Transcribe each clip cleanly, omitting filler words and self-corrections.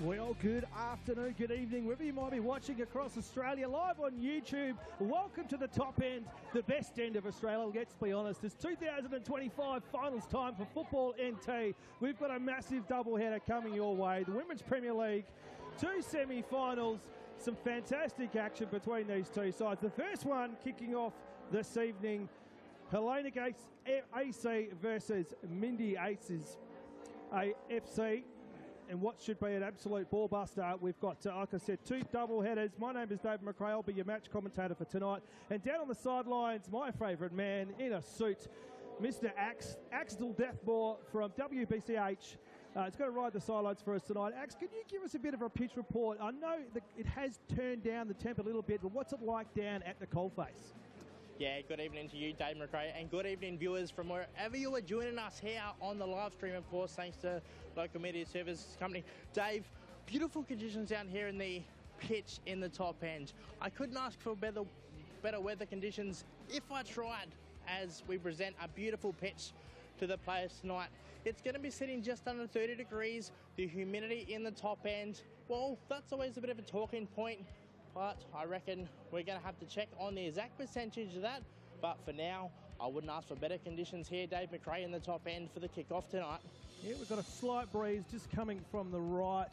Well, good afternoon, good evening, wherever you might be watching across Australia, live on YouTube. Welcome to the top end, the best end of Australia. Let's be honest, it's 2025 finals time for Football NT. We've got a massive doubleheader coming your way. The Women's Premier League, two semi-finals, some fantastic action between these two sides. The first one kicking off this evening, Hellenic AC versus Mindil Aces AFC. And what should be an absolute ball buster. We've got, like I said, two double headers. My name is David McRae. I'll be your match commentator for tonight. And down on the sidelines, my favourite man in a suit, Mr. Axel Deathmore from WBCH. He's going to ride the sidelines for us tonight. Ax, can you give us a bit of a pitch report? I know that it has turned down the temp a little bit, but what's it like down at the coalface? Yeah, good evening to you, Dave McRae, and good evening, viewers from wherever you are joining us here on the live stream, of course, thanks to local media services company. Dave, beautiful conditions down here in the pitch in the top end. I couldn't ask for better weather conditions if I tried, as we present a beautiful pitch to the players tonight. It's going to be sitting just under 30 degrees. The humidity in the top end, well, that's always a bit of a talking point. But I reckon we're going to have to check on the exact percentage of that. But for now, I wouldn't ask for better conditions here. Dave McRae in the top end for the kick-off tonight. Yeah, we've got a slight breeze just coming from the right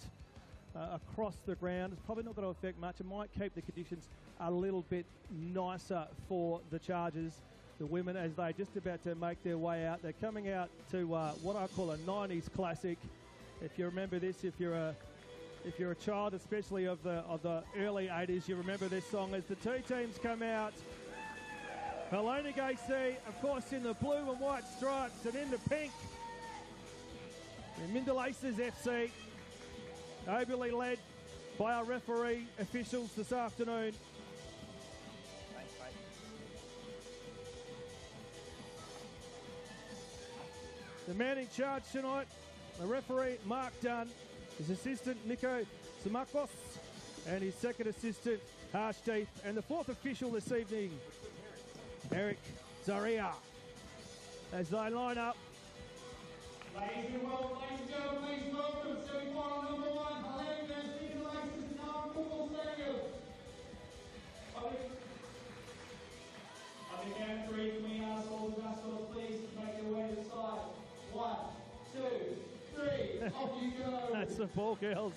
across the ground. It's probably not going to affect much. It might keep the conditions a little bit nicer for the Chargers. The women, as they're just about to make their way out, they're coming out to what I call a 90s classic. If you remember this, if you're a child, especially of the early 80s, you remember this song as the two teams come out. Hellenic AC, of course, in the blue and white stripes, and in the pink, the Mindil Aces FC, ably led by our referee officials this afternoon. Thanks, mate. The man in charge tonight, the referee, Mark Dunn. His assistant, Nico Samakos, and his second assistant, Harshdeep, and the fourth official this evening, Eric Zaria. As they line up. Ladies and gentlemen, please welcome semi-final number one, Hellenic versus Mindil Aces now football stadium. On the count of three, can we ask all the basketball please to make their way to the side? 1, 2, 3, off you go. That's the ball, girls.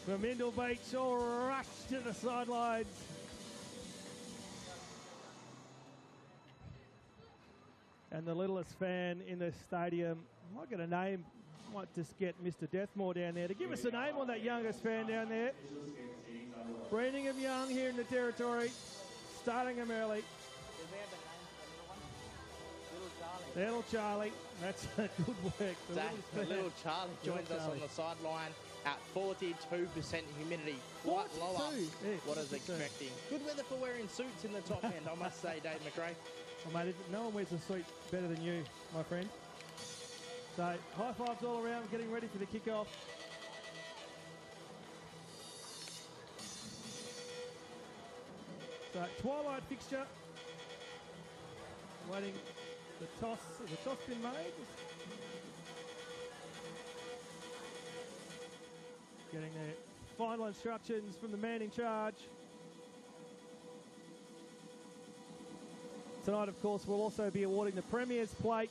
From Mindil Beach, all rush to the sidelines. And the littlest fan in the stadium, I might get a name, might just get Mr. Deathmore down there to give us a name on that youngest fan down there. Breeding them young here in the territory, starting them early. Little Charlie, that's good work. The little Charlie joins us on the sideline at 42% humidity, quite lower. Yeah, what is expecting. Good weather for wearing suits in the top end, I must say, Dave McRae. Well, mate, no one wears a suit better than you, my friend. So, high fives all around, getting ready for the kickoff. So, twilight fixture. Waiting. The toss been made. Getting the final instructions from the man in charge. Tonight, of course, we'll also be awarding the Premier's Plate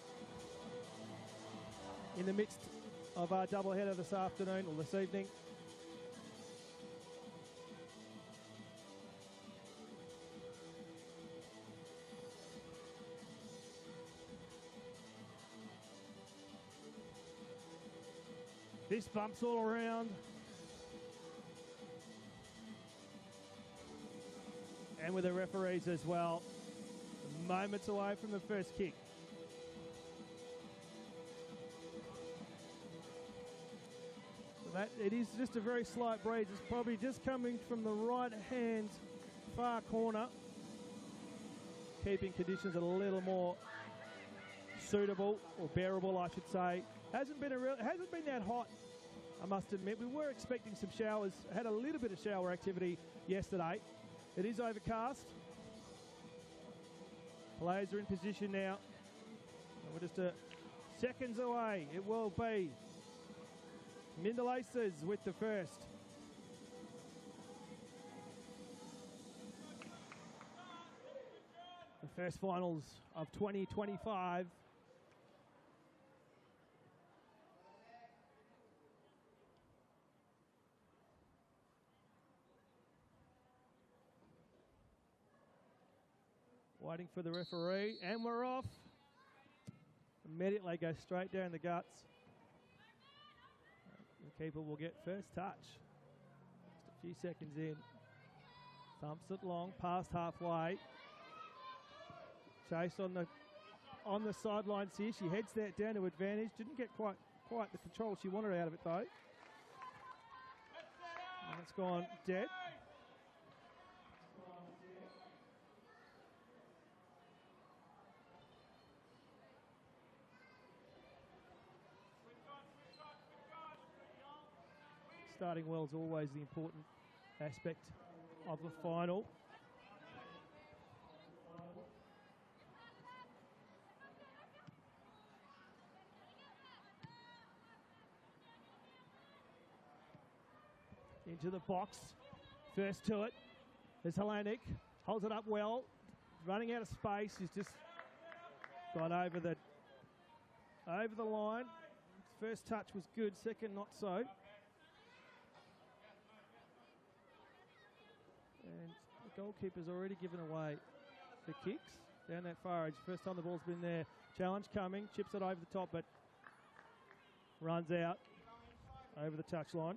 in the midst of our doubleheader this afternoon, or this evening. Fist bumps all around. And with the referees as well. Moments away from the first kick. It is just a very slight breeze. It's probably just coming from the right-hand far corner. Keeping conditions a little more suitable, or bearable, I should say. It hasn't been that hot, I must admit. We were expecting some showers. Had a little bit of shower activity yesterday. It is overcast. Players are in position now. We're just seconds away. It will be Mindil Aces with the first. The first finals of 2025. Waiting for the referee, and we're off. Immediately go straight down the guts. The keeper will get first touch. Just a few seconds in. Thumps it long, past halfway. Chase on the sidelines here. She heads that down to advantage. Didn't get quite the control she wanted out of it though. And it's gone dead. Starting well is always the important aspect of the final. Into the box. First to it is Hellenic. Holds it up well. Running out of space. He's just gone over the line. First touch was good. Second, not so. And the goalkeeper's already given away the kicks down that far edge. First time the ball's been there. Challenge coming. Chips it over the top, but runs out over the touchline.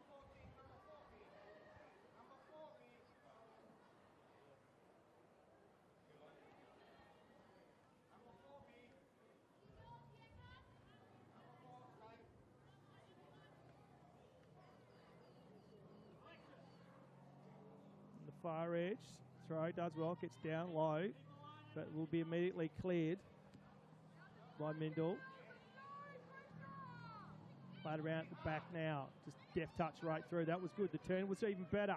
Far edge, throw does well, gets down low, but will be immediately cleared by Mindil. Played around at the back now, just deft touch right through. That was good. The turn was even better.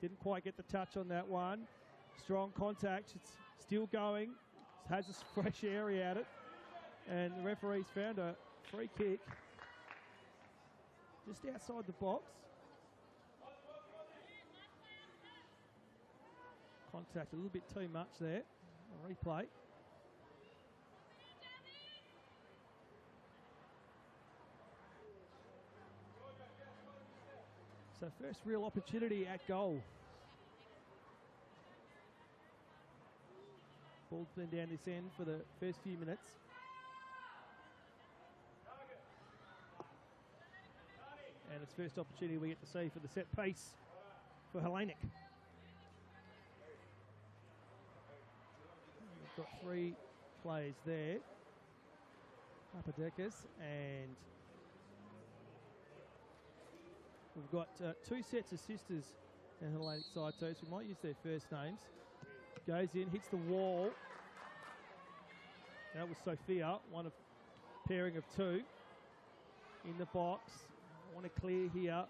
Didn't quite get the touch on that one. Strong contact. It's still going. Has a fresh area at it, and the referee's found a free kick just outside the box. Contact a little bit too much there. A replay. So first real opportunity at goal. Ball's been down this end for the first few minutes. And it's first opportunity we get to see for the set piece for Hellenic. Got three players there. Papadakis, and we've got two sets of sisters in the Hellenic side too, so we might use their first names. Goes in, hits the wall. That was Sophia, one of pairing of two in the box. Want to clear here.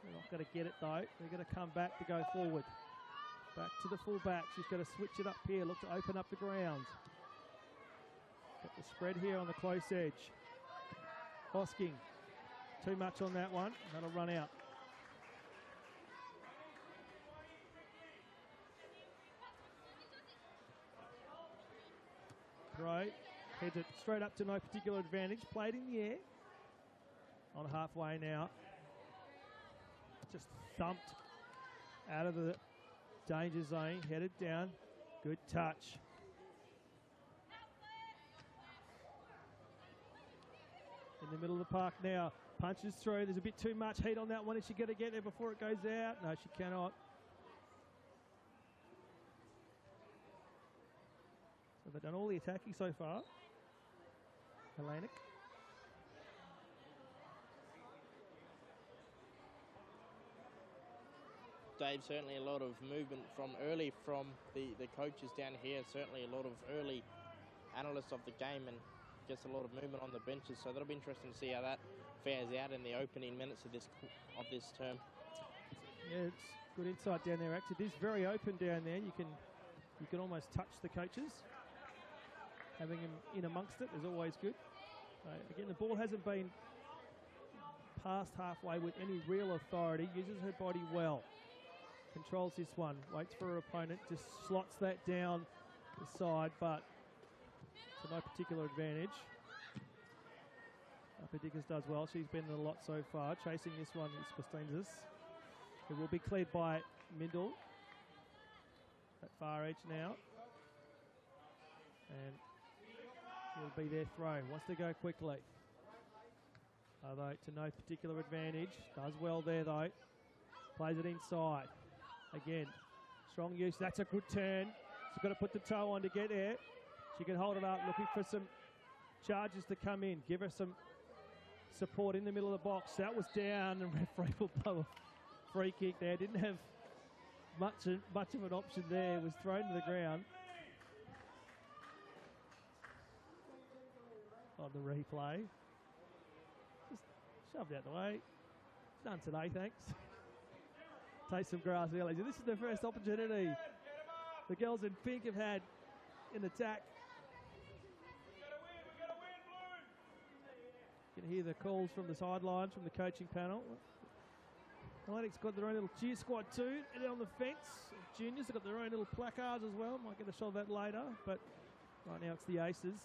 They're not going to get it though. They're going to come back to go forward. Back to the full back. She's got to switch it up here. Look to open up the ground. Got the spread here on the close edge. Hosking. Too much on that one. That'll run out. Throw. Heads it straight up to no particular advantage. Played in the air. On halfway now. Just thumped out of the danger zone, headed down, good touch. In the middle of the park now, punches through, there's a bit too much heat on that one. Is she going to get there before it goes out? No, she cannot. So they've done all the attacking so far. Hellenic. Dave, certainly a lot of movement from the coaches down here. Certainly a lot of early analysts of the game, and just a lot of movement on the benches. So that'll be interesting to see how that fares out in the opening minutes of this term. Yeah, it's good insight down there. Actually, it is very open down there. You can almost touch the coaches. Having them in amongst it is always good. Again, the ball hasn't been past halfway with any real authority, uses her body well. Controls this one, waits for her opponent, just slots that down the side, but to no particular advantage. Dickers does well. She's been in a lot so far. Chasing this one is Costenzis. It will be cleared by Mindil at far edge now. And it'll be their throw. Wants to go quickly. Although to no particular advantage. Does well there though. Plays it inside. Again, strong use. That's a good turn. She's got to put the toe on to get there. She can hold it up, looking for some charges to come in. Give her some support in the middle of the box. That was down, and referee will blow a free kick there. Didn't have much of an option there. Was thrown to the ground. On the replay. Just shoved out the way. Done today, thanks. Take some grass early. This is their first opportunity. The girls in pink have had in attack. You can hear the calls from the sidelines, from the coaching panel. Hellenic's got their own little cheer squad too, and on the fence. Juniors have got their own little placards as well. Might get a shot of that later, but right now it's the Aces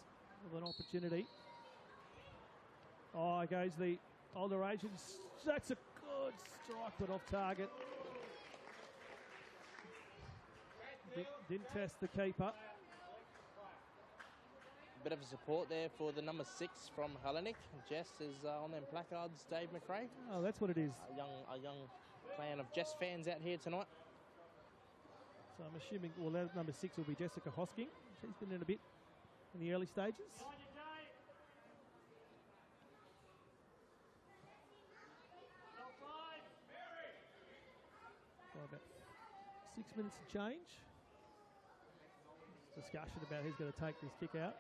with an opportunity. Oh, goes the older Asians. That's a good strike, but off target. Didn't test the keeper. Bit of support there for the number 6 from Hellenic. Jess is on them placards, Dave McRae. Oh, that's what it is. A young clan of Jess fans out here tonight. So I'm assuming, well, that number 6 will be Jessica Hosking. She's been in a bit in the early stages. For about 6 minutes of change. Discussion about who's going to take this kick out.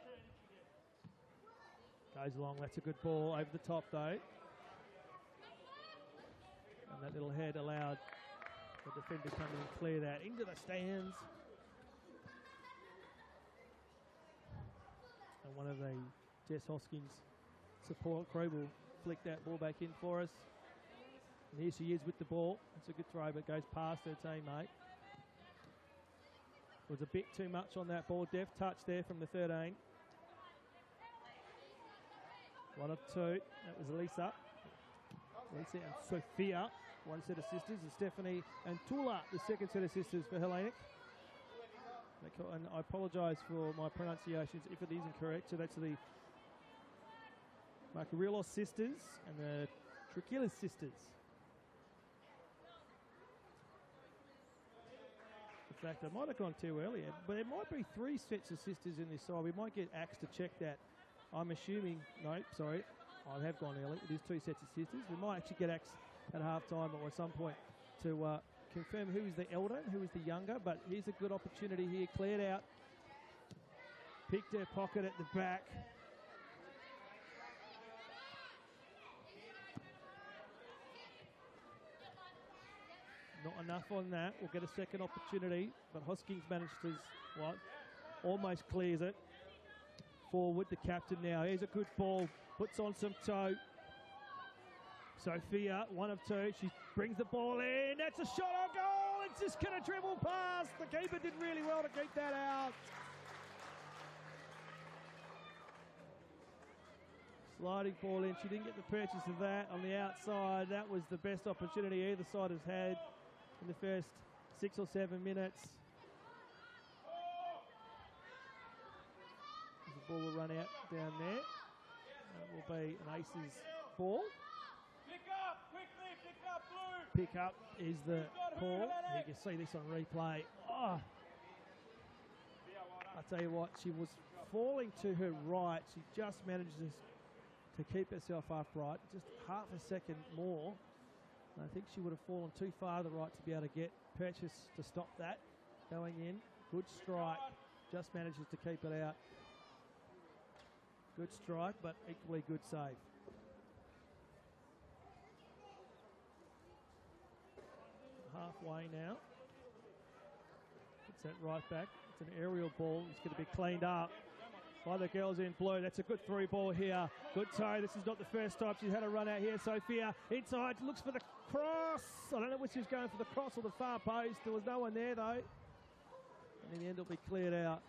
Goes along, that's a good ball over the top though. And that little head allowed the defender to come in and clear that into the stands. And one of the Jess Hoskins support crew will flick that ball back in for us. And here she is with the ball. It's a good throw, but goes past her teammate. Was a bit too much on that ball. Deft touch there from the 13. 1 of 2. That was Lisa and Sophia, one set of sisters, and Stephanie and Tula, the second set of sisters for Hellenic. And I apologise for my pronunciations if it isn't correct. So that's the Marcarillos sisters and the Triquilas sisters. In fact, I might have gone too early, but there might be 3 sets of sisters in this side. We might get Axe to check that. I'm assuming, no, sorry, I have gone early. It is 2 sets of sisters. We might actually get Axe at half-time or at some point to confirm who is the elder and who is the younger, but here's a good opportunity here. Cleared out. Picked her pocket at the back. Not enough on that. We'll get a second opportunity, but Hoskins managed to, almost clears it. Forward, the captain now. Here's a good ball. Puts on some toe. Sophia, 1 of 2. She brings the ball in. That's a shot on goal. It's just going to dribble past. The keeper did really well to keep that out. Sliding ball in. She didn't get the purchase of that on the outside. That was the best opportunity either side has had in the first 6 or 7 minutes. The ball will run out down there. It will be an Aces ball. Pick up, quickly, pick up, Blue. Pick up is the call. You can see this on replay. Oh. I tell you what, she was falling to her right. She just manages to keep herself upright. Just half a second more. And I think she would have fallen too far to the right to be able to get purchase to stop that. Going in, good strike. Just manages to keep it out. Good strike, but equally good save. Halfway now. It's that right back. It's an aerial ball. It's going to be cleaned up. by the girls in blue. That's a good through ball here. Good toe. This is not the first time she's had a run out here. Sophia inside, looks for the cross. I don't know if she's going for the cross or the far post. There was no one there though. And in the end it'll be cleared out.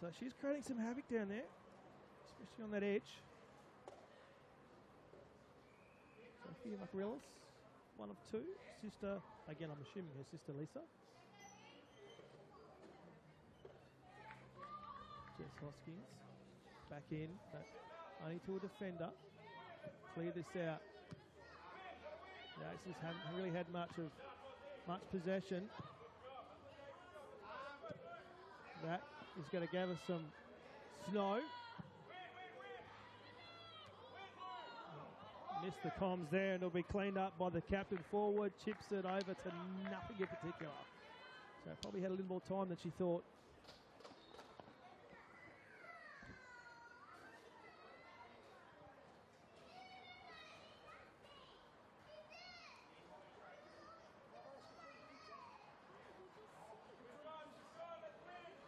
So she's creating some havoc down there, especially on that edge. Sophia Macrillis, one of two. Sister, again I'm assuming her sister Lisa. Jess Hoskins back in, but only to a defender. Clear this out. The Aces haven't really had much possession. That is going to gather some snow. Missed the comms there, and it'll be cleaned up by the captain forward. Chips it over to nothing in particular. So probably had a little more time than she thought.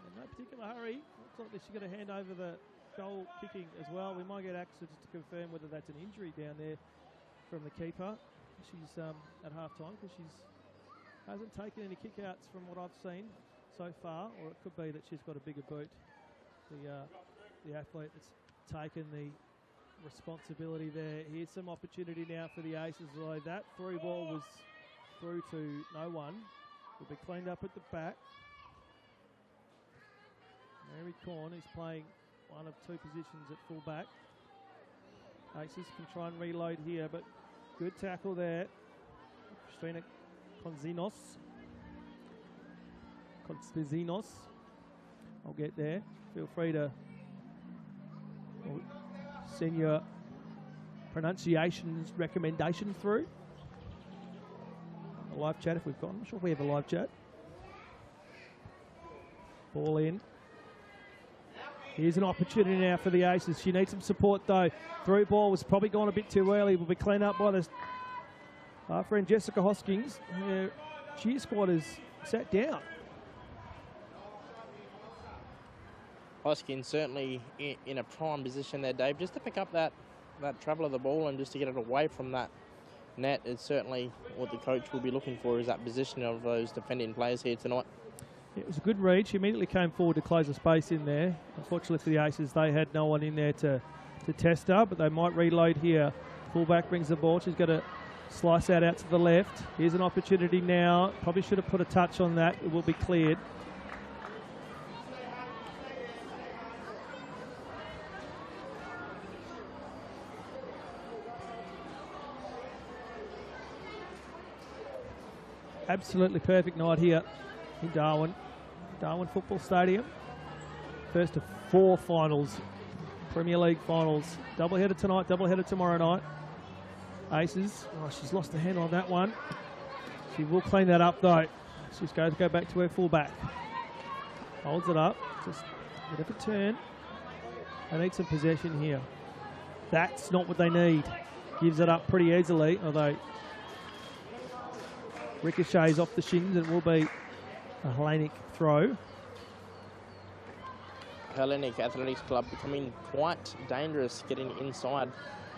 In no particular hurry. Looks like she's going to hand over the goal kicking as well. We might get access to confirm whether that's an injury down there from the keeper. She's at half time because she's hasn't taken any kick-outs from what I've seen so far, or it could be that she's got a bigger boot. The athlete that's taken the responsibility there. Here's some opportunity now for the Aces, although that through ball was through to no one. Will be cleaned up at the back. Mary Corn is playing one of two positions at full back. Aces can try and reload here, but good tackle there. Christina Conzinos. I'll get there. Feel free to send your pronunciations recommendation through. A live chat if we've got. I'm not sure if we have a live chat. Ball in. Here's an opportunity now for the Aces. She needs some support though. Through ball was probably gone a bit too early. Will be cleaned up by our friend Jessica Hoskins. Her cheer squad is sat down. Hoskins certainly in a prime position there, Dave, just to pick up that travel of the ball and just to get it away from that net is certainly what the coach will be looking for, is that position of those defending players here tonight. It was a good read. She immediately came forward to close the space in there. Unfortunately for the Aces, they had no one in there to test her, but they might reload here. Fullback brings the ball. She's got to slice that out to the left. Here's an opportunity now. Probably should have put a touch on that. It will be cleared. Absolutely perfect night here in Darwin Football Stadium. First of 4 finals, Premier League finals. Doubleheader tonight, doubleheader tomorrow night. Aces, she's lost the handle on that one. She will clean that up though. She's going to go back to her fullback. Holds it up, just a bit of a turn. They need some possession here. That's not what they need. Gives it up pretty easily, although ricochets off the shins, and it will be a Hellenic throw. Hellenic Athletics Club becoming quite dangerous getting inside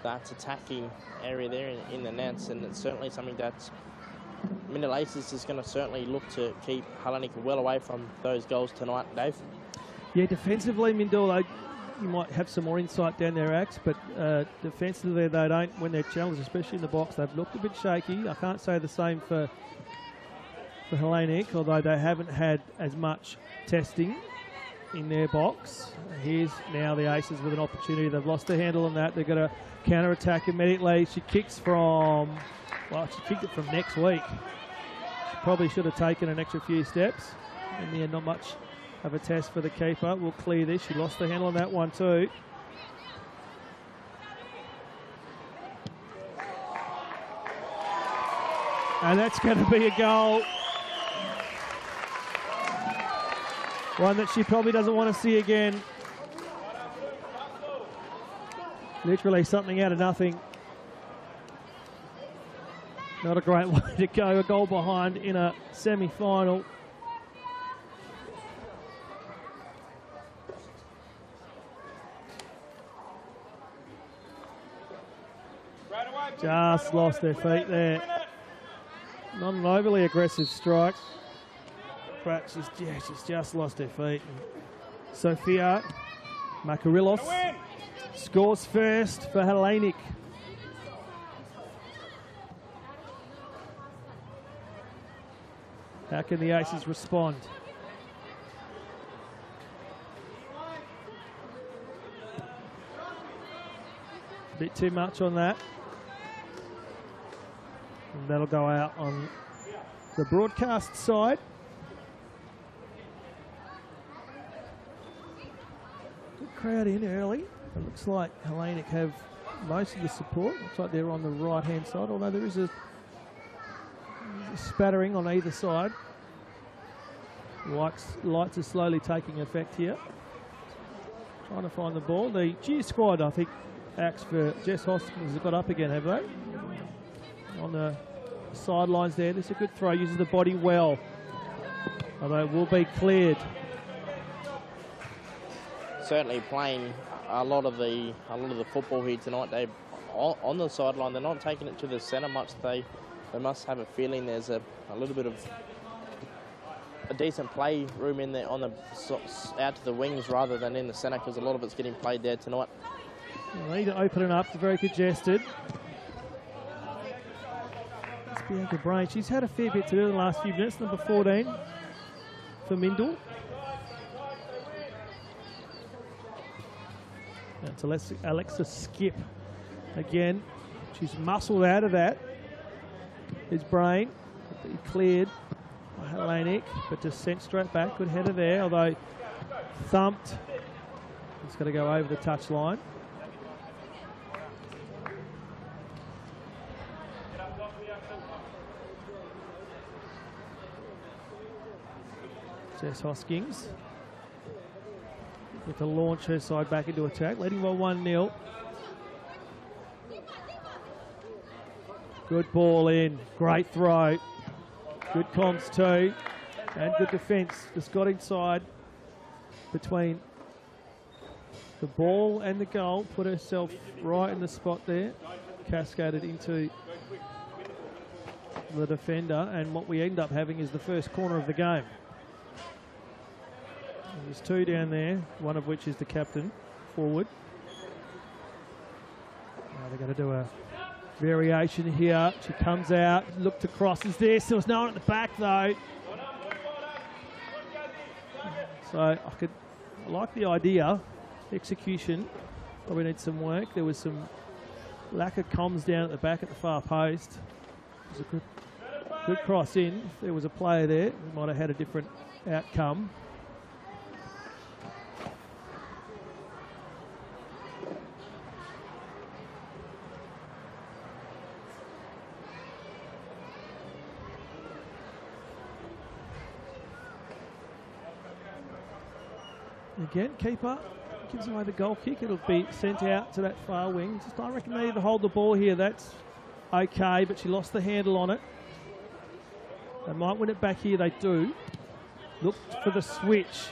that attacking area there in the nets, and it's certainly something that Mindil Aces is going to certainly look to keep Hellenic well away from those goals tonight, Dave. Yeah, defensively, Mindil, you might have some more insight down their acts, but defensively they don't, when they're challenged, especially in the box, they've looked a bit shaky. I can't say the same for Hellenic, although they haven't had as much testing in their box. Here's now the Aces with an opportunity. They've lost the handle on that. They're going to counter-attack immediately. She kicks from, well, she kicked it from next week. She probably should have taken an extra few steps. In the end, not much of a test for the keeper. We'll clear this. She lost the handle on that one too. And that's going to be a goal. One that she probably doesn't want to see again. Literally something out of nothing. Not a great way to go. A goal behind in a semi-final. Just lost their feet there. Not an overly aggressive strike. But she's just lost her feet. Sophia Makarillos scores first for Hellenic. How can the Aces respond? A bit too much on that. And that'll go out on the broadcast side. Good crowd in early. It looks like Hellenic have most of the support. Looks like they're on the right-hand side, although there is a spattering on either side. Lights are slowly taking effect here. Trying to find the ball. The cheer squad, I think, acts for Jess Hoskins has got up again, have they? On the sidelines there. This is a good throw. Uses the body well. Although it will be cleared. Certainly playing a lot of the football here tonight. They on the sideline. They're not taking it to the centre much. They must have a feeling there's a little bit of a decent play room in there on the out to the wings rather than in the centre, because a lot of it's getting played there tonight. They need to open it up. It's very congested. It's Bianca Brain. She's had a fair bit to do in the last few minutes. Number 14 for Mindil. That's Alexa Skip again. She's muscled out of that. It's Brain. Be cleared by Hellenic, but just sent straight back. Good header there, although thumped. It's going to go over the touch line. Jess Hoskins with to launch her side back into attack, leading by 1-0. Good ball in, great throw. Good comms too, and good defence. Just got inside between the ball and the goal, put herself right in the spot there, cascaded into the defender, and what we end up having is the first corner of the game. There's two down there, one of which is the captain, forward. Now they're going to do a variation here. She comes out, looked across. Is there was no one at the back though. So I like the idea. Execution probably needs some work. There was some lack of comms down at the back at the far post. It was a good cross in. If there was a player there, we might have had a different outcome. Again, keeper gives away the goal kick. It'll be sent out to that far wing. Just, I reckon they need to hold the ball here. That's okay, but she lost the handle on it. They might win it back here. They do. Looked for the switch.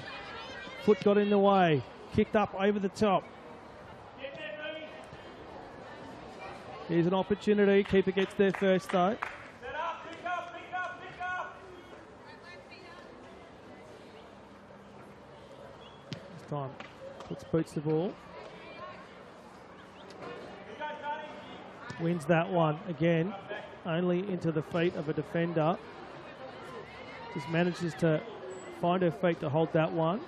Foot got in the way. Kicked up over the top. Here's an opportunity. Keeper gets there first though. Time puts boots the ball, wins that one again, only into the feet of a defender. Just manages to find her feet to hold that one.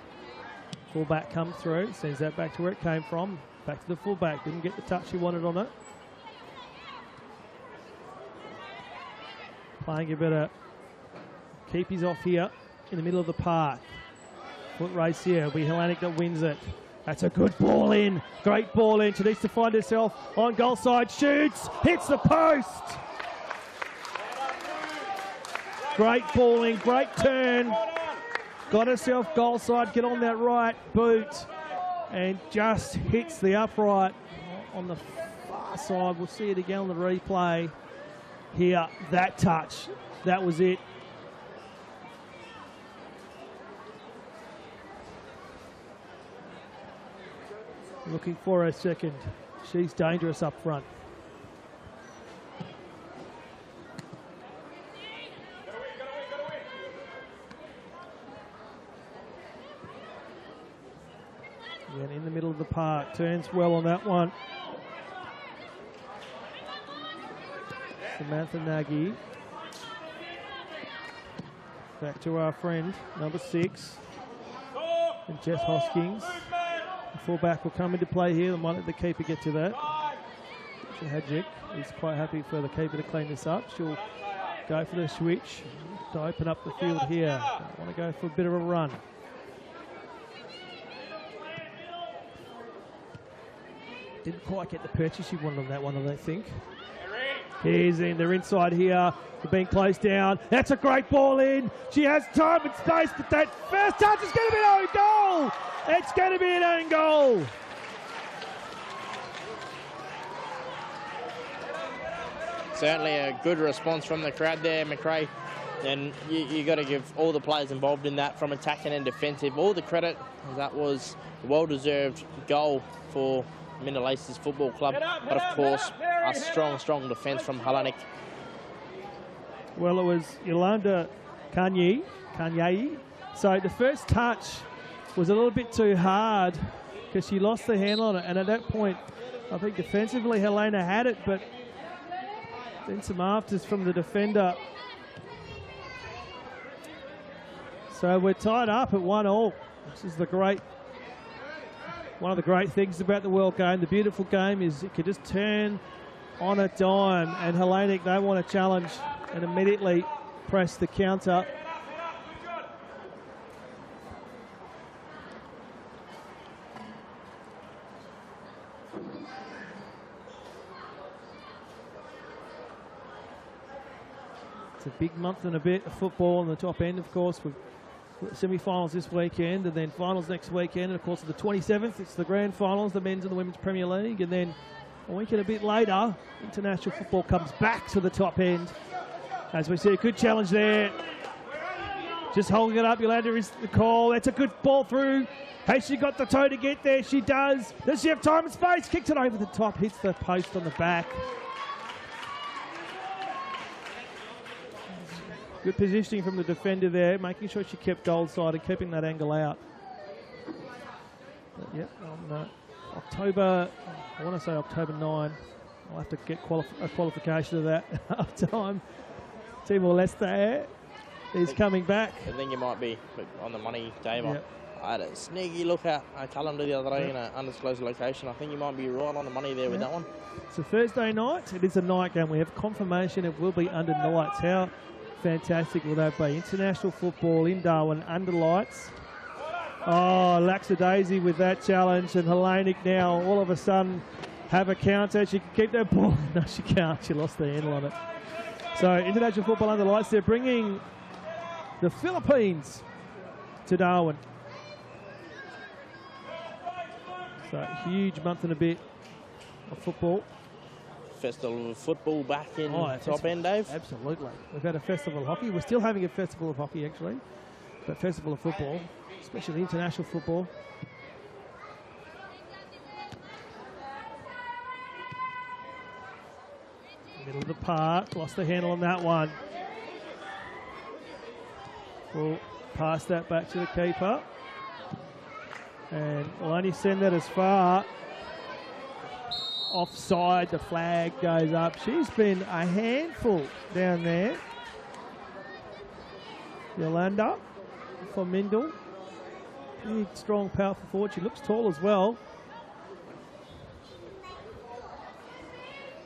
Fullback comes through, sends that back to where it came from, back to the fullback. Didn't get the touch she wanted on it. Playing a bit of keepies off here in the middle of the park. Foot race here. It'll be Hellenic that wins it. That's a good ball in. Great ball in. She needs to find herself on goal side. Shoots. Hits the post. Great ball in. Great turn. Got herself goal side. Get on that right boot. And just hits the upright on the far side. We'll see it again on the replay. Here. That touch. That was it. Looking for a second. She's dangerous up front. turns well on that one. Samantha Nagy. Back to our friend, number 6. And Jess Hoskins. The fullback will come into play here. They might let the keeper get to that. Hadjic is quite happy for the keeper to clean this up. She'll go for the switch to open up the field here. Want to go for a bit of a run. Didn't quite get the purchase she wanted on that one, I don't think. They're inside here. They're being closed down. That's a great ball in. She has time and space, but that first touch is going to be an own goal. It's going to be an own goal. Certainly a good response from the crowd there, McRae. And you got to give all the players involved in that, from attacking and defensive, all the credit. That was a well-deserved goal for Mindil Aces Football Club. But of course, a strong defence from Hellenic. Well, it was Yolanda Kanye. So the first touch was a little bit too hard because she lost the handle on it. And at that point, I think defensively Helena had it, but then some afters from the defender. So we're tied up at 1-1. This is one of the great things about the World Game. The beautiful game is it could just turn on a dime, and Hellenic, they want to challenge and immediately press the counter. It's a big month and a bit of football on the top end, of course, with semi-finals this weekend and then finals next weekend. And of course, on the 27th, it's the grand finals, the men's and the women's Premier League. And then a week and a bit later, international football comes back to the top end. As we see a good challenge there. Just holding it up, Yolanda is the call. That's a good ball through. Has she got the toe to get there? She does. Does she have time and space? Kicks it over the top, hits the post on the back. Good positioning from the defender there, making sure she kept goal side and keeping that angle out. But yep, on October 9. I'll have to get a qualification of that time. Timor-Leste is coming back. I think you might be on the money, Dave. Yep. I had a sneaky look at a calendar the other day in an undisclosed location. I think you might be right on the money there with that one. It's a Thursday night. It is a night game. We have confirmation it will be under lights. How fantastic will that be? International football in Darwin under lights. Oh, lackadaisy with that challenge, and Hellenic now all of a sudden have a counter. She can keep that ball. No, she can't. She lost the handle on it. So international football under lights. They're bringing the Philippines to Darwin. So huge month and a bit of football. Festival of football back in top end, Dave. Absolutely. We've had a festival of hockey. We're still having a festival of hockey, actually. But festival of football, especially international football. Middle of the park. Lost the handle on that one. We'll pass that back to the keeper. And we'll only send that as far. Offside, the flag goes up. She's been a handful down there. Yolanda for Mindil. Big, strong, powerful forward. She looks tall as well.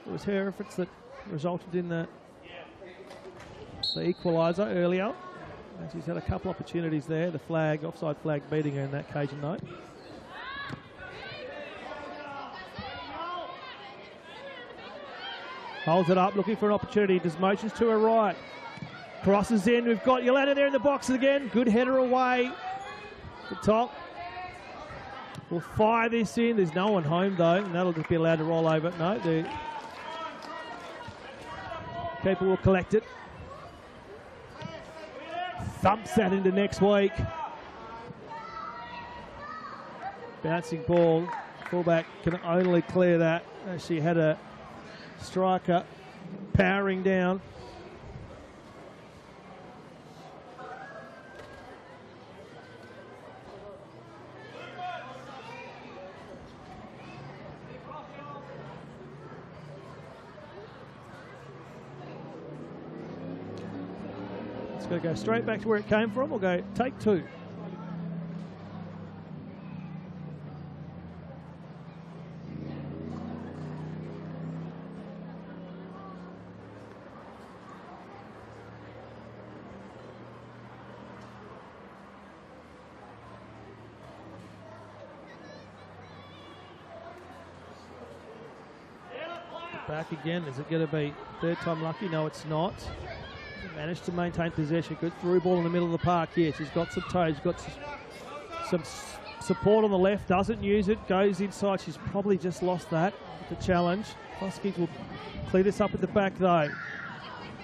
It was her efforts that resulted in the equaliser earlier. And she's had a couple opportunities there. The flag, offside flag, beating her in that occasion, though. Holds it up, looking for an opportunity. Does motions to her right. Crosses in. We've got Yolanda there in the box again. Good header away. The top. We'll fire this in. There's no one home, though. And that'll just be allowed to roll over. No, the keeper will collect it. Thumps that into next week. Bouncing ball. Fullback can only clear that. She had a striker powering down. It's got to go straight back to where it came from. We'll go take 2. Back again. Is it going to be third time lucky? No, it's not. Managed to maintain possession. Good through ball in the middle of the park. Yes, he's got some toes. Got some support on the left. Doesn't use it. Goes inside. She's probably just lost that. The challenge. Hoskins will clear this up at the back though.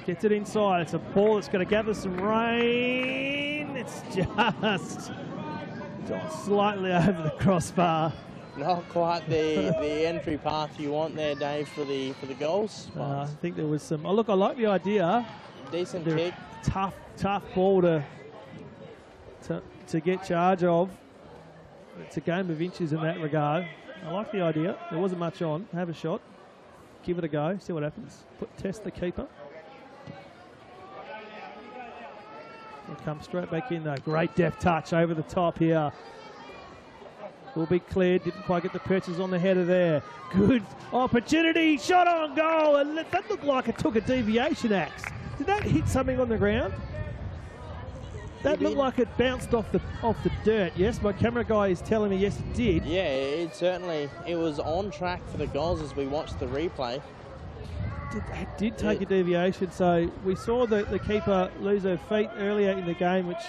Gets it inside. It's a ball that's going to gather some rain. It's just slightly over the crossbar. Not quite the entry path you want there, Dave, for the goals. I think there was some. Oh, look, I like the idea. Decent kick. Tough ball to get charge of. It's a game of inches in that regard. I like the idea. There wasn't much on. Have a shot. Give it a go. See what happens. Test the keeper. It'll come straight back in though. Great deft touch over the top here. Will be cleared. Didn't quite get the purchase on the header there. Good opportunity. Shot on goal. And that looked like it took a deviation axe. Did that hit something on the ground? That looked like it bounced off the dirt. Yes, my camera guy is telling me yes, it did. Yeah, it was on track for the goals as we watched the replay. It did take a deviation. So we saw the keeper lose her feet earlier in the game, which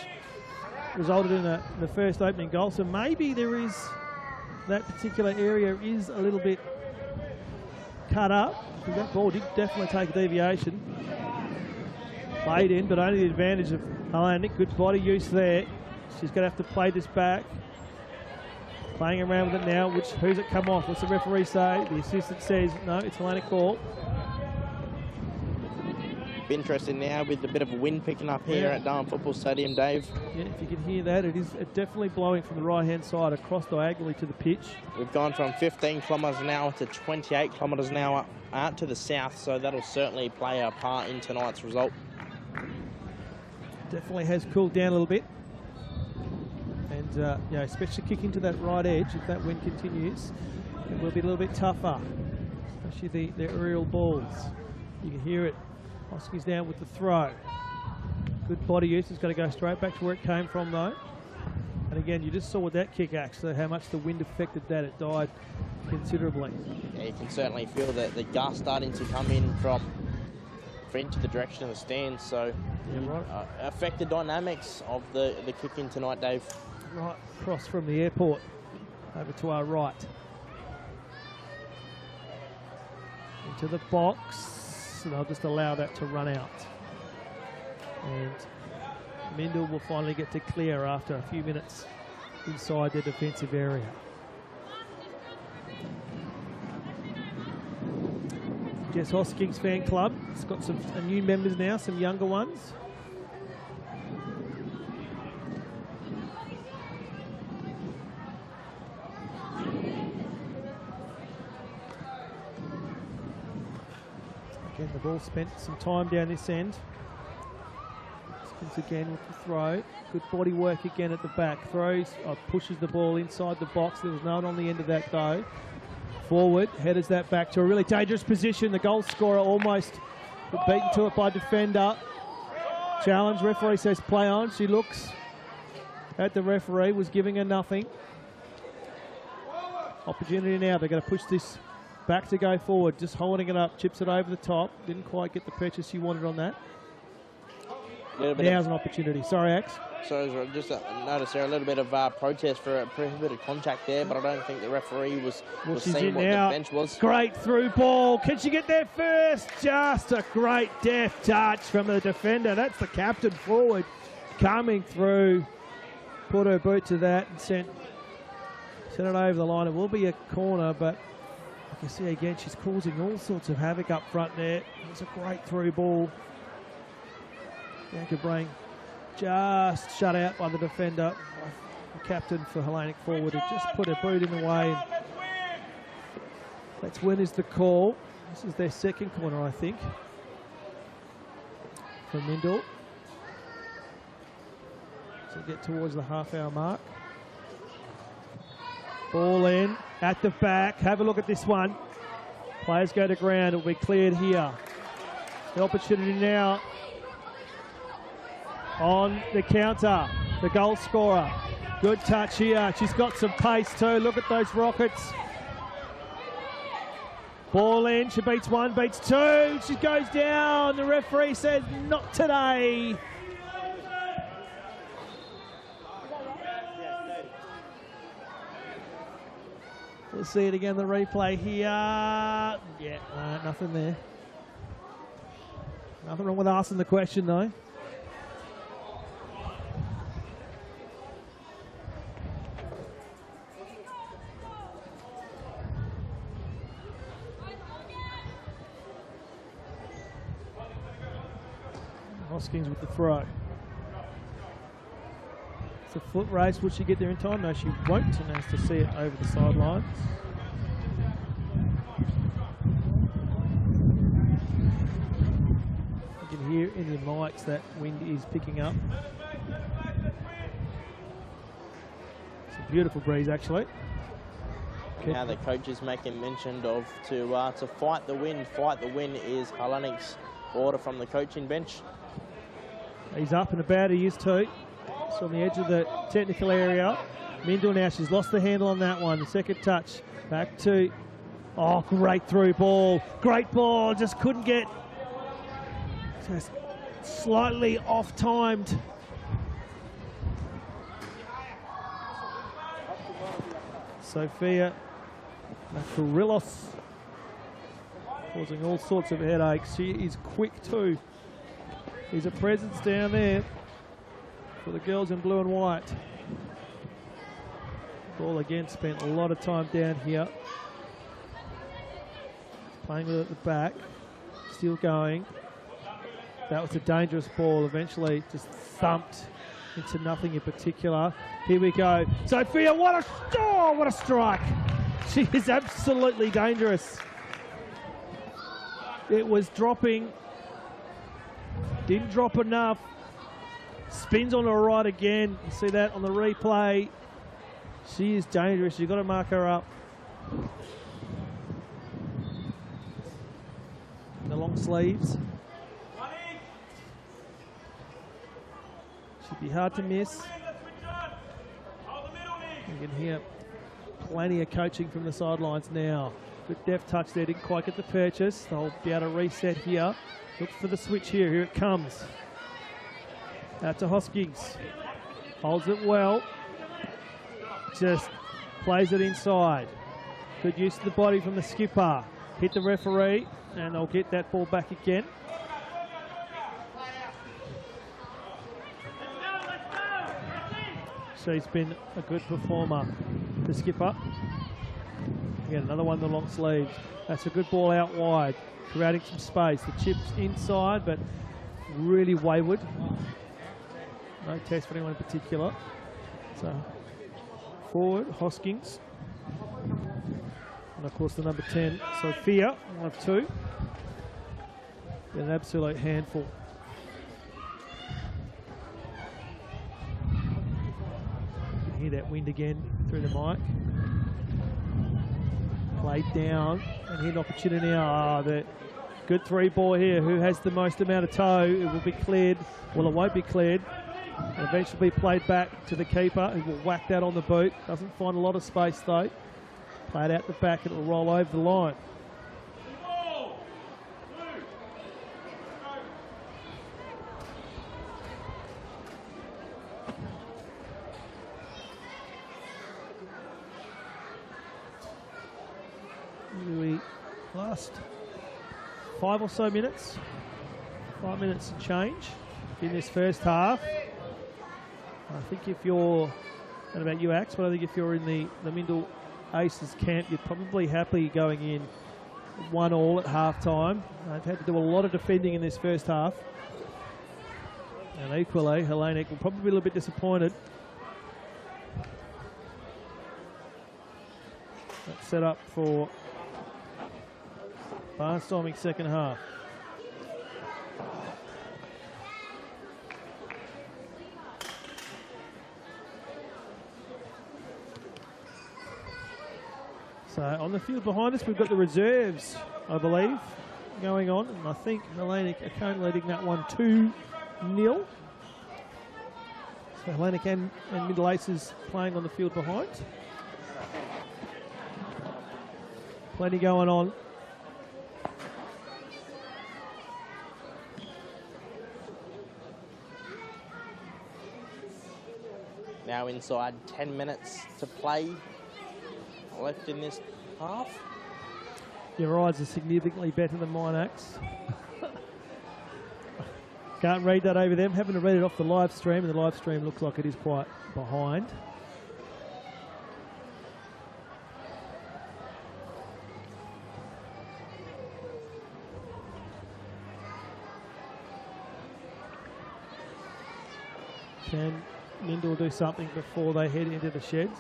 resulted in the first opening goal. So maybe there is, that particular area is a little bit cut up. That ball did definitely take a deviation. Played in, but only the advantage of Hellenic. Good body use there. She's going to have to play this back. Playing around with it now. Who's it come off? What's the referee say? The assistant says, no, it's Hellenic ball. Interesting now with a bit of a wind picking up here at Darwin Football Stadium, Dave. Yeah, if you can hear that, it is definitely blowing from the right-hand side across diagonally to the pitch. We've gone from 15 kilometres an hour to 28 kilometres an hour out to the south, so that'll certainly play a part in tonight's result. Definitely has cooled down a little bit. And, especially kicking to that right edge, if that wind continues, it will be a little bit tougher, especially the aerial balls. You can hear it. Hoskins down with the throw. Good body use. It's going to go straight back to where it came from, though. And again, you just saw with that kick, actually, how much the wind affected that. It died considerably. Yeah, you can certainly feel that the gust starting to come in from into the direction of the stands. So, affect the dynamics of the kick in tonight, Dave. Right across from the airport, over to our right. Into the box. And I'll just allow that to run out. And Mindil will finally get to clear after a few minutes inside their defensive area. Jess Hoskins fan club. It's got some new members now, some younger ones. The ball spent some time down this end. Hoskins again with the throw. Good body work again at the back. Throws, pushes the ball inside the box. There was no one on the end of that though. Forward, headers that back to a really dangerous position. The goal scorer almost beaten to it by defender. Challenge, referee says play on. She looks at the referee, was giving her nothing. Opportunity now, they're going to push this back to go forward, just holding it up, chips it over the top. Didn't quite get the purchase you wanted on that. Now's an opportunity. Sorry, Axe. So just notice there a little bit of protest for a bit of contact there, but I don't think the referee was seeing what the bench was. Great through ball. Can she get there first? Just a great deft touch from the defender. That's the captain forward coming through. Put her boot to that and sent it over the line. It will be a corner, but you see again, she's causing all sorts of havoc up front there. It's a great through ball. Bianca Brain just shut out by the defender. The captain for Hellenic forward had just put her boot in the way. Let's win is the call. This is their second corner, I think, from Mindil. to get towards the half-hour mark. Ball in, at the back. Have a look at this one. Players go to ground. It'll be cleared here. The opportunity now on the counter. The goal scorer. Good touch here. She's got some pace too. Look at those rockets. Ball in. She beats one, beats two. She goes down. The referee says not today. We'll see it again, the replay here. Yeah, nothing there. Nothing wrong with asking the question, though. Hoskins with the throw. It's a foot race. Will she get there in time? No, she won't, and has to see it over the sidelines. You can hear in the mics that wind is picking up. It's a beautiful breeze, actually. Now the coach is making mention of to fight the wind. Fight the wind is Hellenic's order from the coaching bench. He's up and about, he is too. It's on the edge of the technical area. Mindil now, she's lost the handle on that one. The second touch, back to, oh, great through ball. Great ball, just couldn't get, just slightly off-timed. Sophia Macarillos causing all sorts of headaches. She is quick too. There's a presence down there for the girls in blue and white. Ball again spent a lot of time down here. Playing with it at the back. Still going. That was a dangerous ball. Eventually just thumped into nothing in particular. Here we go. Sophia, what a strike. She is absolutely dangerous. It was dropping. Didn't drop enough. Spins on her right again. You see that on the replay. She is dangerous. You've got to mark her up. The long sleeves. Should be hard to miss. You can hear plenty of coaching from the sidelines now. Good deft touch there. Didn't quite get the purchase. They'll be able to reset here. Look for the switch here. Here it comes. Out to Hoskins. Holds it well. Just plays it inside. Good use of the body from the skipper. Hit the referee, and they'll get that ball back again. She's been a good performer, the skipper. Again, another one in the long sleeves. That's a good ball out wide, creating some space. The chip's inside, but really wayward. No test for anyone in particular. So, forward, Hoskins. And of course the number 10, Sophia, one of two. An absolute handful. You can hear that wind again through the mic. Played down and hit opportunity now. The good three ball here. Who has the most amount of toe? It will be cleared. Well, it won't be cleared. It'll eventually be played back to the keeper, who will whack that on the boot. Doesn't find a lot of space though. Played out the back, it will roll over the line. Last 5 or so minutes. 5 minutes and change in this first half. I think if you're, I don't know about you, Axe, but I think if you're in the Mindil Aces camp, you're probably happy going in 1-1 at half-time. They've had to do a lot of defending in this first half. And equally, Hellenic will probably be a little bit disappointed. That's set up for barnstorming second half. So on the field behind us, we've got the reserves, I believe, going on. And I think Hellenic are currently leading that one 2-0. So Hellenic and Mindil Aces playing on the field behind. Plenty going on. Now inside 10 minutes to play left in this half. Your eyes are significantly better than mine, Axe. Can't read that over them. Having to read it off the live stream, and the live stream looks like it is quite behind. Can Mindil do something before they head into the sheds?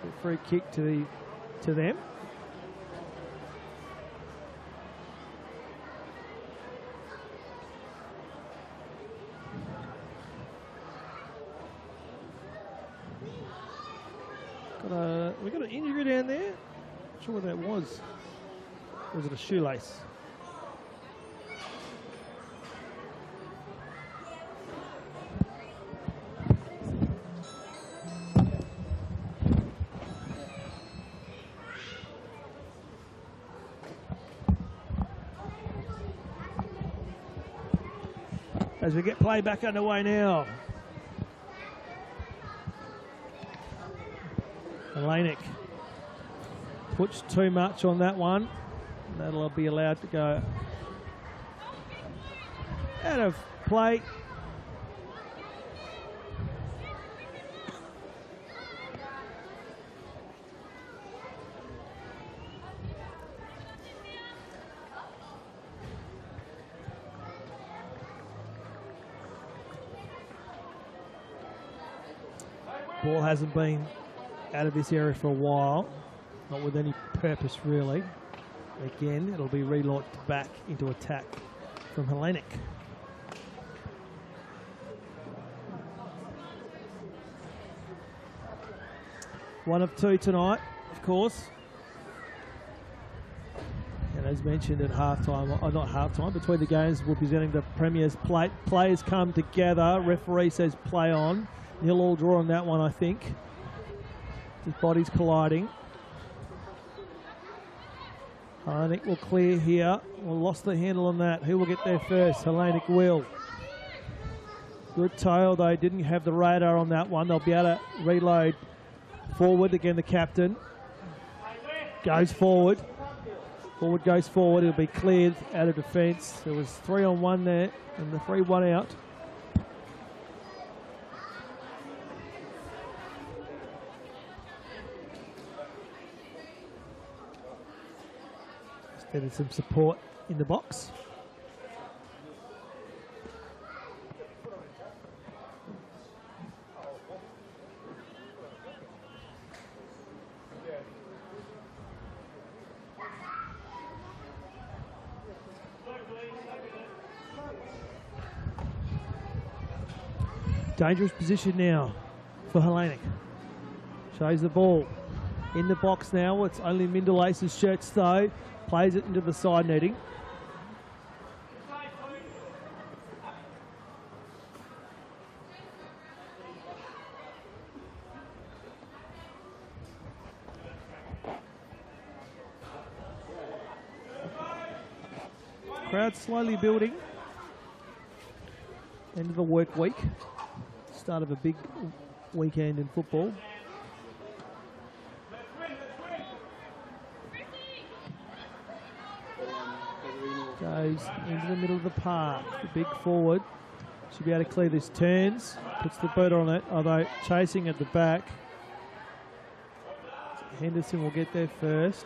A free kick to them. We got an injury down there. Not sure what that was. Or was it a shoelace? As we get play back underway now. Hellenic puts too much on that one. That'll be allowed to go out of play. Ball hasn't been out of this area for a while, not with any purpose really. Again, it'll be relaunched back into attack from Hellenic. One of two tonight, of course. And as mentioned at halftime, or not halftime, between the games, we're presenting the Premier's plate. Players come together. Referee says play on. He'll all draw on that one, I think. His bodies colliding. Hellenic will clear here. Well, lost the handle on that. Who will get there first? Hellenic will. Good tail, though. Didn't have the radar on that one. They'll be able to reload forward. Again, the captain goes forward. Forward goes forward. It'll be cleared out of defence. There was 3-on-1 there, and the 3-1 out. Needed some support in the box. Dangerous position now for Hellenic. Shows the ball in the box now. It's only Mindil Aces shirts though. Plays it into the side netting. Crowd slowly building. End of the work week. Start of a big weekend in football. Goes into the middle of the park. The big forward should be able to clear this. Turns, puts the boot on it, although chasing at the back. Henderson will get there first.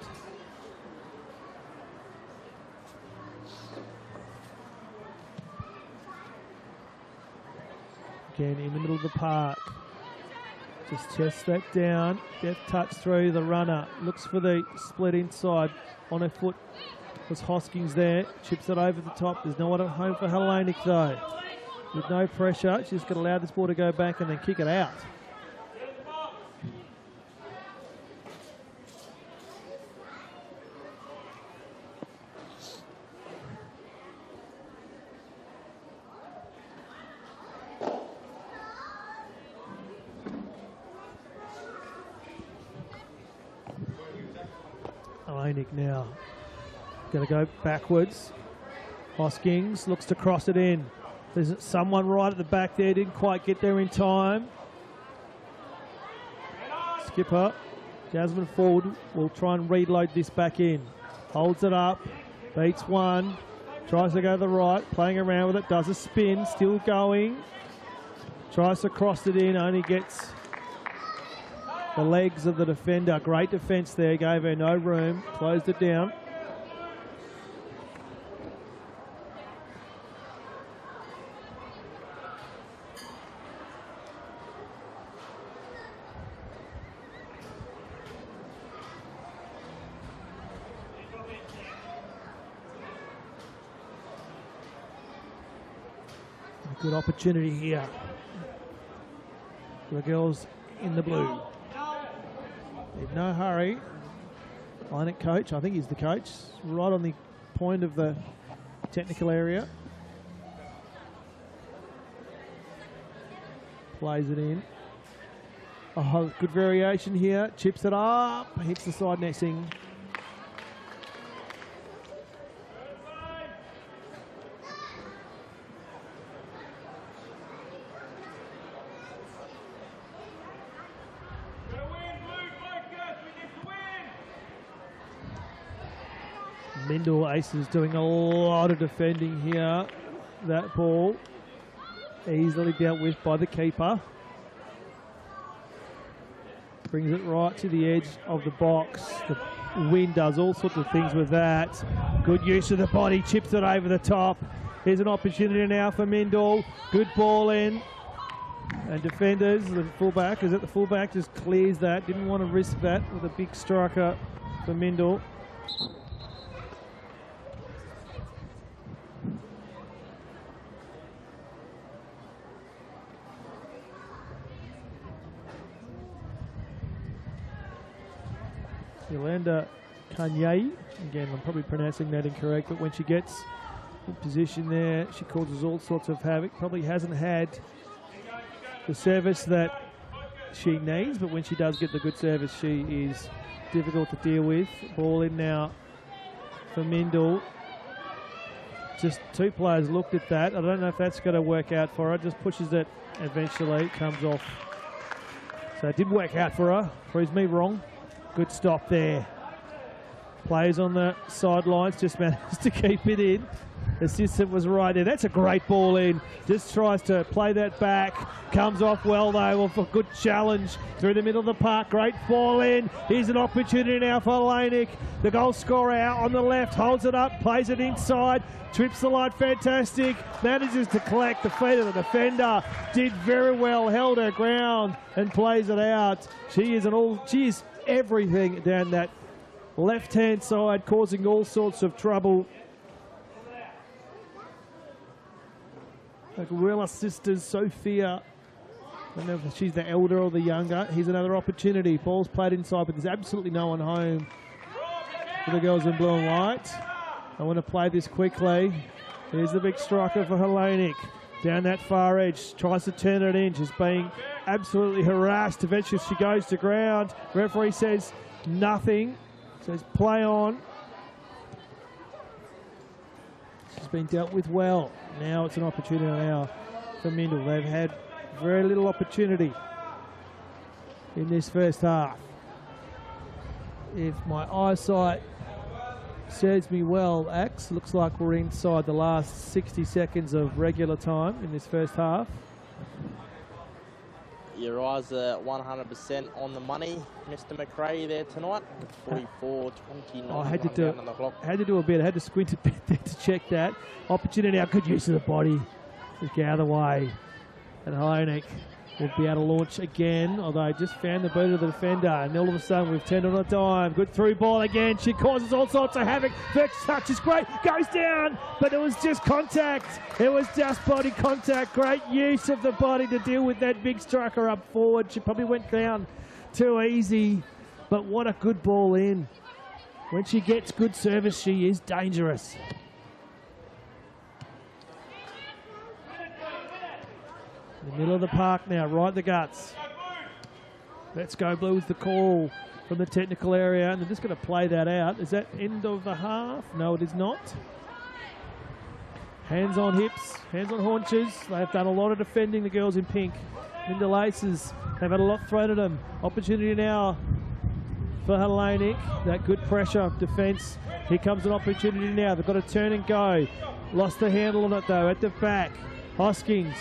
Again in the middle of the park. Just chest that down. Deft touch through the runner. Looks for the split inside on her foot. Was Hoskins there, chips it over the top. There's no one at home for Hellenic though. With no pressure, she's going to allow this ball to go back and then kick it out. Hellenic now. Going to go backwards. Hoskins looks to cross it in. There's someone right at the back there, didn't quite get there in time. Skipper, Jasmine Ford will try and reload this back in. Holds it up, beats one, tries to go to the right, playing around with it, does a spin, still going. Tries to cross it in, only gets the legs of the defender. Great defence there, gave her no room, closed it down. Good opportunity here for the girls in the blue. In no hurry. Hellenic coach, I think he's the coach, right on the point of the technical area. Plays it in. Oh, good variation here. Chips it up, hits the side netting. Mindil Aces doing a lot of defending here. That ball easily dealt with by the keeper. Brings it right to the edge of the box. The wind does all sorts of things with that. Good use of the body, chips it over the top. Here's an opportunity now for Mindil. Good ball in. And defenders, the fullback, is it the fullback, just clears that. Didn't want to risk that with a big striker for Mindil. Yolanda Kanye, again I'm probably pronouncing that incorrect, but when she gets in position there, she causes all sorts of havoc. Probably hasn't had the service that she needs, but when she does get the good service, she is difficult to deal with. Ball in now for Mindil. Just two players looked at that. I don't know if that's going to work out for her. Just pushes it, eventually comes off. So it did work out for her. Proves me wrong. Good stop there. Plays on the sidelines, just managed to keep it in. Assistant was right there. That's a great ball in. Just tries to play that back. Comes off well though, for a good challenge through the middle of the park. Great ball in. Here's an opportunity now for Hellenic. The goal scorer out on the left, holds it up, plays it inside, trips the line, fantastic. Manages to collect the feet of the defender. Did very well, held her ground and plays it out. She is everything down that left-hand side, causing all sorts of trouble. Aguila's sisters, Sophia, I don't know if she's the elder or the younger. Here's another opportunity. Ball's played inside, but there's absolutely no one home for the girls in blue and white. I want to play this quickly. Here's the big striker for Hellenic. Down that far edge, tries to turn it in. She's being absolutely harassed. Eventually she goes to ground. Referee says nothing. Says play on. She's been dealt with well. Now it's an opportunity now for Mindil. They've had very little opportunity in this first half. If my eyesight serves me well, Axe, looks like we're inside the last 60 seconds of regular time in this first half. Your eyes are 100% on the money, Mr. McRae there tonight. 44-29 I had to on the clock. had to do a bit. I had to squint a bit there to check that. Opportunity now, good use of the body. Just get out of the way. And Hellenic will be able to launch again, although just found the boot of the defender. And all of a sudden we've turned on a dime. Good through ball again. She causes all sorts of havoc. First touch is great. Goes down, but it was just contact. It was just body contact. Great use of the body to deal with that big striker up forward. She probably went down too easy, but what a good ball in. When she gets good service, she is dangerous. In the middle of the park now, right the guts. Let's go Blues, the call from the technical area, and they're just going to play that out. Is that end of the half? No, it is not. Hands on hips, hands on haunches. They've done a lot of defending, the girls in pink. Mindil Aces, they've had a lot thrown at them. Opportunity now for Hellenic. That good pressure defence. Here comes an opportunity now. They've got to turn and go. Lost the handle on it though at the back. Hoskins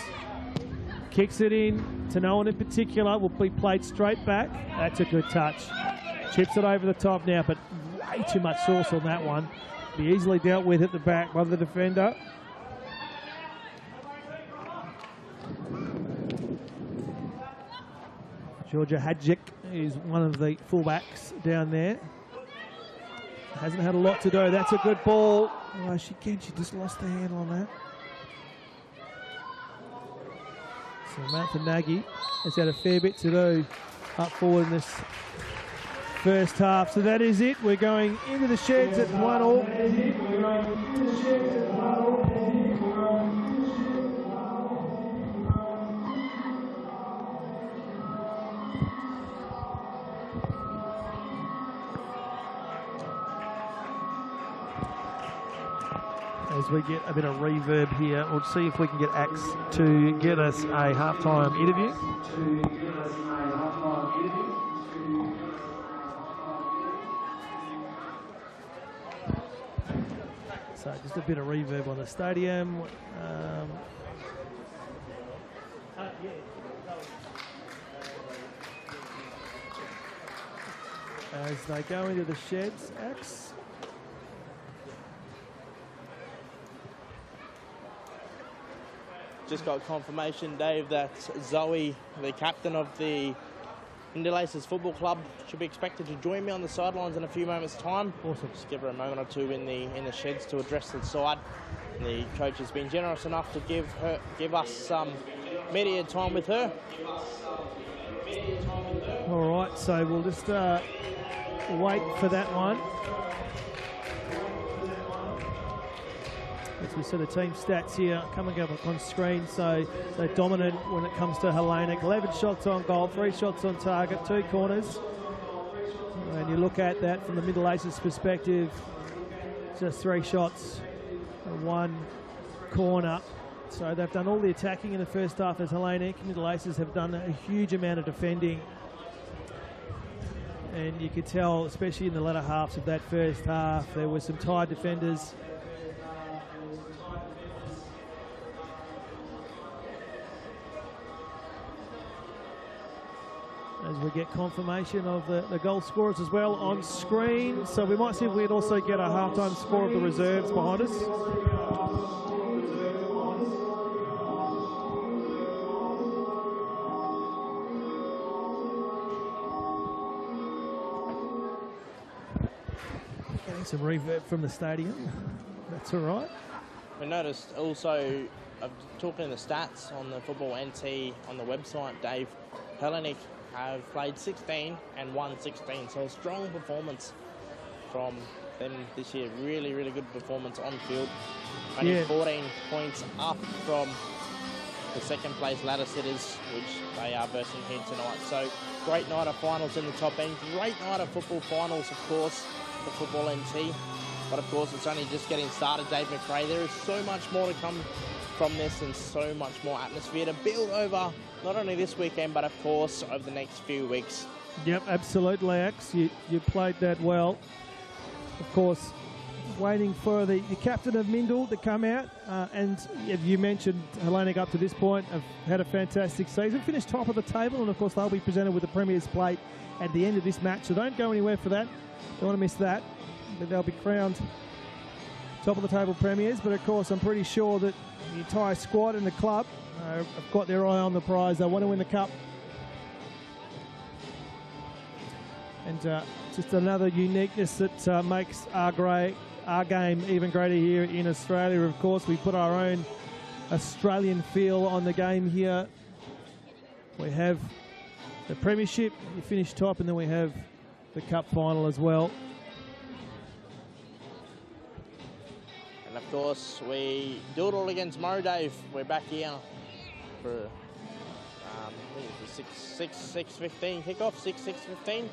kicks it in to no one in particular. Will be played straight back. That's a good touch. Chips it over the top now, but way too much sauce on that one. Be easily dealt with at the back by the defender. Georgia Hadjic is one of the fullbacks down there. Hasn't had a lot to do. That's a good ball. Oh, she just lost the handle on that. So Samantha Nagy has had a fair bit to do up forward in this first half. So that is it. We're going into the sheds at 1-1. As we get a bit of reverb here, we'll see if we can get Axe to get us a halftime interview. So just a bit of reverb on the stadium. As they go into the sheds, Axe. Just got confirmation, Dave, that Zoe, the captain of the Mindil Aces Football Club, should be expected to join me on the sidelines in a few moments' time. Awesome. Just give her a moment or two in the sheds to address the side. The coach has been generous enough to give us some media time with her. All right, so we'll just wait for that one. As we see the team stats here coming up on screen, so they're dominant when it comes to Hellenic. 11 shots on goal, 3 shots on target, 2 corners. And you look at that from the Mindil Aces perspective, just 3 shots, 1 corner. So they've done all the attacking in the first half as Hellenic. Mindil Aces have done a huge amount of defending. And you could tell, especially in the latter halves of that first half, there were some tired defenders. As we get confirmation of the goal scorers as well on screen. So we might see if we'd also get a halftime score of the reserves behind us. Getting some reverb from the stadium. That's all right. We noticed also, talking the stats on the Football NT on the website, Dave, Hellenic have played 16 and won 16, so a strong performance from them this year. Really, really good performance on field. Only 14 points up from the second place ladder sitters, which they are versing here tonight. So great night of finals in the top end, great night of football finals, of course, for Football NT. But of course, it's only just getting started, Dave McRae. There is so much more to come from this and so much more atmosphere to build over, not only this weekend, but of course over the next few weeks. Yep, absolutely, Axe. You played that well. Of course, waiting for the captain of Mindil to come out. And you mentioned Hellenic up to this point have had a fantastic season. Finished top of the table, and of course they'll be presented with the Premier's plate at the end of this match. So don't go anywhere for that. Don't want to miss that. But they'll be crowned top of the table Premiers. But of course, I'm pretty sure that the entire squad in the club have got their eye on the prize. They want to win the cup. And just another uniqueness that makes our game even greater here in Australia. Of course, we put our own Australian feel on the game here. We have the Premiership, you finish top, and then we have the Cup final as well. And of course, we do it all against Mo, Dave. We're back here for 6:15 kickoff, 6:15.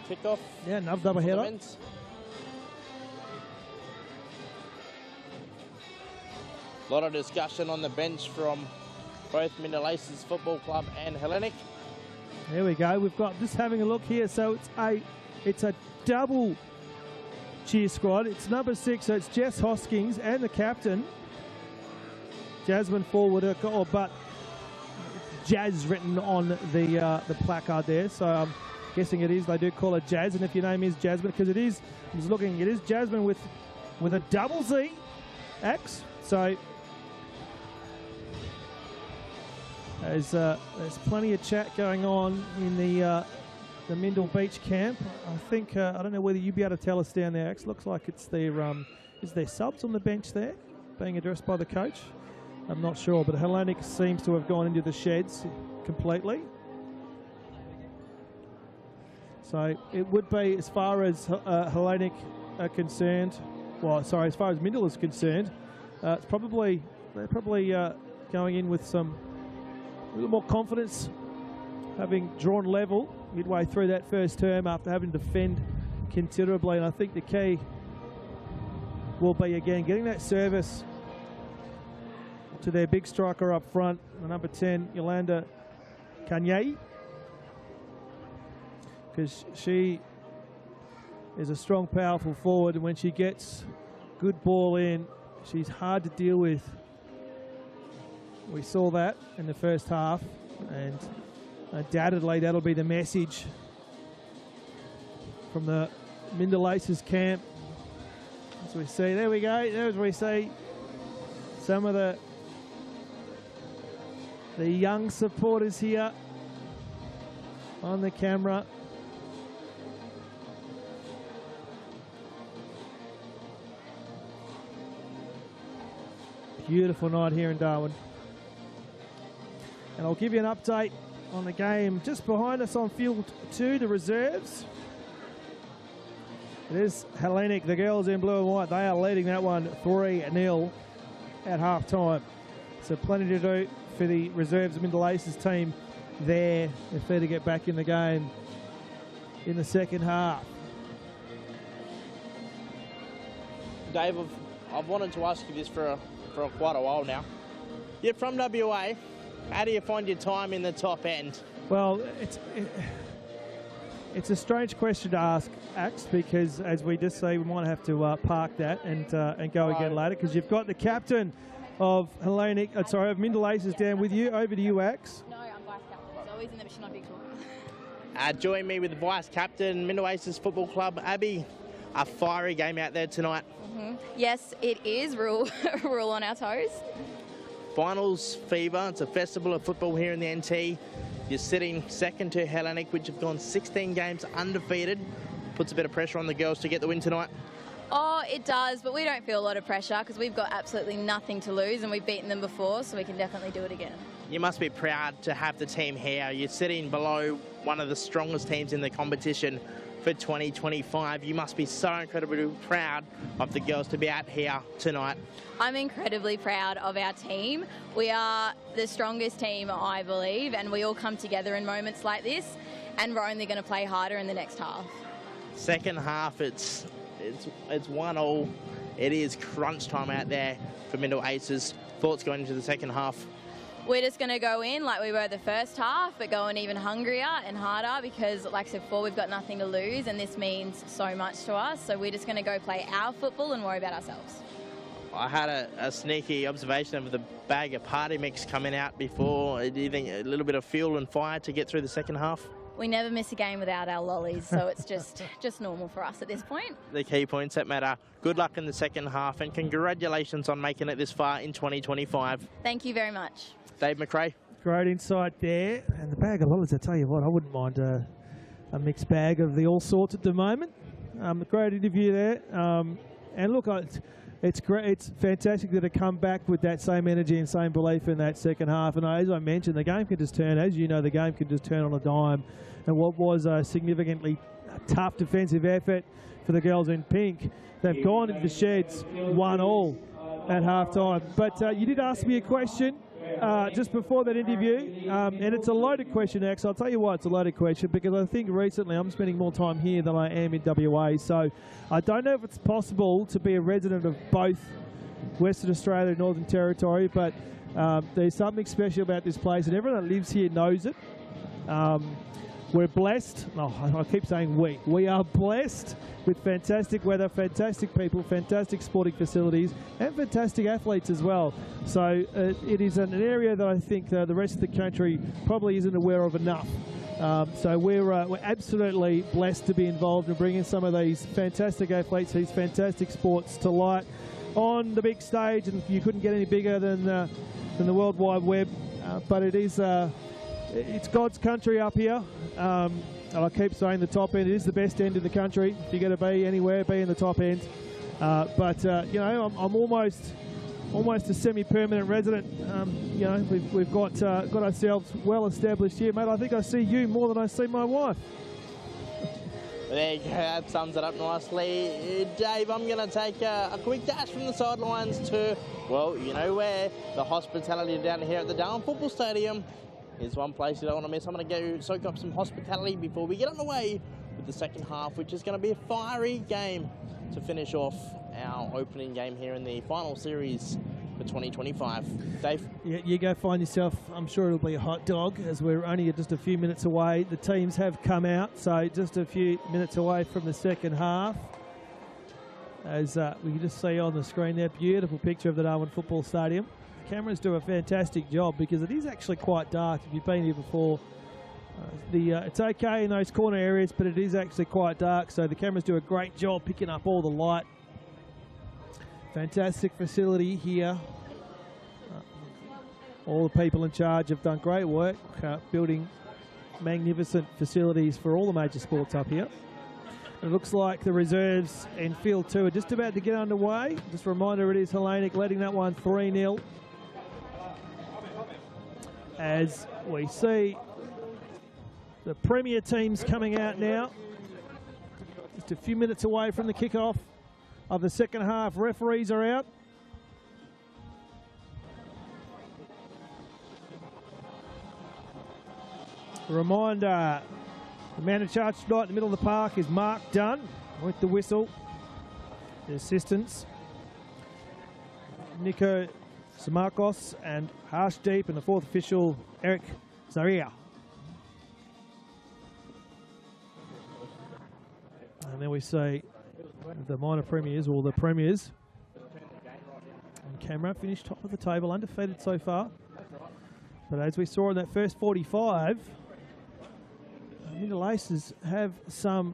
kickoff. Yeah, another double header. A lot of discussion on the bench from both Mindil Aces Football Club and Hellenic. There we go. We've got, just having a look here, so it's a double cheer squad. It's number 6, so it's Jess Hoskins and the captain, Jasmine forward, but Jazz written on the placard there. So I'm guessing it is. They do call it Jazz, and if your name is Jasmine, because it is, I was looking, it is Jasmine with a double Z X. So there's plenty of chat going on in the Mindil Beach camp. I think I don't know whether you'd be able to tell us down there, X. Looks like it's their is there subs on the bench there being addressed by the coach. I'm not sure, but Hellenic seems to have gone into the sheds completely. So it would be, as far as Hellenic are concerned, well, sorry, as far as Mindil is concerned, they're probably going in with a little more confidence, having drawn level midway through that first term after having to defend considerably. And I think the key will be, again, getting that service to their big striker up front, the number 10, Yolanda Kanye, because she is a strong, powerful forward, and when she gets good ball in, she's hard to deal with. We saw that in the first half, and undoubtedly that'll be the message from the Mindil Aces camp. As we see, there we go, as we see some of the young supporters here on the camera. Beautiful night here in Darwin. And I'll give you an update on the game just behind us on field 2, the reserves. It is Hellenic, the girls in blue and white. They are leading that one 3-0 at half time. So plenty to do for the reserves Mindil Aces team there. They're fair to get back in the game in the second half. Dave, I've wanted to ask you this for quite a while now. You're from WA. How do you find your time in the top end? Well, it's a strange question to ask, Axe, because as we just say, we might have to park that and go again later, because you've got the captain of Hellenic, of Mindil Aces down with you. Over to you, Axe. No, I'm vice captain. It's always in the mission on big tour. Join me with the vice captain, Mindil Aces Football Club, Abby. A fiery game out there tonight. Mm-hmm. Yes, it is. We're all on our toes. Finals fever. It's a festival of football here in the NT. You're sitting second to Hellenic, which have gone 16 games undefeated. Puts a bit of pressure on the girls to get the win tonight. Oh, it does, but we don't feel a lot of pressure because we've got absolutely nothing to lose and we've beaten them before, so we can definitely do it again. You must be proud to have the team here. You're sitting below one of the strongest teams in the competition for 2025. You must be so incredibly proud of the girls to be out here tonight. I'm incredibly proud of our team. We are the strongest team, I believe, and we all come together in moments like this, and we're only going to play harder in the next half. Second half, it's 1-1. It is crunch time out there for Mindil Aces. Thoughts going into the second half? We're just going to go in like we were the first half, but going even hungrier and harder because, like I said before, we've got nothing to lose and this means so much to us. So we're just going to go play our football and worry about ourselves. I had a sneaky observation of the bag of party mix coming out before. Do you think a little bit of fuel and fire to get through the second half? We never miss a game without our lollies, so it's just normal for us at this point. The key points that matter. Good luck in the second half and congratulations on making it this far in 2025. Thank you very much. Dave McRae. Great insight there. And the bag of lollies, I tell you what, I wouldn't mind a mixed bag of the all sorts at the moment. Great interview there. And look, it's great. It's fantastic that it come back with that same energy and same belief in that second half. And as I mentioned, the game can just turn, as you know, the game can just turn on a dime. And what was a significantly tough defensive effort for the girls in pink, they've gone into the sheds 1-1 at half time. But you did ask me a question just before that interview, and it's a loaded question, Ax. I'll tell you why it's a loaded question, because I think recently I'm spending more time here than I am in WA, so I don't know if it's possible to be a resident of both Western Australia and Northern Territory, but there's something special about this place, and everyone that lives here knows it. We're blessed. I keep saying we are blessed with fantastic weather, fantastic people, fantastic sporting facilities, and fantastic athletes as well. So it is an area that I think the rest of the country probably isn't aware of enough. So we're absolutely blessed to be involved in bringing some of these fantastic athletes, these fantastic sports to light on the big stage, and you couldn't get any bigger than the World Wide Web. But it is it's God's country up here. And I keep saying the top end, it is the best end in the country. If you're going to be anywhere, be in the top end. But you know, I'm almost a semi-permanent resident. You know, we've got ourselves well established here, mate. I think I see you more than I see my wife. There you go, that sums it up nicely. Dave, I'm going to take a quick dash from the sidelines to, well, you know where, the hospitality down here at the Darwin Football Stadium. Here's one place you don't want to miss. I'm going to go soak up some hospitality before we get underway with the second half, which is going to be a fiery game to finish off our opening game here in the final series for 2025. Dave? Yeah, you go find yourself, I'm sure it'll be a hot dog, as we're only just a few minutes away. The teams have come out, so just a few minutes away from the second half. As we can just see on the screen there, beautiful picture of the Darwin Football Stadium. Cameras do a fantastic job because it is actually quite dark if you've been here before. It's okay in those corner areas, but it is actually quite dark, so the cameras do a great job picking up all the light. Fantastic facility here. All the people in charge have done great work building magnificent facilities for all the major sports up here. It looks like the reserves in Field 2 are just about to get underway. Just a reminder, it is Hellenic leading that one 3-0. As we see the Premier teams coming out now. Just a few minutes away from the kickoff of the second half. Referees are out. A reminder, the man in charge tonight in the middle of the park is Mark Dunn with the whistle. The assistants, Nico Samarkos and Harshdeep, and the fourth official, Eric Zaria. And then we see the minor premiers, or the premiers, on camera, finished top of the table, undefeated so far. But as we saw in that first 45, Mindil Aces have some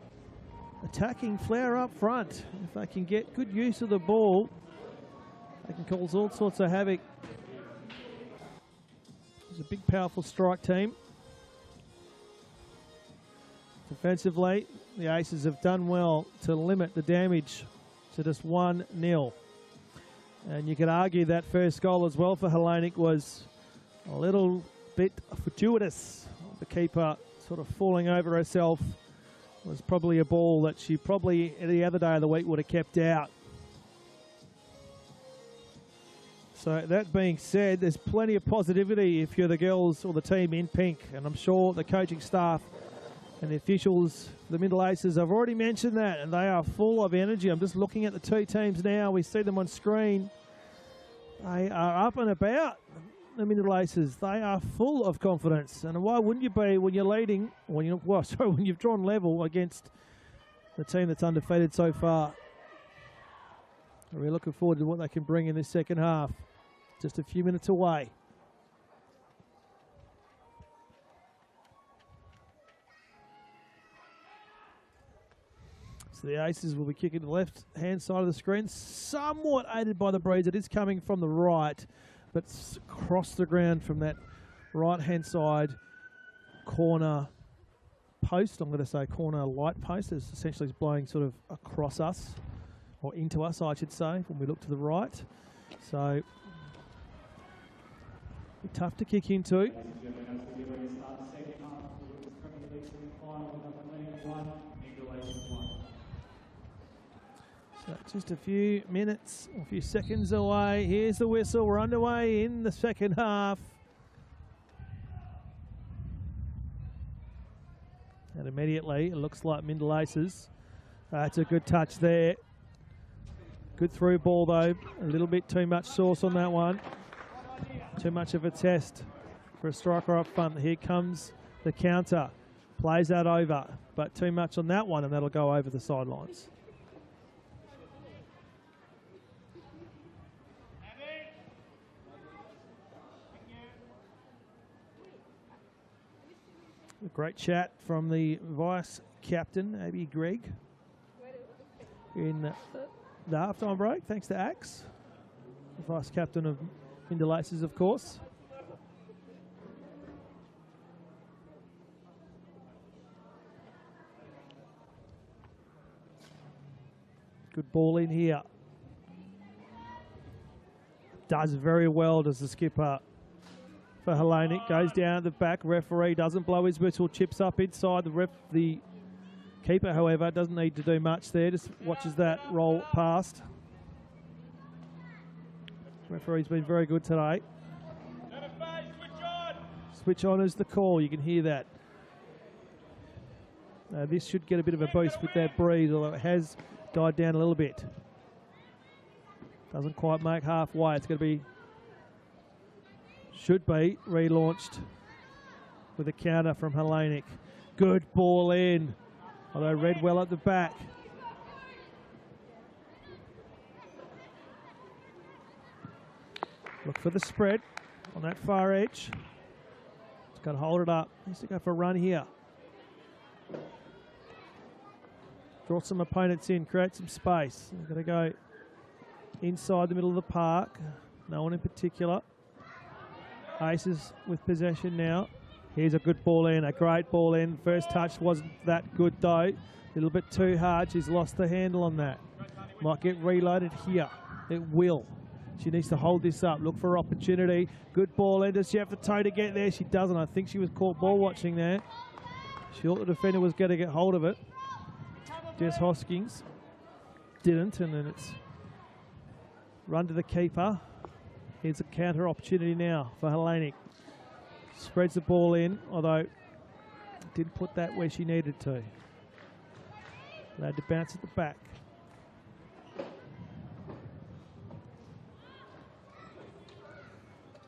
attacking flair up front. If they can get good use of the ball, they can cause all sorts of havoc. It's a big, powerful strike team. Defensively, the Aces have done well to limit the damage to just 1-0. And you could argue that first goal as well for Hellenic was a little bit fortuitous. The keeper sort of falling over herself. Was probably a ball that she probably any other day of the week would have kept out. So that being said, there's plenty of positivity if you're the girls or the team in pink, and I'm sure the coaching staff and the officials, the Mindil Aces, have already mentioned that, and they are full of energy. I'm just looking at the two teams now. We see them on screen. They are up and about, the Mindil Aces. They are full of confidence, and why wouldn't you be when you're leading, when you've drawn level against the team that's undefeated so far? We're looking forward to what they can bring in this second half. Just a few minutes away. So the Aces will be kicking the left-hand side of the screen, somewhat aided by the breeze. It is coming from the right, but across the ground from that right-hand side corner post. I'm going to say corner light post. It's essentially blowing sort of across us, or into us, I should say, when we look to the right. So tough to kick into. Just a few minutes, a few seconds away. Here's the whistle. We're underway in the second half. And immediately, it looks like Mindil Aces. That's a good touch there. Good through ball, though. A little bit too much sauce on that one. Too much of a test for a striker up front. Here comes the counter. Plays that over, but too much on that one, and that'll go over the sidelines. A great chat from the vice captain, Abby Gregg, in the halftime break. Thanks to Axe, the vice captain of Mindil Aces, of course. Good ball in here. Does very well, does the skipper for Hellenic. Goes down at the back. Referee doesn't blow his whistle. Chips up inside. The keeper, however, doesn't need to do much there. Just watches that roll past. Referee's been very good today. Switch on is the call. You can hear that. This should get a bit of a boost with that breeze, although it has died down a little bit. Doesn't quite make halfway. It's going to be, should be, relaunched with a counter from Hellenic. Good ball in, although read well at the back. Look for the spread on that far edge. It's got to hold it up. Needs to go for a run here. Draw some opponents in, create some space. We're going to go inside the middle of the park. No one in particular. Aces with possession now. Here's a good ball in, a great ball in. First touch wasn't that good though. A little bit too hard. She's lost the handle on that. Might get reloaded here. It will. She needs to hold this up. Look for opportunity. Good ball in. Does she have the toe to get there? She doesn't. I think she was caught ball watching there. She thought the defender was going to get hold of it. Jess Hoskins didn't, and then it's run to the keeper. Here's a counter opportunity now for Hellenic. Spreads the ball in, although didn't put that where she needed to. Allowed to bounce at the back.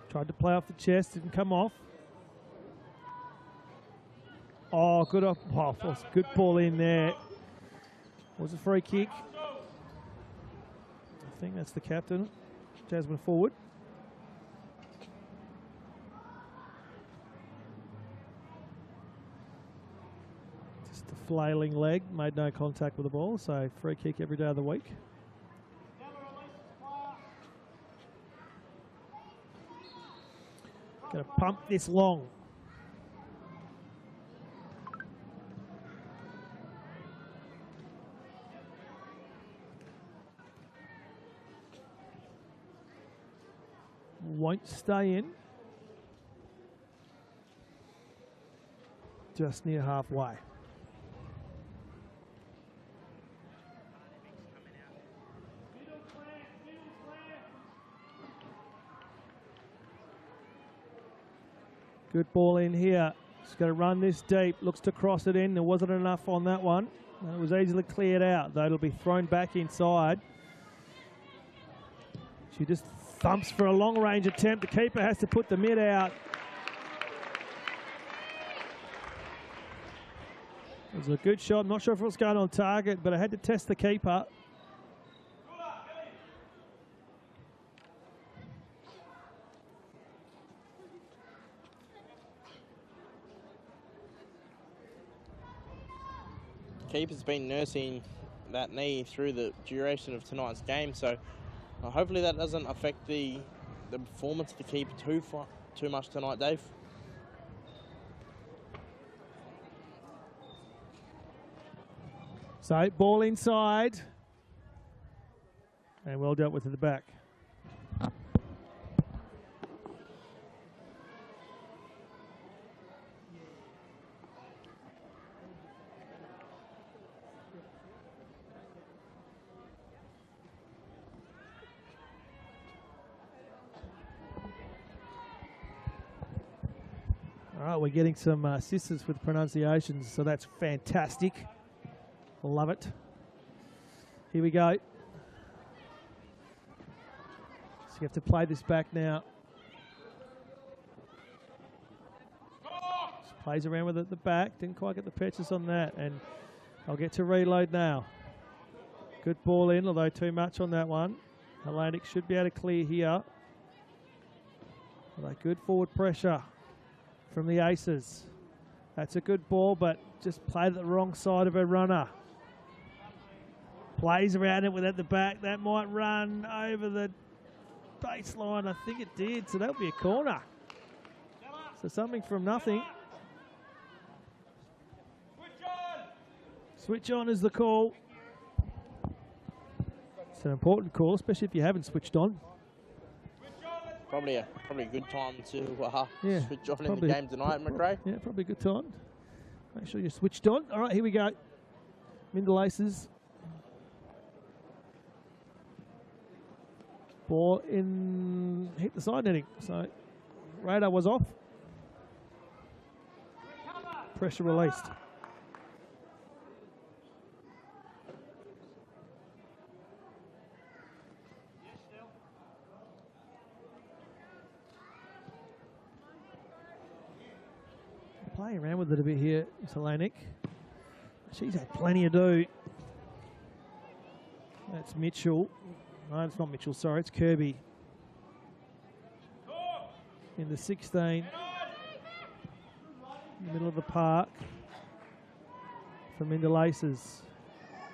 Tried to play off the chest, didn't come off. Oh, good off. Oh, good ball in there. Was a free kick. I think that's the captain, Jasmine Forward. Just a flailing leg, made no contact with the ball, so free kick every day of the week. Gonna pump this long. Won't stay in. Just near halfway. Good ball in here. She's going to run this deep. Looks to cross it in. There wasn't enough on that one. It was easily cleared out, though it'll be thrown back inside. She just thumps for a long-range attempt. The keeper has to put the mid out. It was a good shot. I'm not sure if it was going on target, but I had to test the keeper. Keeper's been nursing that knee through the duration of tonight's game, so hopefully that doesn't affect the performance of the keeper too much tonight, Dave. So ball inside, and well dealt with at the back. All right, we're getting some assistance with pronunciations, so that's fantastic. Love it. Here we go. So you have to play this back now. Just plays around with it at the back. Didn't quite get the purchase on that, and I'll get to reload now. Good ball in, although too much on that one. Hellenic should be able to clear here. Although good forward pressure from the Aces. That's a good ball, but just played the wrong side of her runner. Plays around it with at the back. That might run over the baseline. I think it did, so that'll be a corner. So something from nothing. Switch on is the call. It's an important call, especially if you haven't switched on. Probably a good time to switch on in the probably, game tonight, McRae. Yeah, probably a good time. Make sure you're switched on. All right, here we go. Mindil Aces. Ball in, hit the side netting. So radar was off. Pressure released. Play around with it a bit here, Hellenic. She's had plenty to do. That's Mitchell. No, it's not Mitchell, sorry, it's Kirby. In the 16. In the middle of the park. From Mindil Aces.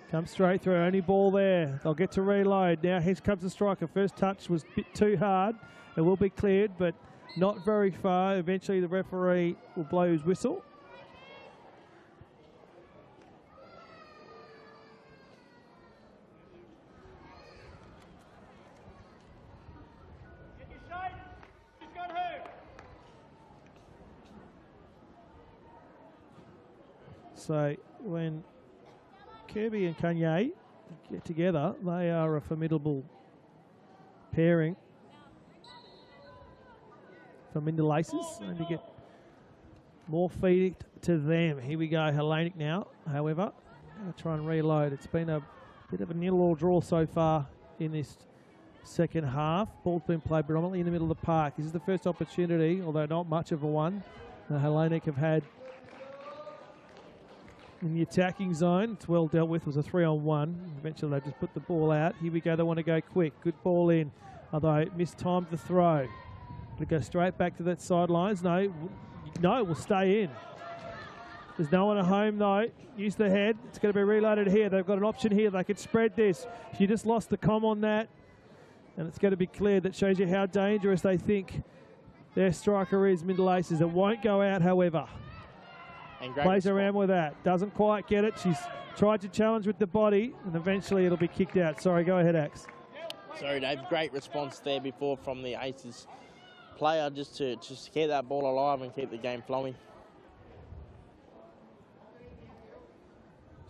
Comes straight through, only ball there. They'll get to reload. Now here comes the striker. First touch was a bit too hard. It will be cleared, but not very far. Eventually the referee will blow his whistle. So when Kirby and Kanye get together, they are a formidable pairing for Mindil Aces, and you get more feed to them. Here we go, Hellenic now, however. Going to try and reload. It's been a bit of a nil-all draw so far in this second half. Ball's been played predominantly in the middle of the park. This is the first opportunity, although not much of a one, the Hellenic have had in the attacking zone. It's well dealt with. It was a 3-on-1. Eventually they just put the ball out. Here we go. They want to go quick. Good ball in, although mistimed the throw. To go straight back to that sidelines. No, we'll stay in. There's no one at home though. Use the head. It's going to be reloaded here. They've got an option here. They could spread this. You just lost the comm on that, and it's going to be cleared. That shows you how dangerous they think their striker is, Mindil Aces. It won't go out, however. And plays around with that. Doesn't quite get it. She's tried to challenge with the body, and eventually it'll be kicked out. Sorry, go ahead, Axe. Sorry, Dave. Great response there before from the Aces player, just to keep that ball alive and keep the game flowing.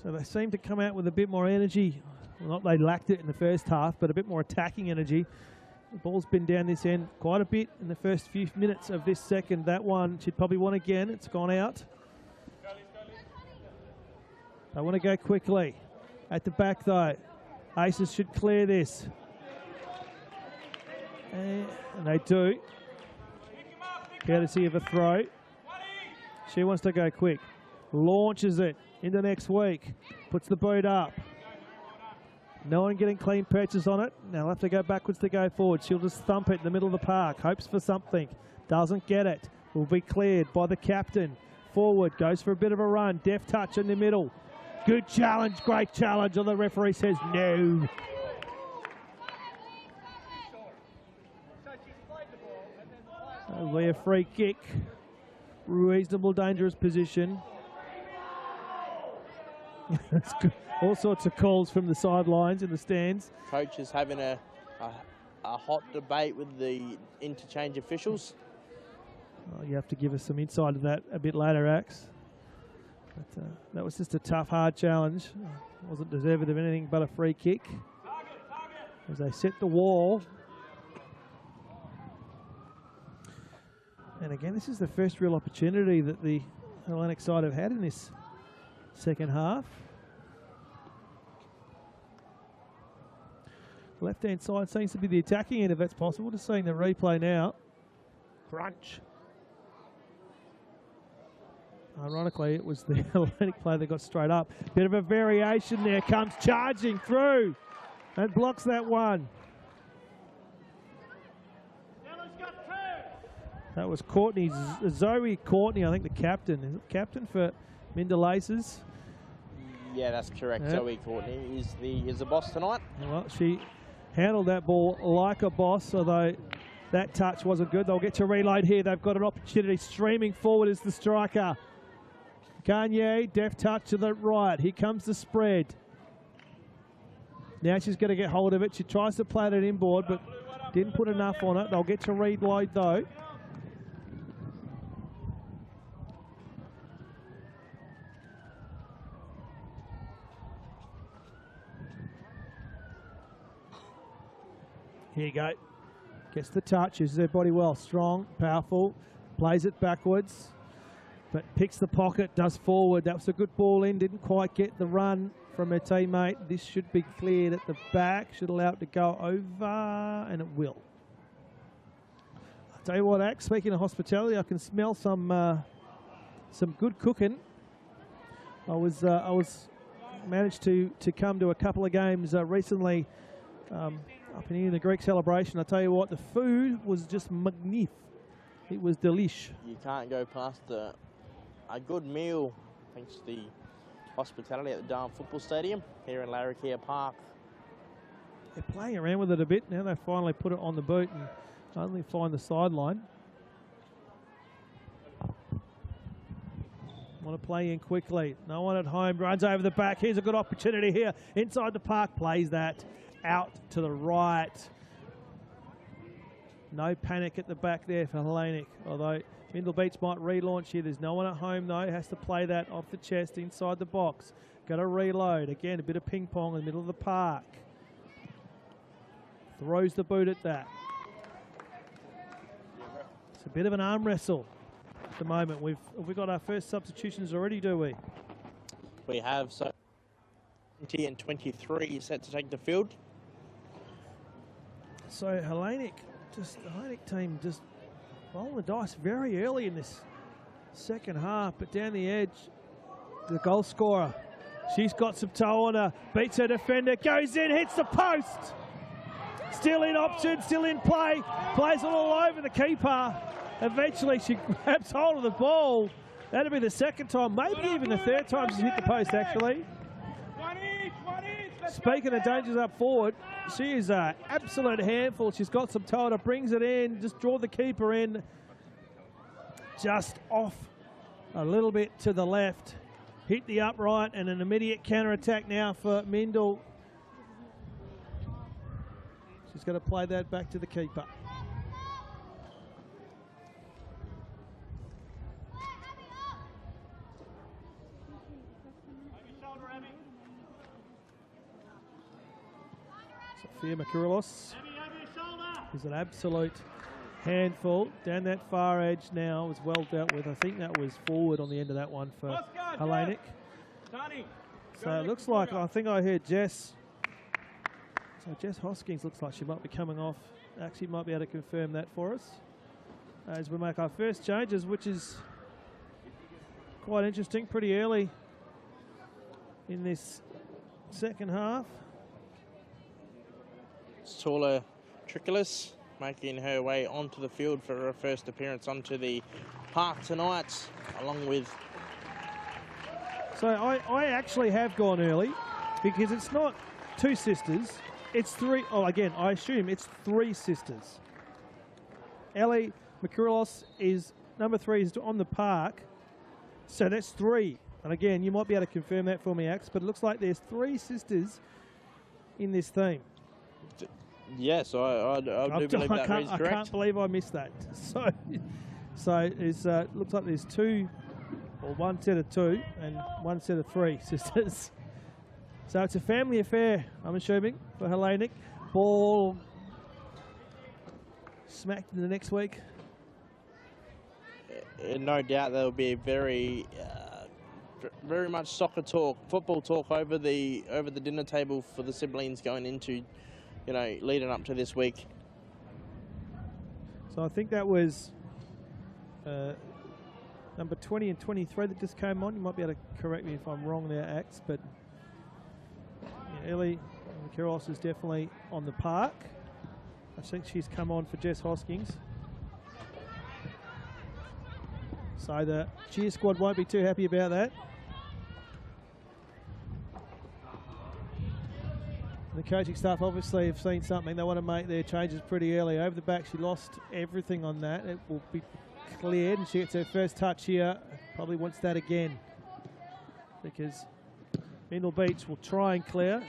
So they seem to come out with a bit more energy. Well, not they lacked it in the first half, but a bit more attacking energy. The ball's been down this end quite a bit in the first few minutes of this second. That one she'd probably want again. It's gone out. They want to go quickly. At the back though, Aces should clear this. And they do. Courtesy of a throw. She wants to go quick. Launches it into next week. Puts the boot up. No one getting clean purchase on it. Now they'll have to go backwards to go forward. She'll just thump it in the middle of the park. Hopes for something. Doesn't get it. Will be cleared by the captain. Forward. Goes for a bit of a run. Deft touch in the middle. Good challenge, great challenge, and the referee says no. That'll be a free kick. Reasonable, dangerous position. All sorts of calls from the sidelines in the stands. Coach is having a hot debate with the interchange officials. Oh, you have to give us some insight of that a bit later, Axe. But that was just a tough, hard challenge. Wasn't deserved of anything but a free kick. As they set the wall. And again, this is the first real opportunity that the Hellenic side have had in this second half. The left-hand side seems to be the attacking end, if that's possible. Just seeing the replay now. Crunch. Ironically, it was the Hellenic player that got straight up. Bit of a variation there. Comes charging through and blocks that one. That was Courtney, Zoe Courtney, I think the captain. Is it captain for Mindil Aces? Yeah, that's correct. Yep. Zoe Courtney is the boss tonight. Well, she handled that ball like a boss, although that touch wasn't good. They'll get to reload here. They've got an opportunity. Streaming forward is the striker. Gagne, deft touch to the right. Here comes the spread. Now she's going to get hold of it. She tries to play it inboard, but didn't put enough on it. They'll get to reload though. Here you go. Gets the touch, uses her body well. Strong, powerful, plays it backwards, but picks the pocket, does forward. That was a good ball in, didn't quite get the run from her teammate. This should be cleared at the back, should allow it to go over, and it will. I'll tell you what, Ax, speaking of hospitality, I can smell some good cooking. I was managed to come to a couple of games recently, up in the Greek celebration. I tell you what, the food was just magnifique. It was delish. You can't go past a good meal thanks to the hospitality at the Darm Football Stadium here in Larrakia Park. They're playing around with it a bit. Now they finally put it on the boot and only find the sideline. Want to play in quickly. No one at home. Runs over the back. Here's a good opportunity here. Inside the park. Plays that out to the right. No panic at the back there for Hellenic. Although Mindil Beach might relaunch here. There's no one at home though. Has to play that off the chest inside the box. Got to reload. Again, a bit of ping pong in the middle of the park. Throws the boot at that. It's a bit of an arm wrestle at the moment. Have we got our first substitutions already, do we? We have, so 20 and 23 set to take the field. So Hellenic team just rolling the dice very early in this second half, but down the edge, the goal scorer, she's got some toe on her, beats her defender, goes in, hits the post. Still in option, still in play, plays it all over the keeper. Eventually she grabs hold of the ball. That'll be the second time, maybe even the third time she's hit the post actually. Speaking of dangers up forward, she is an absolute handful. She's got some toe on her, brings it in, just draw the keeper in. Just off a little bit to the left. Hit the upright and an immediate counter-attack now for Mindil. She's going to play that back to the keeper. Sophia Makouros is an absolute handful. Down that far edge now was well dealt with. I think that was forward on the end of that one for Hellenic. So it looks like, I think I heard Jess. So Jess Hoskins looks like she might be coming off. Actually might be able to confirm that for us as we make our first changes, which is quite interesting, pretty early in this second half. Saula Tricholas making her way onto the field for her first appearance onto the park tonight, along with... So I actually have gone early because it's not two sisters, it's three. Oh, again, I assume it's three sisters. Ellie Makouros is number 3 is on the park, so that's 3. And again, you might be able to confirm that for me, Ax, but it looks like there's 3 sisters in this team. Yes, I do believe that is correct. I can't believe I missed that. So it's looks like there's 2, or 1 set of 2 and 1 set of 3 sisters. So it's a family affair, I'm assuming, for Hellenic. Ball smacked in the next week. no doubt there will be very much soccer talk, football talk over the dinner table for the siblings going into, leading up to this week. So I think that was number 20 and 23 that just came on. You might be able to correct me if I'm wrong there, Axe, but Ellie Keros is definitely on the park. I think she's come on for Jess Hoskins. So the cheer squad won't be too happy about that. The coaching staff obviously have seen something. They want to make their changes pretty early. Over the back, she lost everything on that. It will be cleared, and she gets her first touch here. Probably wants that again, because Mindil Beach will try and clear.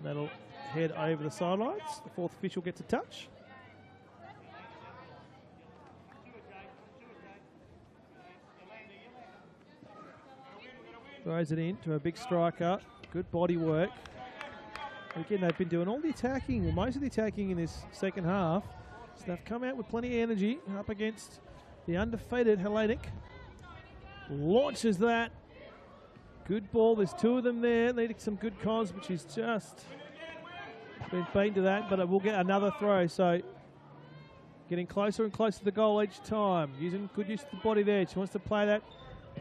That'll head over the sidelines. The fourth official gets a touch. Throws it in to a big striker. Good body work. Again, they've been doing all the attacking, or most of the attacking in this second half. So they've come out with plenty of energy up against the undefeated Hellenic. Launches that. Good ball. There's two of them there. Needing some good cons, but she's just been beaten to that. But it will get another throw. So getting closer and closer to the goal each time. Using good use of the body there. She wants to play that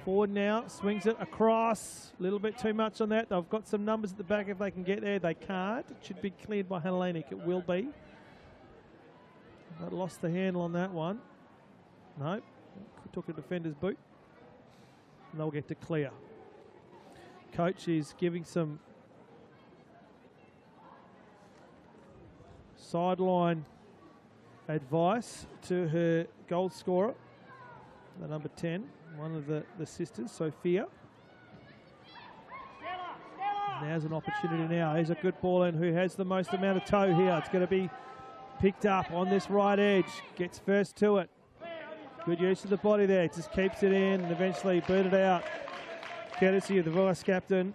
forward now. Swings it across. A little bit too much on that. They've got some numbers at the back if they can get there. They can't. It should be cleared by Hellenic. It will be. But lost the handle on that one. No. Took a defender's boot. And they'll get to clear. Coach is giving some sideline advice to her goal scorer, the number 10, one of the sisters, Sophia. Now's an opportunity now. Here's a good ball in. Who has the most amount of toe here? It's going to be picked up on this right edge. Gets first to it. Good use of the body there. Just keeps it in and eventually booted out. Courtesy of the vice captain,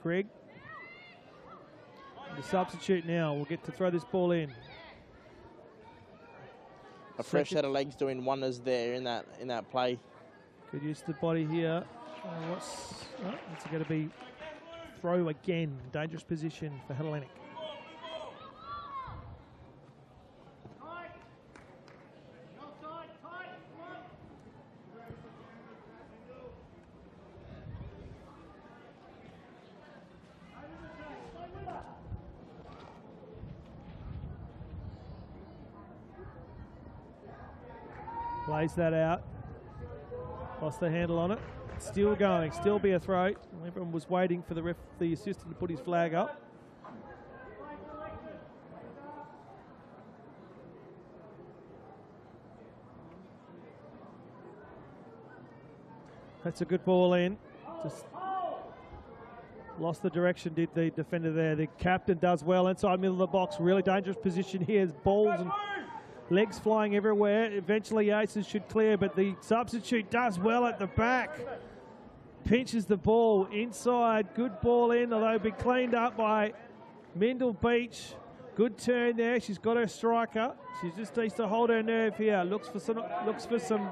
Greg. The substitute now will get to throw this ball in. A fresh set of legs doing wonders there in that play. Good use of the body here. It's going to be throw again. Dangerous position for Hellenic. Plays that out. Lost the handle on it. Still going. Still be a throw. Everyone was waiting for the assistant to put his flag up. That's a good ball in. Just lost the direction, did the defender there. The captain does well inside middle of the box. Really dangerous position here. Balls and legs flying everywhere. Eventually Aces should clear, but the substitute does well at the back. Pinches the ball inside. Good ball in, although it'll be cleaned up by Mindil Beach. Good turn there. She's got her striker. She just needs to hold her nerve here. Looks for some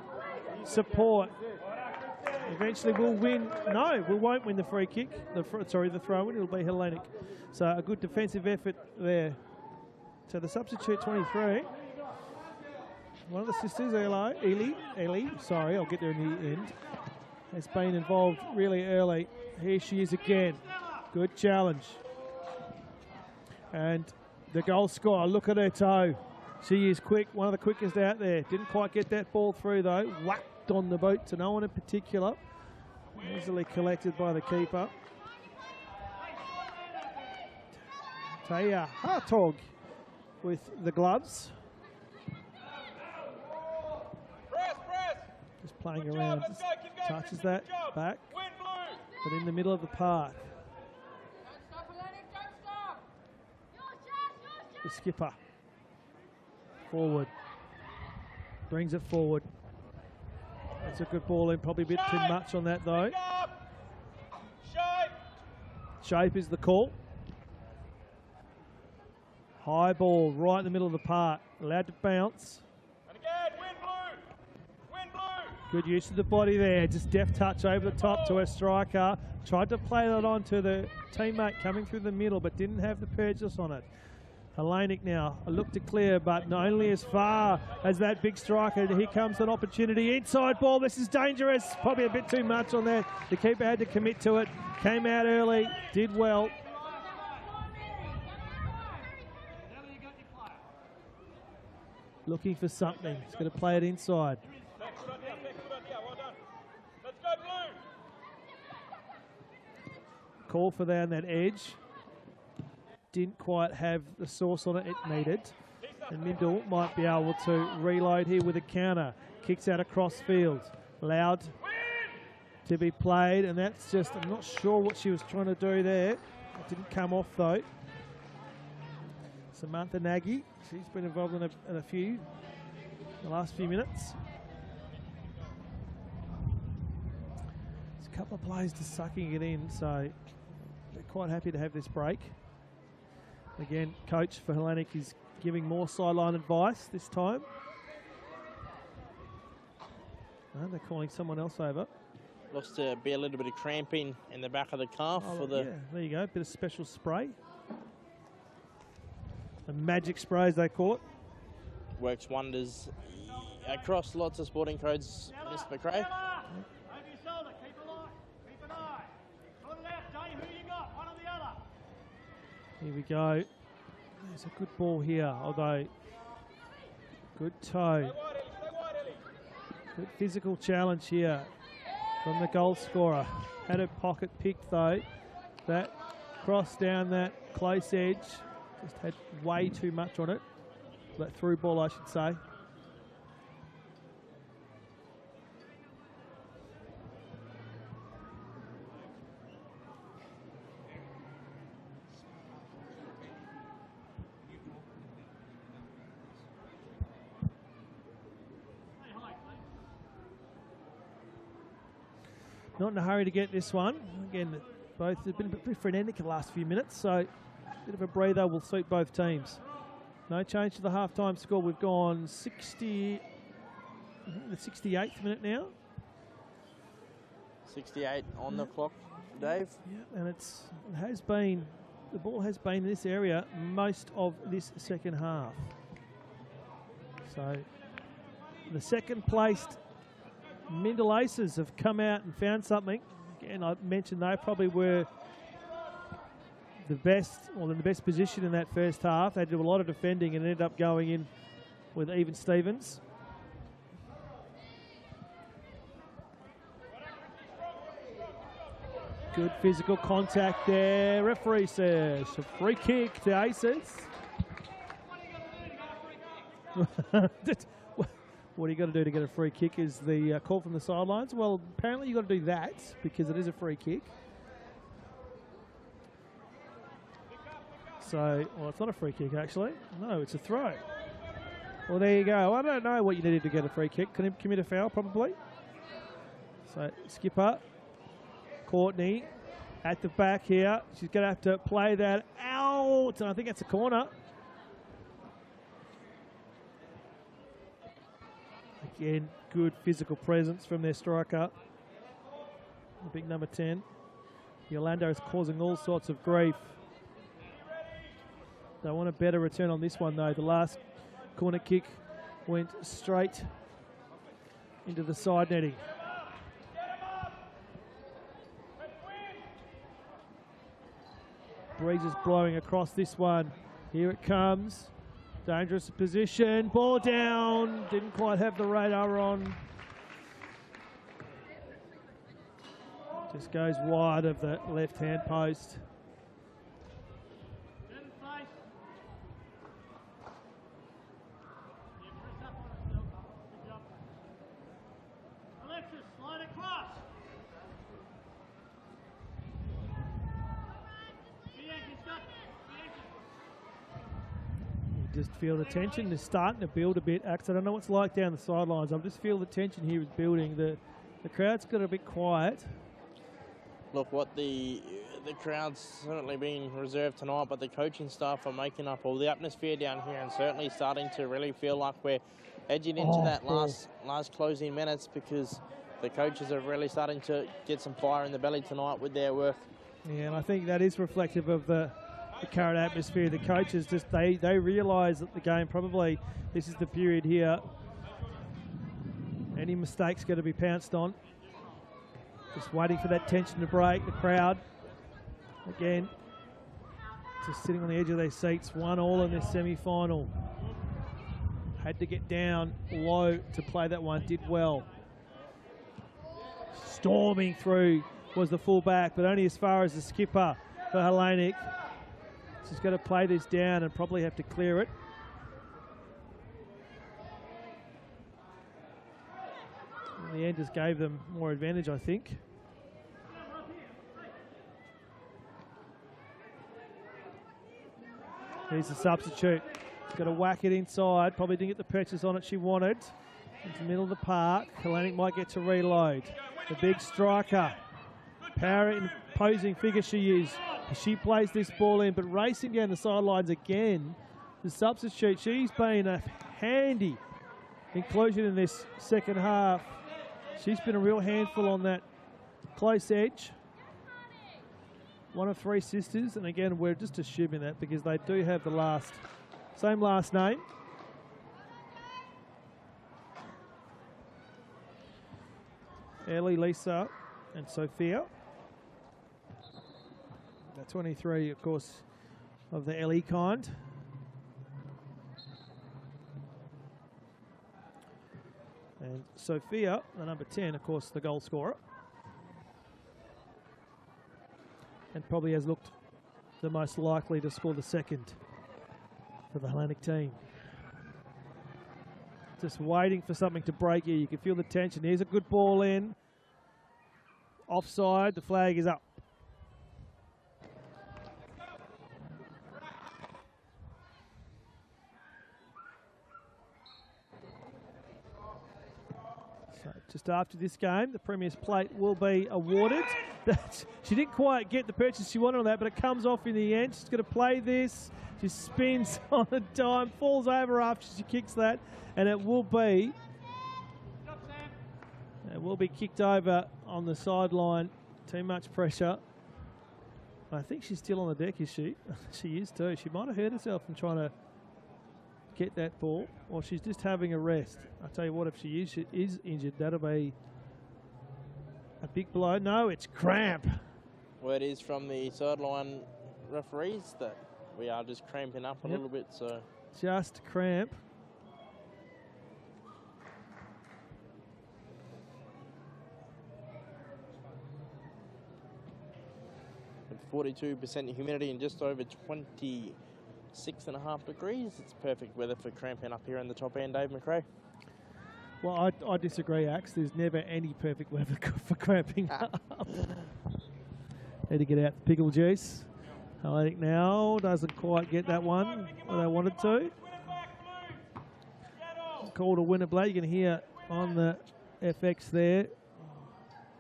support. Eventually we'll win. No, we won't win the free kick. The throw-in. It'll be Hellenic. So a good defensive effort there. So the substitute 23. One of the sisters, Ellie, sorry, I'll get there in the end, has been involved really early. Here she is again. Good challenge. And the goal scorer, look at her toe. She is quick, one of the quickest out there. Didn't quite get that ball through though. Whacked on the boot to no one in particular. Easily collected by the keeper. Taya Hartog with the gloves. Just playing around, just touches that back, but in the middle of the park. The skipper, forward, brings it forward. That's a good ball in, probably a bit too much on that though. Shape is the call. High ball right in the middle of the park, allowed to bounce. Good use of the body there. Just deft touch over the top to a striker. Tried to play that on to the teammate coming through the middle, but didn't have the purchase on it. Hellenic now, a look to clear, but not only as far as that big striker. Here comes an opportunity. Inside ball, this is dangerous. Probably a bit too much on that. The keeper had to commit to it. Came out early, did well. Looking for something. He's going to play it inside. Call for down that edge. Didn't quite have the sauce on it needed. And Mindil might be able to reload here with a counter. Kicks out across field. Allowed to be played, and that's just, I'm not sure what she was trying to do there. It didn't come off though. Samantha Nagy, she's been involved in a few in the last few minutes. There's a couple of players just sucking it in, so they're quite happy to have this break. Again, coach for Hellenic is giving more sideline advice this time. And they're calling someone else over. Looks to be a little bit of cramping in the back of the calf for the... Yeah, there you go, bit of special spray. The magic spray, as they call it. Works wonders across lots of sporting codes, Miss McRae. Here we go. There's a good ball here, although good toe. Good physical challenge here from the goal scorer. Had a pocket picked though. That cross down that close edge just had way too much on it. That through ball, I should say. Not in a hurry to get this one. Again, both have been a bit frenetic the last few minutes, so a bit of a breather will suit both teams. No change to the half-time score. We've gone 60, I think the 68th minute now. 68 on the clock, Dave. Yeah, and the ball has been in this area most of this second half. So the second placed Mindil Aces have come out and found something. Again, I mentioned they probably were the best, or in the best position in that first half. They did a lot of defending and ended up going in with even Stevens. Good physical contact there. Referee says a free kick to Aces. What do you got to do to get a free kick is the call from the sidelines. Well, apparently you got to do that because it is a free kick. So, well, it's not a free kick actually. No, it's a throw. Well, there you go. I don't know what you needed to get a free kick. Can he commit a foul probably? So, skipper, Courtney, at the back here. She's going to have to play that out, and I think that's a corner. Again, good physical presence from their striker, the big number 10. Yolanda is causing all sorts of grief. They want a better return on this one though. The last corner kick went straight into the side netting. Breeze is blowing across this one. Here it comes. Dangerous position, ball down, didn't quite have the radar on. Just goes wide of the left-hand post. Just feel the tension is starting to build a bit. I don't know what's like down the sidelines. I just feel the tension here is building. The crowd's got a bit quiet. Look, what the the crowd's certainly been reserved tonight, but the coaching staff are making up all the atmosphere down here and certainly starting to really feel like we're edging into that last closing minutes, because the coaches are really starting to get some fire in the belly tonight with their work. Yeah, and I think that is reflective of the current atmosphere. The coaches just, they realise that the game probably, this is the period here, any mistakes got to be pounced on. Just waiting for that tension to break. The crowd, again, just sitting on the edge of their seats. 1-1 in this semi-final. Had to get down low to play that one, did well. Storming through was the fullback, but only as far as the skipper for Hellenic. She's got to play this down and probably have to clear it. In the end, just gave them more advantage, I think. Here's the substitute. She's got to whack it inside. Probably didn't get the purchase on it she wanted. Into the middle of the park. Hellenic might get to reload. The big striker. Power imposing figure she is. She plays this ball in, but racing down the sidelines again. The substitute, she's been a handy inclusion in this second half. She's been a real handful on that close edge. One of 3 sisters, and again, we're just assuming that because they do have the same last name. Ellie, Lisa, and Sophia. The 23, of course, of the Ellie kind. And Sophia, the number 10, of course, the goal scorer. And probably has looked the most likely to score the second for the Hellenic team. Just waiting for something to break here. You can feel the tension. Here's a good ball in. Offside, the flag is up. Just after this game, the Premier's plate will be awarded. She didn't quite get the purchase she wanted on that, but it comes off in the end. She's going to play this. She spins on a dime, falls over after she kicks that, and it will be kicked over on the sideline. Too much pressure. I think she's still on the deck, is she? She is too. She might have hurt herself in trying to get that ball, or she's just having a rest. I tell you what, if she is injured, that'll be a big blow. No, it's cramp. Word is from the sideline referees that we are just cramping up a little bit. So just cramp. With 42% humidity and just over 26.5 degrees. It's perfect weather for cramping up here in the top end, Dave McRae. Well, I disagree, Axe. There's never any perfect weather for cramping up. Need to get out the pickle juice. Hellenic now doesn't quite get that one where they wanted to. Call to winner Blake. You can hear on the FX there.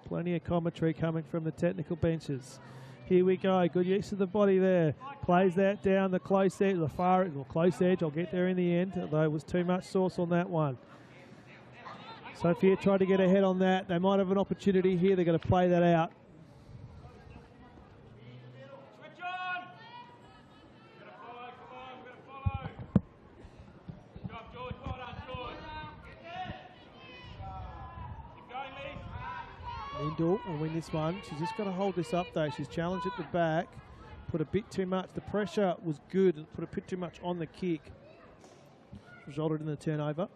Plenty of commentary coming from the technical benches. Here we go. Good use of the body there. Plays that down the close edge, the far close edge. I'll get there in the end, although it was too much sauce on that one. Sophia tried to get ahead on that. They might have an opportunity here. They're going to play that out. Switch on! We're going to follow, come on, we're going to follow. Good job, George. Well done, George. Keep going, Lee. Mindil will win this one. She's just got to hold this up though. She's challenged at the back. Put a bit too much. The pressure was good. Put a bit too much on the kick. Resulted in the turnover.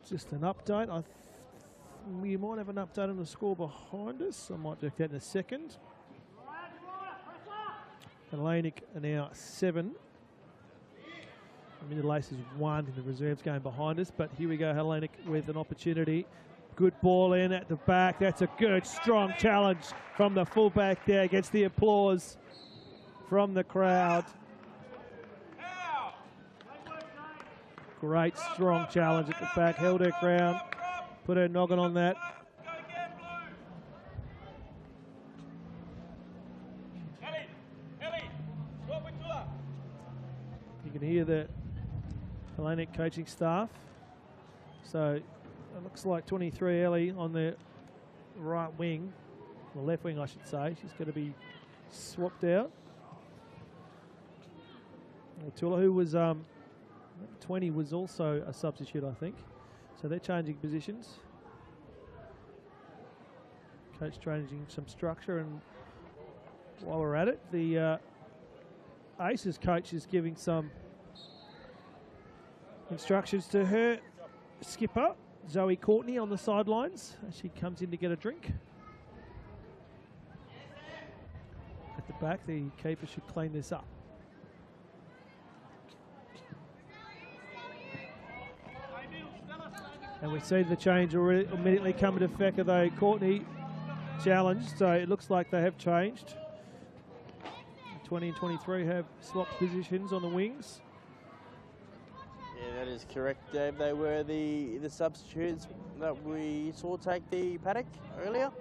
Just an update. We might have an update on the score behind us. I might do that in a second. Hellenic are now 7. Mindil is 1 in the reserves game behind us. But here we go, Hellenic with an opportunity. Good ball in at the back. That's a good, strong challenge from the fullback there. Gets the applause from the crowd. Great strong challenge at the back, held her ground, put her noggin on that. You can hear the Hellenic coaching staff. So it looks like 23 Ellie on the right wing, the left wing I should say. She's going to be swapped out. Tula, who was 20, was also a substitute, I think. So they're changing positions. Coach changing some structure, and while we're at it, the Aces coach is giving some instructions to her skipper, Zoe Courtney, on the sidelines as she comes in to get a drink. At the back, the keeper should clean this up. And we see the change already immediately come into effect of the Courtney challenge, so it looks like they have changed. 20 and 23 have swapped positions on the wings. Yeah, that is correct, Dave. They were the substitutes that we saw take the paddock earlier.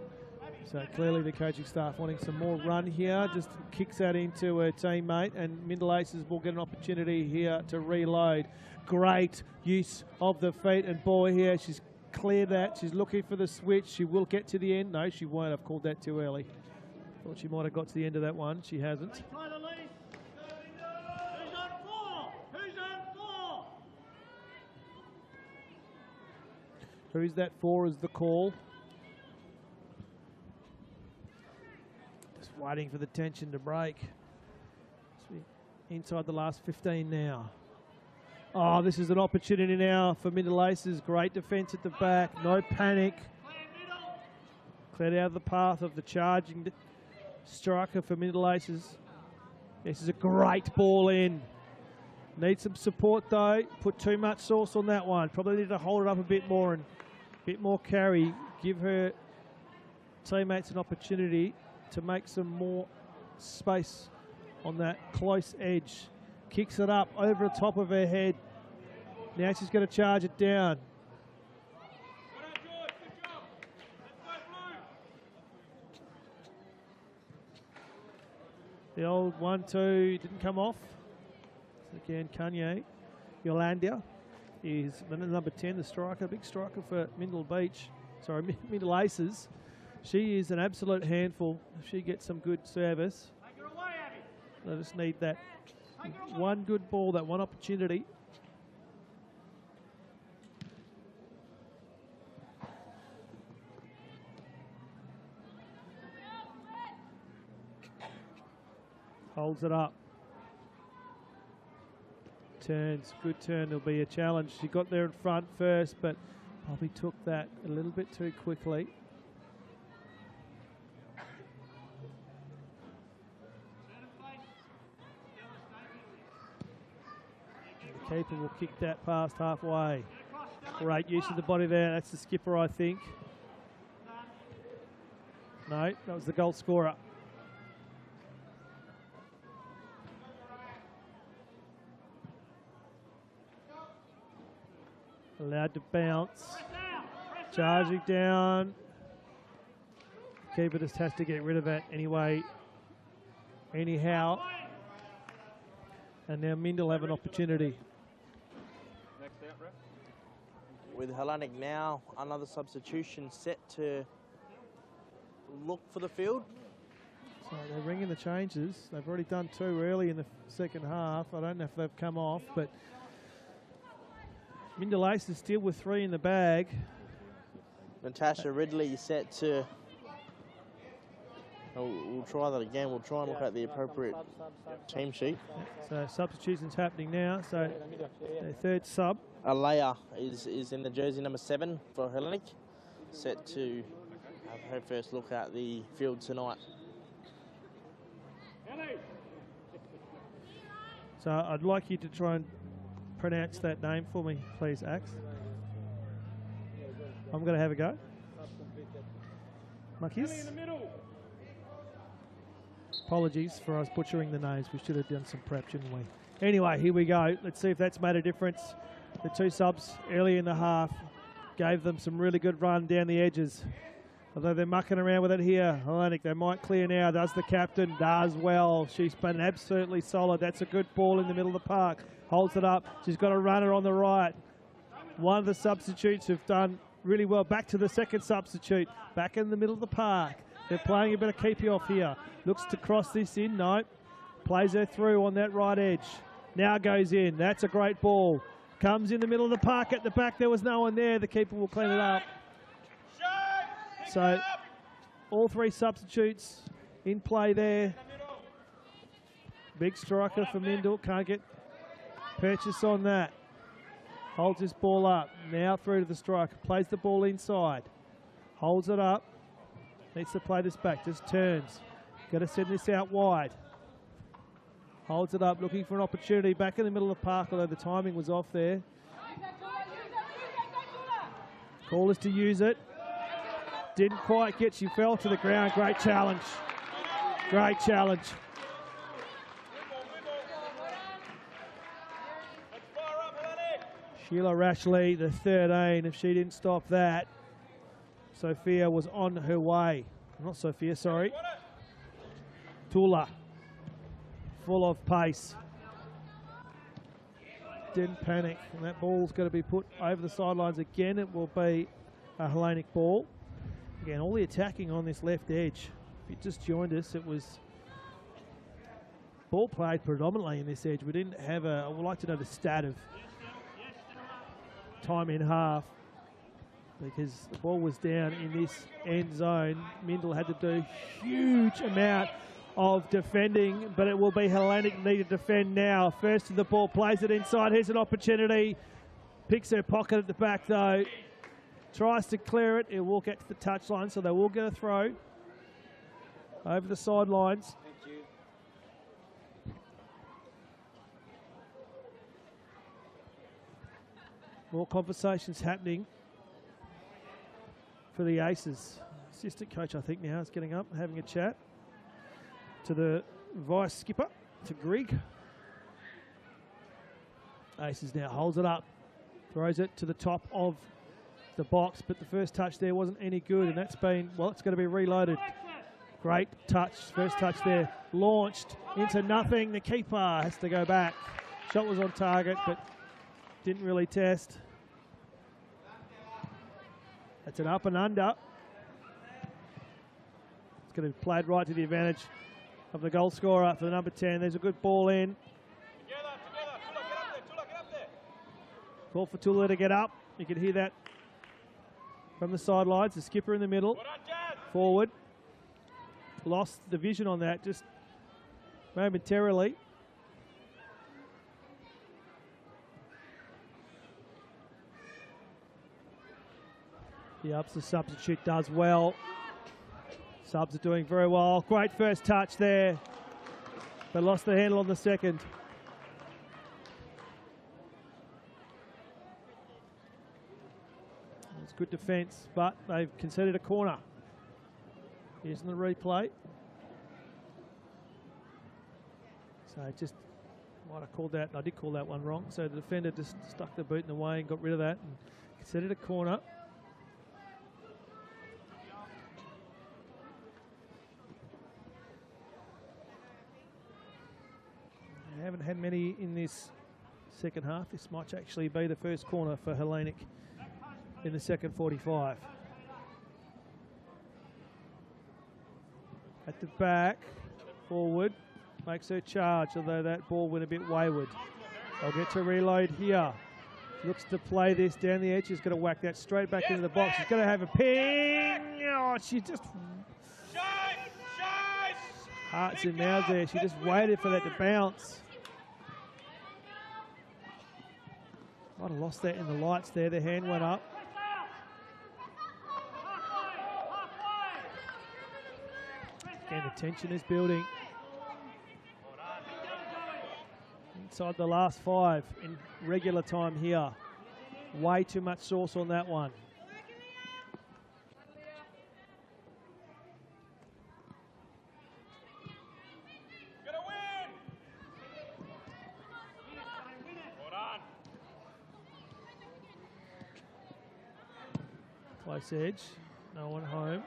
So clearly the coaching staff wanting some more run here, just kicks that into her teammate, and Mindil Aces will get an opportunity here to reload. Great use of the feet and ball here. She's cleared that. She's looking for the switch. She will get to the end. No, she won't. I've called that too early. Thought she might have got to the end of that one. She hasn't. Who's that for is the call. Just waiting for the tension to break. Inside the last 15 now. Oh, this is an opportunity now for Mindil Aces. Great defence at the back. No panic. Cleared out of the path of the charging striker for Mindil Aces. This is a great ball in. Need some support though. Put too much sauce on that one. Probably need to hold it up a bit more and a bit more carry. Give her teammates an opportunity to make some more space on that close edge. Kicks it up over the top of her head. Now she's going to charge it down. The old 1-2 didn't come off. Again, Kanye Yolanda is the number 10, the striker, big striker for Mindil Aces. She is an absolute handful if she gets some good service. They just need that one good ball, that one opportunity. Holds it up. Turns, good turn, there'll be a challenge. She got there in front first, but probably took that a little bit too quickly. The keeper will kick that past halfway. Great use of the body there. That's the skipper, I think. No, that was the goal scorer. Allowed to bounce. Charging down. Keeper just has to get rid of it anyway. Anyhow. And now Mindil have an opportunity. With Hellenic now, another substitution set to look for the field. So they're ringing the changes. They've already done 2 early in the second half. I don't know if they've come off, but Mindil Aces still with 3 in the bag. Natasha Ridley set to... We'll try that again. We'll try and look at the appropriate team sheet. So substitutions happening now. So their third sub. Alea is in the jersey number 7 for Hellenic. Set to have her first look at the field tonight. So I'd like you to try and pronounce that name for me, please, Axe. I'm going to have a go. Makis? Apologies for us butchering the names. We should have done some prep, shouldn't we? Anyway, here we go. Let's see if that's made a difference. The two subs early in the half gave them some really good run down the edges. Although they're mucking around with it here. Hellenic, they might clear now. Does the captain? Does well. She's been absolutely solid. That's a good ball in the middle of the park. Holds it up. She's got a runner on the right. One of the substitutes have done really well. Back to the second substitute. Back in the middle of the park. They're playing a bit of keepy off here. Looks to cross this in. No. Plays her through on that right edge. Now goes in. That's a great ball. Comes in the middle of the park at the back. There was no one there. The keeper will clean it up. So all three substitutes in play there. Big striker for Mindil. Can't get purchase on that. Holds this ball up. Now through to the striker. Plays the ball inside. Holds it up. Needs to play this back. Just turns. Got to send this out wide. Holds it up, looking for an opportunity back in the middle of the park, although the timing was off there. Call is to use it. Didn't quite get, she fell to the ground. Great challenge. Great challenge. Sheila Rashley, the 13. If she didn't stop that, Sophia was on her way. Not Sophia, sorry. Tula. Full of pace. Didn't panic. And that ball's going to be put over the sidelines again. It will be a Hellenic ball. Again, all the attacking on this left edge. If you just joined us, it was ball played predominantly in this edge. We didn't have a, I would like to know the stat of time in half, because the ball was down in this end zone. Mindil had to do a huge amount of defending, but it will be Hellenic need to defend now. First to the ball, plays it inside. Here's an opportunity. Picks her pocket at the back though. Tries to clear it. It'll walk out to the touchline, so they will get a throw over the sidelines. More conversations happening for the Aces. Assistant coach, I think, now is getting up, having a chat to the vice skipper, to Greg. Aces now holds it up, throws it to the top of the box, but the first touch there wasn't any good, and that's been, well, it's going to be reloaded. Great touch, first touch there, launched into nothing. The keeper has to go back. Shot was on target, but didn't really test. That's an up and under. It's going to be played right to the advantage of the goal scorer for the number 10. There's a good ball in. Call for Tula to get up. You can hear that from the sidelines. The skipper in the middle. Forward. Lost the vision on that just momentarily. The ups, the substitute does well. Subs are doing very well. Great first touch there, but lost the handle on the second. It's good defence, but they've conceded a corner. Here's the replay. So just might have called that. I did call that one wrong. So the defender just stuck the boot in the way and got rid of that and conceded a corner. Haven't had many in this second half. This might actually be the first corner for Hellenic in the second 45. At the back, forward, makes her charge, although that ball went a bit wayward. I'll get to reload here. Looks to play this down the edge. She's going to whack that straight back into the box. She's going to have a ping. Oh, she just... Hearts and mouths there. She just waited for that to bounce. Might have lost that in the lights there. The hand went up. Again, the tension is building. Inside the last 5 in regular time here. Way too much sauce on that one. Close edge. No one home.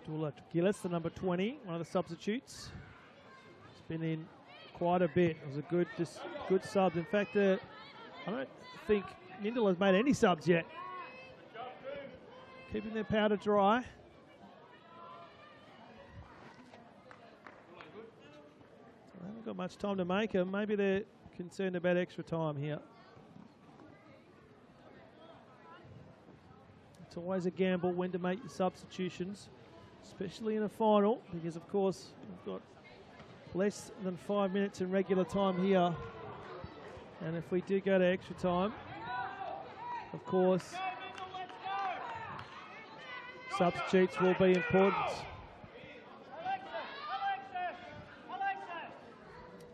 Dula Gillis, the number 20, one of the substitutes. He's been in quite a bit. It was a good sub. In fact, I don't think Mindil has made any subs yet. Keeping their powder dry. They haven't got much time to make them. Maybe they're concerned about extra time here. It's always a gamble when to make your substitutions, especially in a final, because of course we've got less than 5 minutes in regular time here. And if we do go to extra time, of course, substitutes will be important.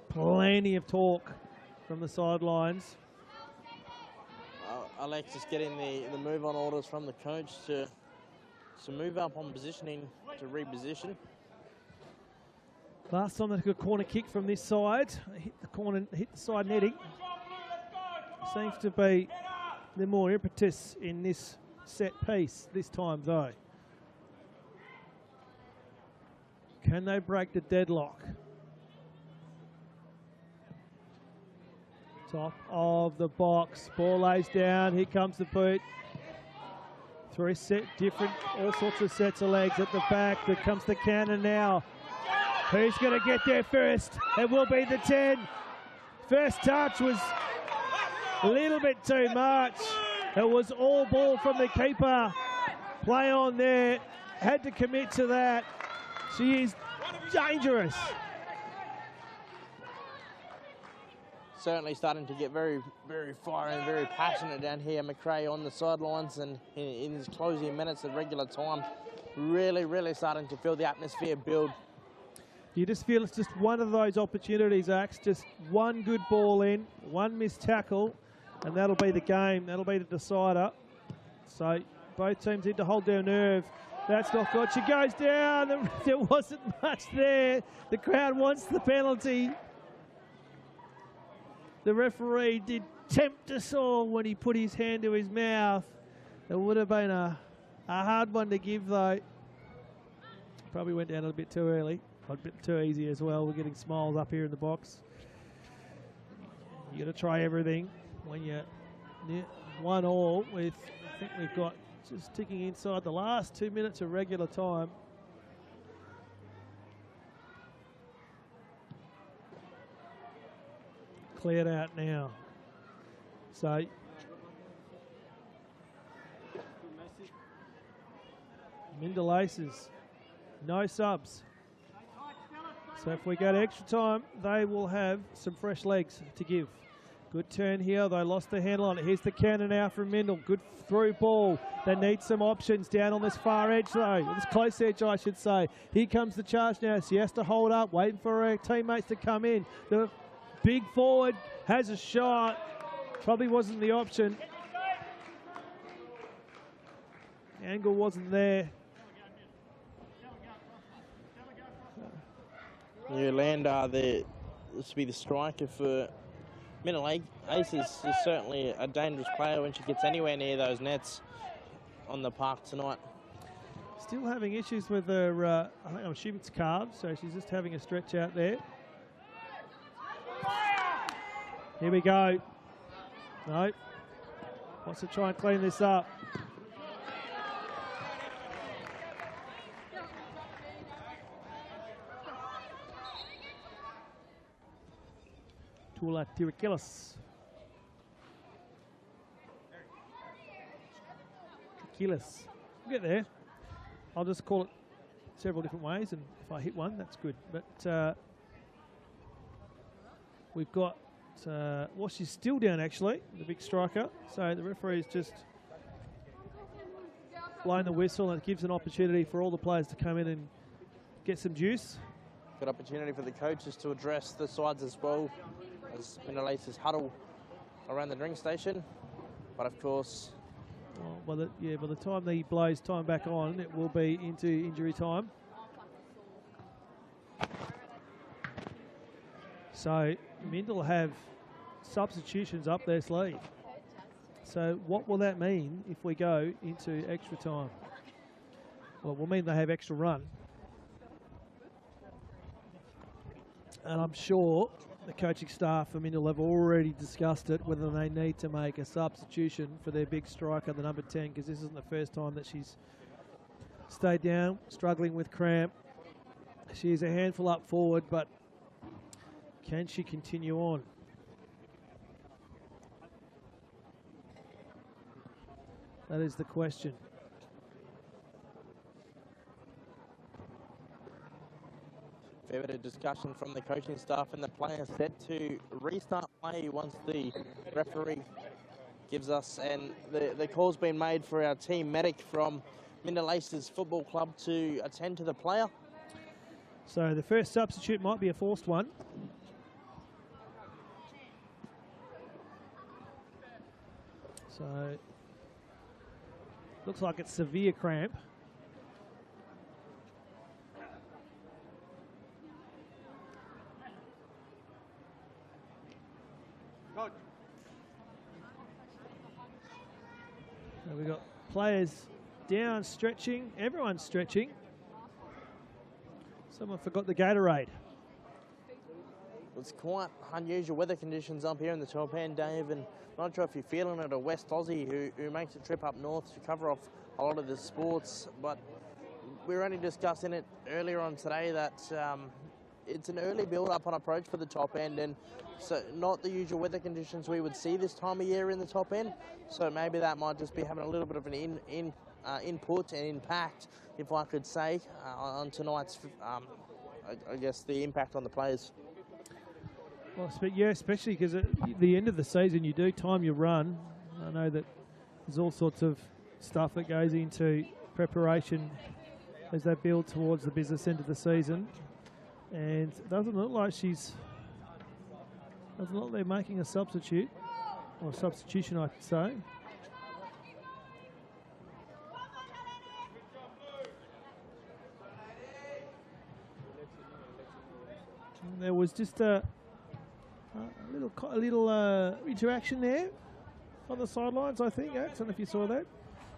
Plenty of talk from the sidelines. Alexis getting the move on orders from the coach to move up on positioning, to reposition. Last time they took a corner kick from this side, hit the side netting. Seems to be the more impetus in this set piece this time though. Can they break the deadlock? Top of the box, ball lays down, here comes the boot. Three different, all sorts of sets of legs at the back. There comes the cannon now. Who's going to get there first? It will be the 10. First touch was a little bit too much. It was all ball from the keeper. Play on there, had to commit to that. She is dangerous. Certainly starting to get very, very fiery and very passionate down here. McRae on the sidelines, and in his closing minutes of regular time, really, really starting to feel the atmosphere build. You just feel it's just one of those opportunities, Axe. Just one good ball in, one missed tackle, and that'll be the game. That'll be the decider. So both teams need to hold their nerve. That's not good. She goes down. There wasn't much there. The crowd wants the penalty. The referee did tempt us all when he put his hand to his mouth. It would have been a hard one to give, though. Probably went down a bit too early. A bit too easy as well. We're getting smiles up here in the box. You got to try everything when you're 1-1 with, I think we've got just ticking inside the last 2 minutes of regular time. Cleared out now. So Mindil Aces, no subs. So if we go to extra time, they will have some fresh legs to give. Good turn here. They lost the handle on it. Here's the cannon now from Mindil. Good through ball. They need some options down on this far edge, though. This close edge, I should say. Here comes the charge now. She has to hold up, waiting for her teammates to come in. The big forward has a shot. Probably wasn't the option. Angle wasn't there. Lander, this will be the striker for Mindil Aces. Is certainly a dangerous player when she gets anywhere near those nets on the park tonight. Still having issues with her, I'm assuming it's calves, so she's just having a stretch out there. Here we go. No. Wants to try and clean this up. Tula Tirikilis. Tirikilis. We'll get there. I'll just call it several different ways, and if I hit one, that's good. But we've got, well, she's still down actually, the big striker. So the referee's just blown the whistle, and it gives an opportunity for all the players to come in and get some juice. Good opportunity for the coaches to address the sides as well, as Mindil Aces huddle around the drink station. But of course, by the time he blows time back on, it will be into injury time. So Mindil have substitutions up their sleeve. So what will that mean if we go into extra time? Well, it will mean they have extra run. And I'm sure the coaching staff for Mindil have already discussed it, whether they need to make a substitution for their big striker, the number 10, because this isn't the first time that she's stayed down, struggling with cramp. She is a handful up forward, but can she continue on? That is the question. Fair bit of discussion from the coaching staff, and the players set to restart play once the referee gives us, and the call's been made for our team medic from Mindil Aces Football Club to attend to the player. So the first substitute might be a forced one. So looks like it's severe cramp. So we've got players down stretching, everyone's stretching. Someone forgot the Gatorade. It's quite unusual weather conditions up here in the top end, Dave, and I'm not sure if you're feeling it, a West Aussie who makes a trip up north to cover off a lot of the sports, but we were only discussing it earlier on today that it's an early build-up on approach for the top end, and so not the usual weather conditions we would see this time of year in the top end, so maybe that might just be having a little bit of an input and impact, if I could say, on tonight's, I guess, the impact on the players. Well, yeah, especially because at the end of the season, you do time your run. I know that there's all sorts of stuff that goes into preparation as they build towards the business end of the season. And it doesn't look like they're making a substitute, or a substitution, I could say. There was just a little interaction there on the sidelines, I think. I don't know if you saw that.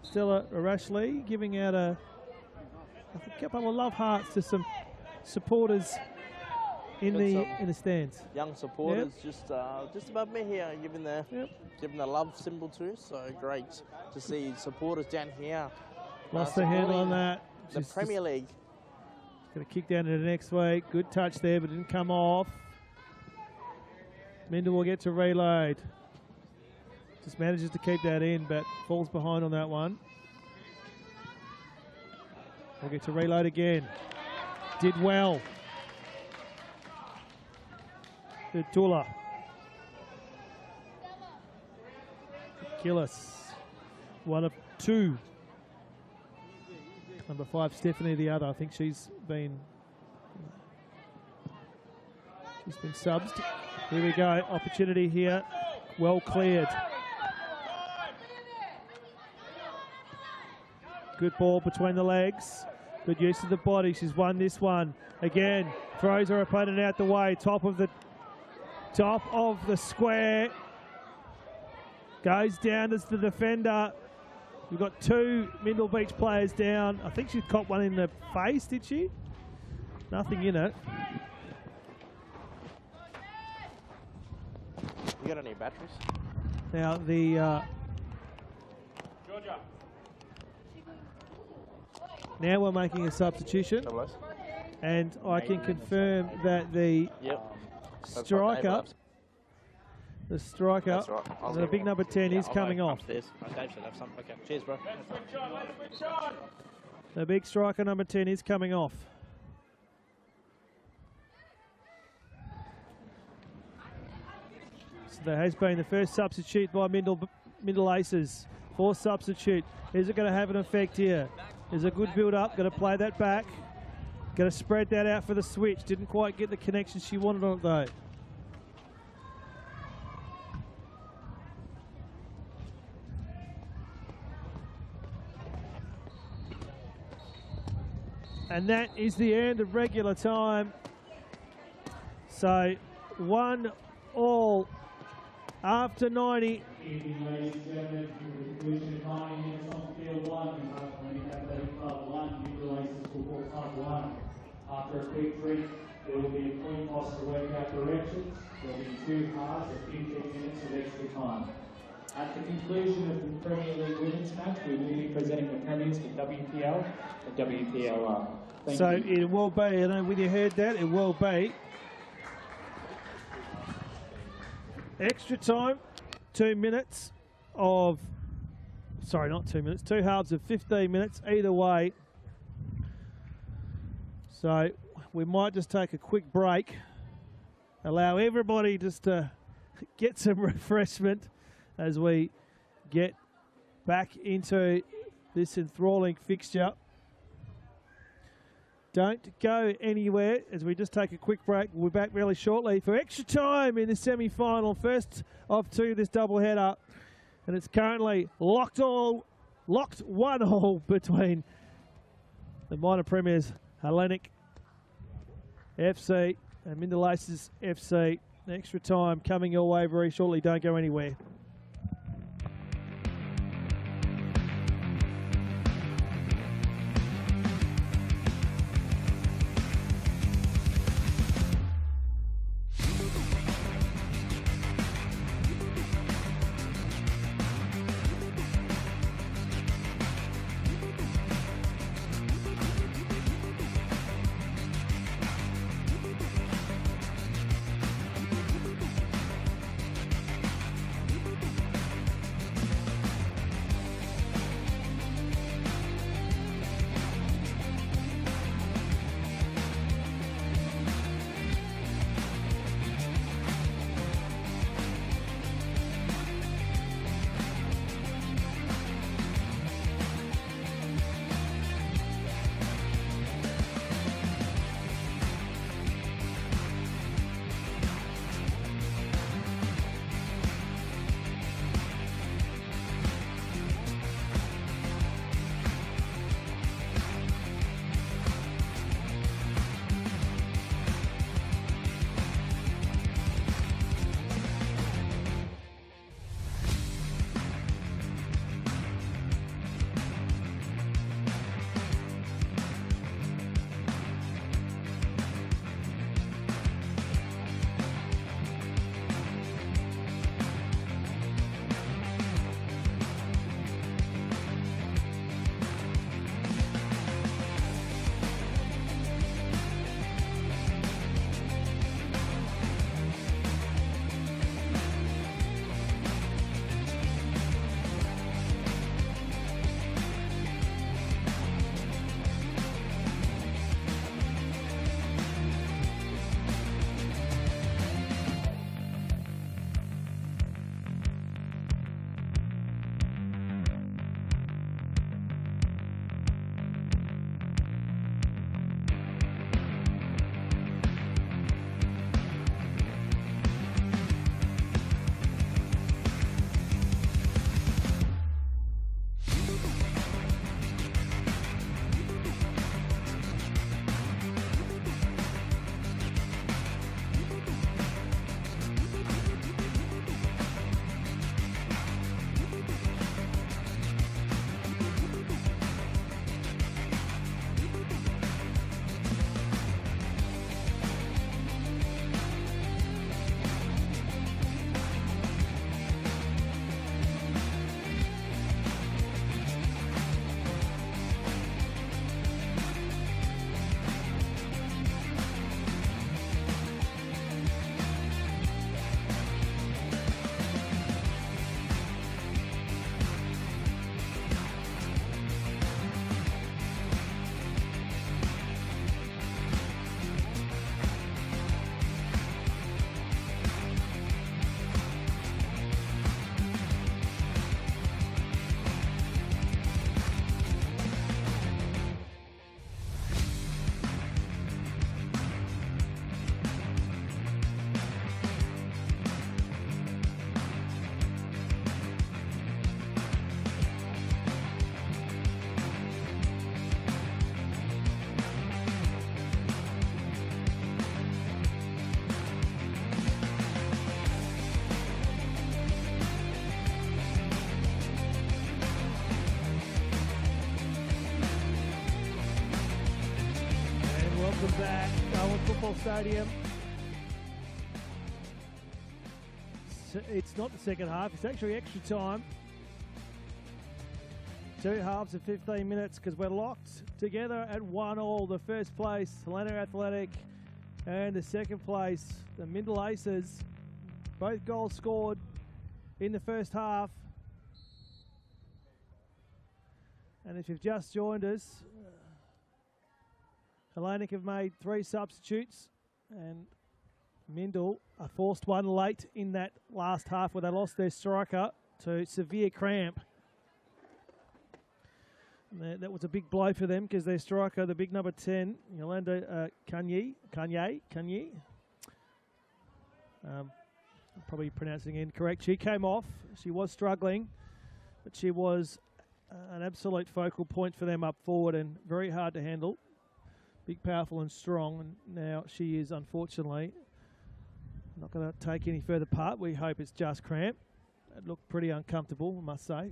Stella Rashley giving out a couple of love hearts to some supporters in the stands. Young supporters, yep. just above me here, giving the love symbol too. So great to see supporters down here. Lost the handle on that. The Premier League. Going to kick down into the next week. Good touch there, but didn't come off. Mindil will get to reload. Just manages to keep that in, but falls behind on that one. We'll get to reload again. Did well. Tula. Killis. One of two. Number 5, Stephanie, the other. I think she's been subbed. Here we go. Opportunity here. Well cleared. Good ball between the legs. Good use of the body. She's won this one. Again, throws her opponent out the way. Top of the square. Goes down as the defender. We've got 2 Mindil Beach players down. I think she caught one in the face, did she? Nothing in it. You got any batteries? Now now we're making a substitution, and I can confirm that the striker. The striker, the big number 10, is coming off. Dave should have some. Okay, cheers, bro. The big striker, number 10, is coming off. So there has been the first substitute by Mindil Aces. 4th substitute. Is it going to have an effect here? There's a good build-up. Going to play that back. Going to spread that out for the switch. Didn't quite get the connection she wanted on it, though. And that is the end of regular time. So 1-1 after 90. Evening, ladies and gentlemen, the conclusion of 90 minutes on field 1, we have Hellenic Athletic Club 1, Mindil Football Club 1. After a quick drink, there will be a coin toss to work out directions. There will be 2 halves of 15 minutes of extra time. At the conclusion of the Premier League women's match, we will be presenting the premiers for WPL and WPLR. Thank you. It will be, I don't know whether you heard that, it will be extra time, 2 minutes of, sorry, not 2 minutes, 2 halves of 15 minutes, either way. So we might just take a quick break, allow everybody just to get some refreshment as we get back into this enthralling fixture. Don't go anywhere as we just take a quick break. We'll be back really shortly for extra time in the semi-final, first of 2 this doubleheader. And it's currently locked 1-1 between the minor premiers Hellenic FC and Mindil FC. Extra time coming your way very shortly. Don't go anywhere. Football Stadium. It's not the second half, it's actually extra time. 2 halves of 15 minutes because we're locked together at 1-1. The first place, Hellenic Athletic, and the second place, the Mindil Aces. Both goals scored in the first half. And if you've just joined us, Hellenic have made 3 substitutes, and Mindil a forced one late in that last half where they lost their striker to severe cramp. And that was a big blow for them because their striker, the big number 10, Yolanda Kanye, probably pronouncing it incorrect. She came off. She was struggling, but she was an absolute focal point for them up forward and very hard to handle. Big, powerful and strong. And now she is, unfortunately, not going to take any further part. We hope it's just cramp. It looked pretty uncomfortable, I must say.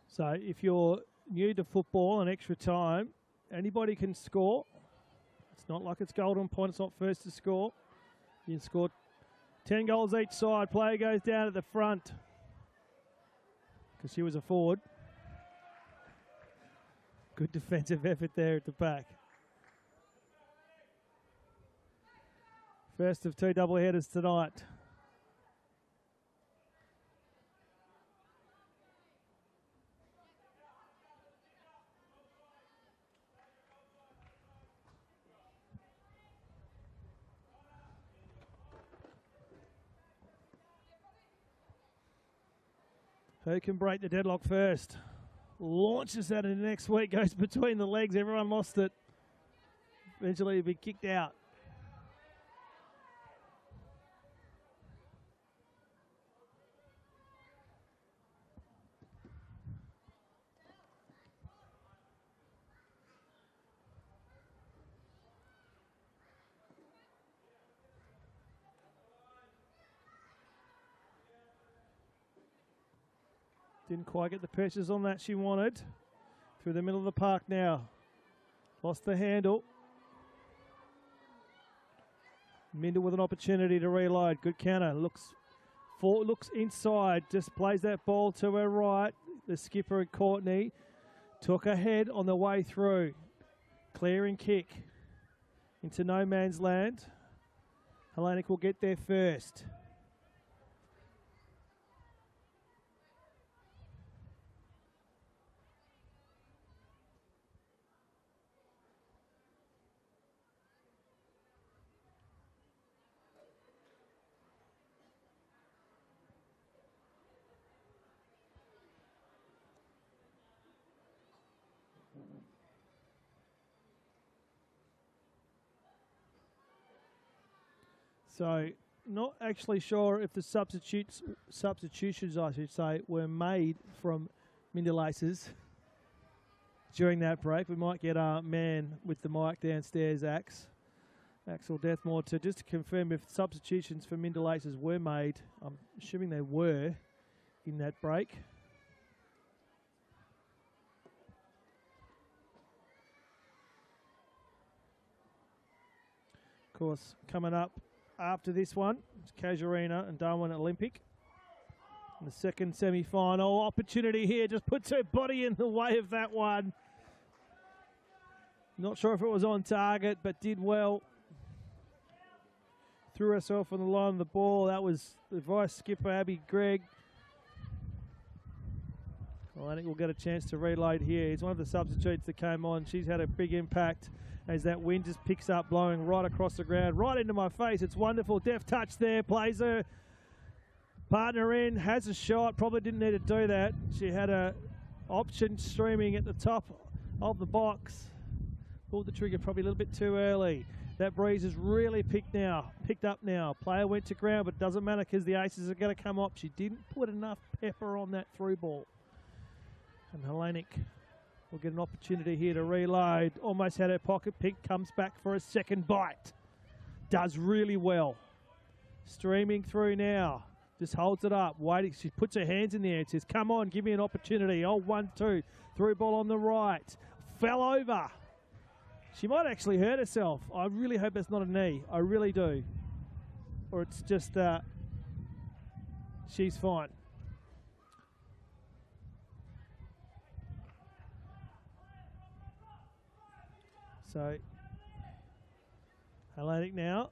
So if you're new to football and extra time, anybody can score. It's not like it's golden point. It's not first to score. You score 10 goals each side. Player goes down at the front because she was a forward. Good defensive effort there at the back. First of 2 doubleheaders tonight. Who can break the deadlock first? Launches that in the next week, goes between the legs. Everyone lost it. Eventually he'll be kicked out. Didn't quite get the pressures on that she wanted. Through the middle of the park now. Lost the handle. Mindil with an opportunity to reload. Good counter. Looks inside. Just plays that ball to her right. The skipper and Courtney took ahead on the way through. Clearing kick into no man's land. Hellenic will get there first. So, not actually sure if the substitutions, I should say, were made from Mindil Aces during that break. We might get our man with the mic downstairs, Axel Deathmore, to just to confirm if substitutions for Mindil Aces were made. I'm assuming they were in that break. Of course, coming up after this one, it's Casuarina and Darwin Olympic. And the second semi-final opportunity here, just puts her body in the way of that one. Not sure if it was on target, but did well. Threw herself on the line of the ball. That was the vice skipper, Abby Gregg. Well, I think we'll get a chance to reload here. He's one of the substitutes that came on. She's had a big impact as that wind just picks up, blowing right across the ground, right into my face. It's wonderful. Deft touch there, plays her partner in, has a shot. Probably didn't need to do that. She had a option streaming at the top of the box. Pulled the trigger probably a little bit too early. That breeze is really picked up now. Player went to ground, but it doesn't matter because the aces are going to come up. She didn't put enough pepper on that through ball. And Hellenic will get an opportunity here to reload. Almost had her pocket picked, comes back for a second bite. Does really well. Streaming through now. Just holds it up, waiting. She puts her hands in the air and says, come on, give me an opportunity. Oh, 1-2. Through ball on the right. Fell over. She might actually hurt herself. I really hope that's not a knee. I really do. Or it's just, she's fine. So, Hellenic now,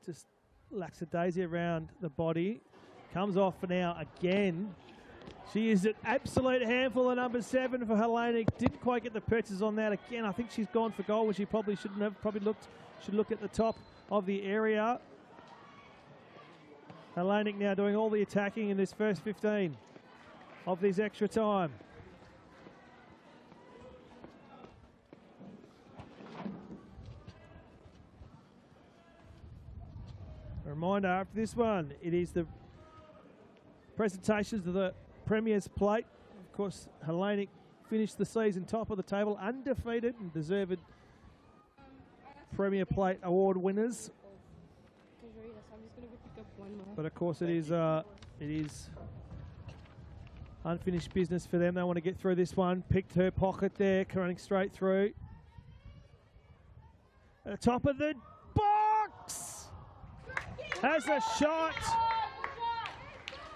just lackadaisy around the body. Comes off for now again. She is an absolute handful of number 7 for Hellenic. Didn't quite get the purchase on that again. I think she's gone for goal when she probably shouldn't have. Should look at the top of the area. Hellenic now doing all the attacking in this first 15 of this extra time. A reminder after this one, it is the presentations of the Premier's Plate. Of course, Hellenic finished the season top of the table, undefeated and deserved Premier Plate award winners. But of course, it is unfinished business for them. They want to get through this one. Picked her pocket there, running straight through. At the top of the box, has a shot.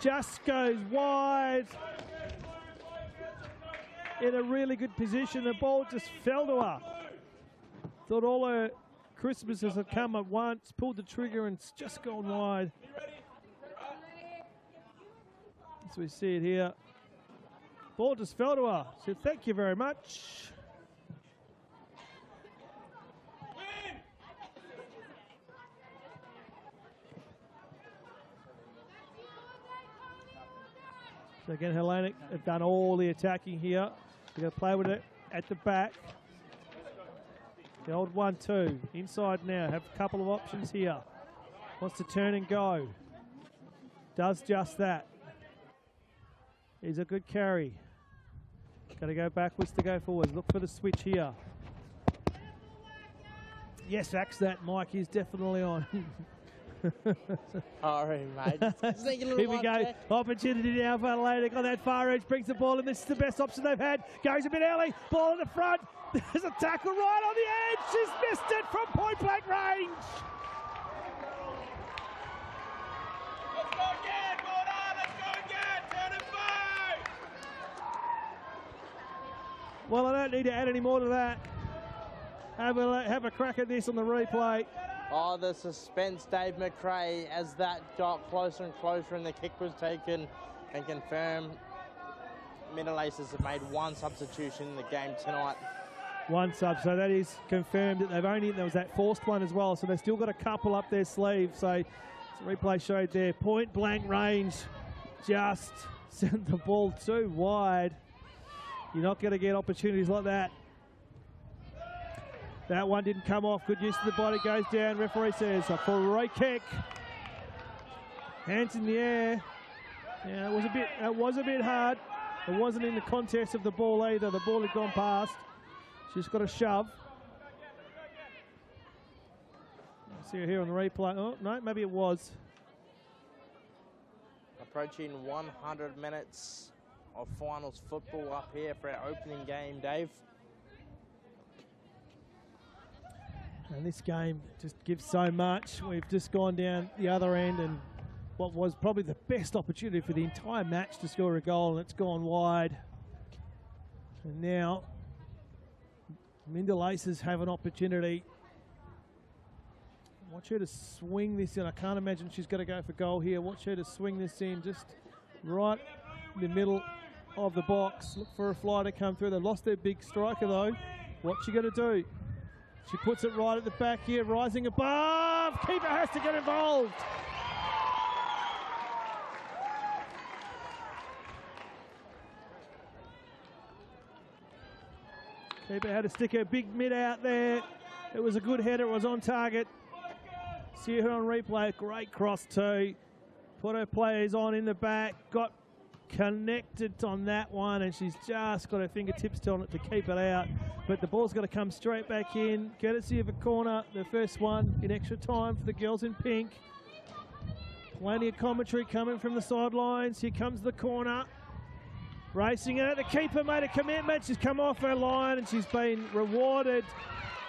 Just goes wide. In a really good position. The ball just fell to her. Thought all her Christmases had come at once. Pulled the trigger and it's just gone wide. As we see it here. Ball just fell to her. So thank you very much. So again, Hellenic have done all the attacking here. They're going to play with it at the back. The old 1-2. Inside now. Have a couple of options here. Wants to turn and go. Does just that. Is a good carry. Got to go backwards to go forwards. Look for the switch here. Yes, Axe, that mic is definitely on. Sorry, mate. Here we go. Opportunity now for Hellenic on that far edge. Brings the ball, and this is the best option they've had. Goes a bit early. Ball in the front. There's a tackle right on the edge. She's missed it from point blank range. Let's go again. Hold on. Let's go again. Turn it back. Well, I don't need to add any more to that. Have a crack at this on the replay. Oh, the suspense, Dave McRae, as that got closer and closer and the kick was taken and confirmed. Mindil Aces have made one substitution in the game tonight. One sub, so that is confirmed that there was that forced one as well, so they've still got a couple up their sleeve. So the replay showed there, point blank range, just sent the ball too wide. You're not going to get opportunities like that. That one didn't come off. Good use of the body. Goes down. Referee says a free kick. Hands in the air. Yeah, it was a bit hard. It wasn't in the context of the ball either. The ball had gone past. She's got a shove. See her here on the replay. Oh, no, maybe it was. Approaching 100 minutes of finals football up here for our opening game, Dave. And this game just gives so much. We've just gone down the other end and what was probably the best opportunity for the entire match to score a goal, and it's gone wide. And now Mindil Aces have an opportunity. Watch her to swing this in. I can't imagine she's going to go for goal here. Watch her to swing this in just right in the middle of the box. Look for a fly to come through. They lost their big striker though. What's she going to do? She puts it right at the back here, rising above. Keeper has to get involved. Keeper had to stick her big mid out there. It was a good header. It was on target. See her on replay. Great cross too. Put her players on in the back. Got connected on that one, and she's just got her fingertips on it to keep it out. But the ball's got to come straight back in. Courtesy of a corner, the first one in extra time for the girls in pink. Plenty of commentary coming from the sidelines. Here comes the corner. Racing it. The keeper made a commitment. She's come off her line, and she's been rewarded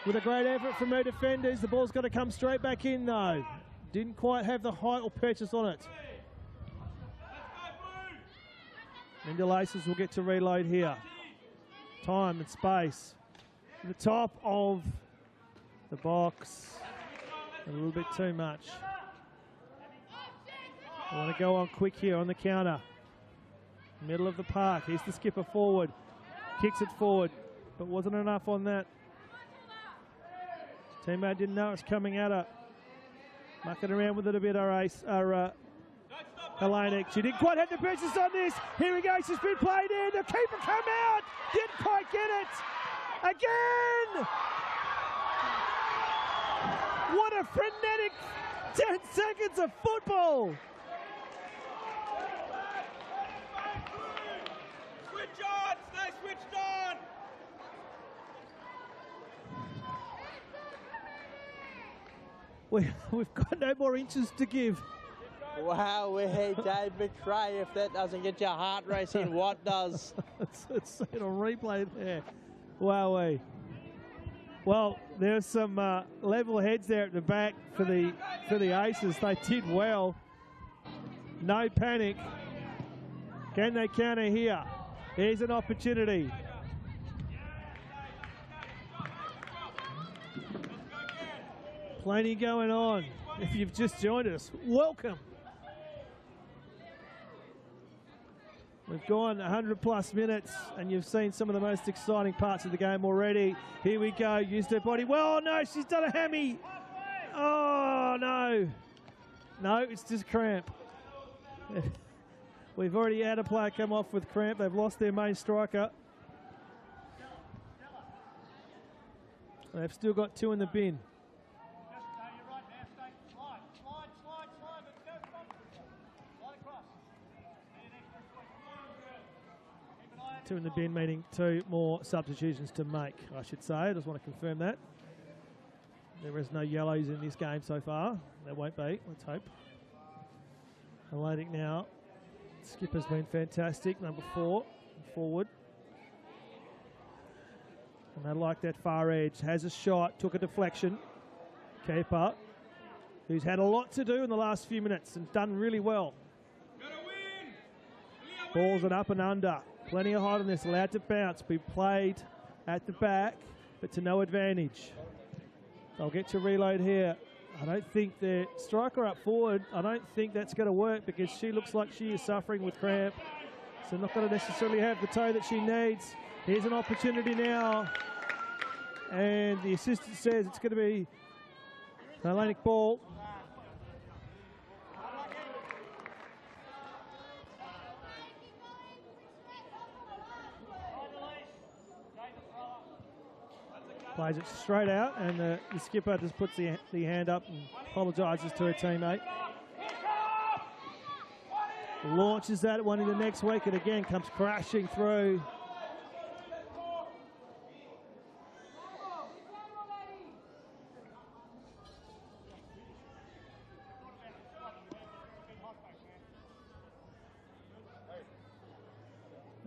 with a great effort from her defenders. The ball's got to come straight back in, though. Didn't quite have the height or purchase on it. Mindil Aces will get to reload here. Time and space. To the top of the box. A little bit too much. I want to go on quick here on the counter. Middle of the park. Here's the skipper forward. Kicks it forward, but wasn't enough on that. Teammate didn't know it's coming at her. Mucking around with it a bit, Hellenic. She didn't quite have the purchase on this. Here we go. She's been played in. The keeper come out. Didn't quite get it. Again. What a frenetic 10 seconds of football. Switch on! Stay switched on! We've got no more inches to give. Wow, hey, Dave McRae, if that doesn't get your heart racing, what does? It's seen on replay there. Wowee. Well, there's some level heads there at the back for the Aces. They did well. No panic. Can they counter here? Here's an opportunity. Plenty going on. If you've just joined us, welcome. We've gone 100 plus minutes and you've seen some of the most exciting parts of the game already. Here we go, used her body. Well, no, she's done a hammy. Oh, no. No, it's just cramp. We've already had a player come off with cramp. They've lost their main striker. They've still got two in the bin. Two in the bin, meaning two more substitutions to make, I should say. I just want to confirm that. There is no yellows in this game so far. There won't be, let's hope. Hellenic now. Skipper's been fantastic, number 4, forward. And they like that far edge. Has a shot, took a deflection. Keeper, who's had a lot to do in the last few minutes and done really well. Balls it up and under. Plenty of height on this, allowed to bounce. Be played at the back, but to no advantage. They'll get to reload here. I don't think the striker up forward, I don't think that's going to work because she looks like she is suffering with cramp. So not going to necessarily have the toe that she needs. Here's an opportunity now. And the assistant says it's going to be Hellenic ball. Plays it straight out, and the skipper just puts the hand up and apologises to her teammate. Launches that one into next week, and again comes crashing through.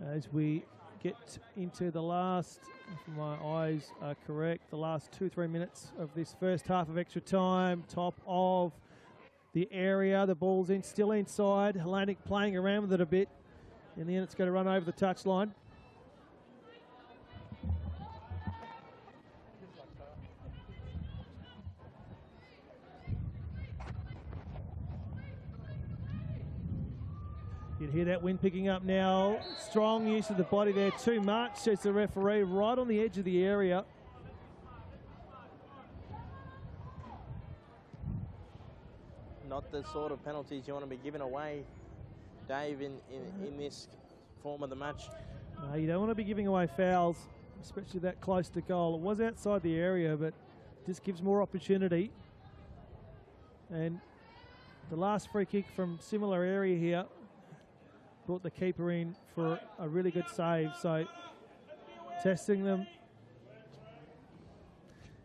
As we get into the last, if my eyes are correct, the last 2-3 minutes of this first half of extra time. Top of the area, the ball's still inside. Hellenic playing around with it a bit. In the end, it's going to run over the touchline. You can hear that wind picking up now. Strong use of the body there, too much, says the referee, right on the edge of the area. Not the sort of penalties you want to be giving away, Dave, in this form of the match. No, you don't want to be giving away fouls, especially that close to goal. It was outside the area, but just gives more opportunity. And the last free kick from similar area here brought the keeper in for a really good save. So testing them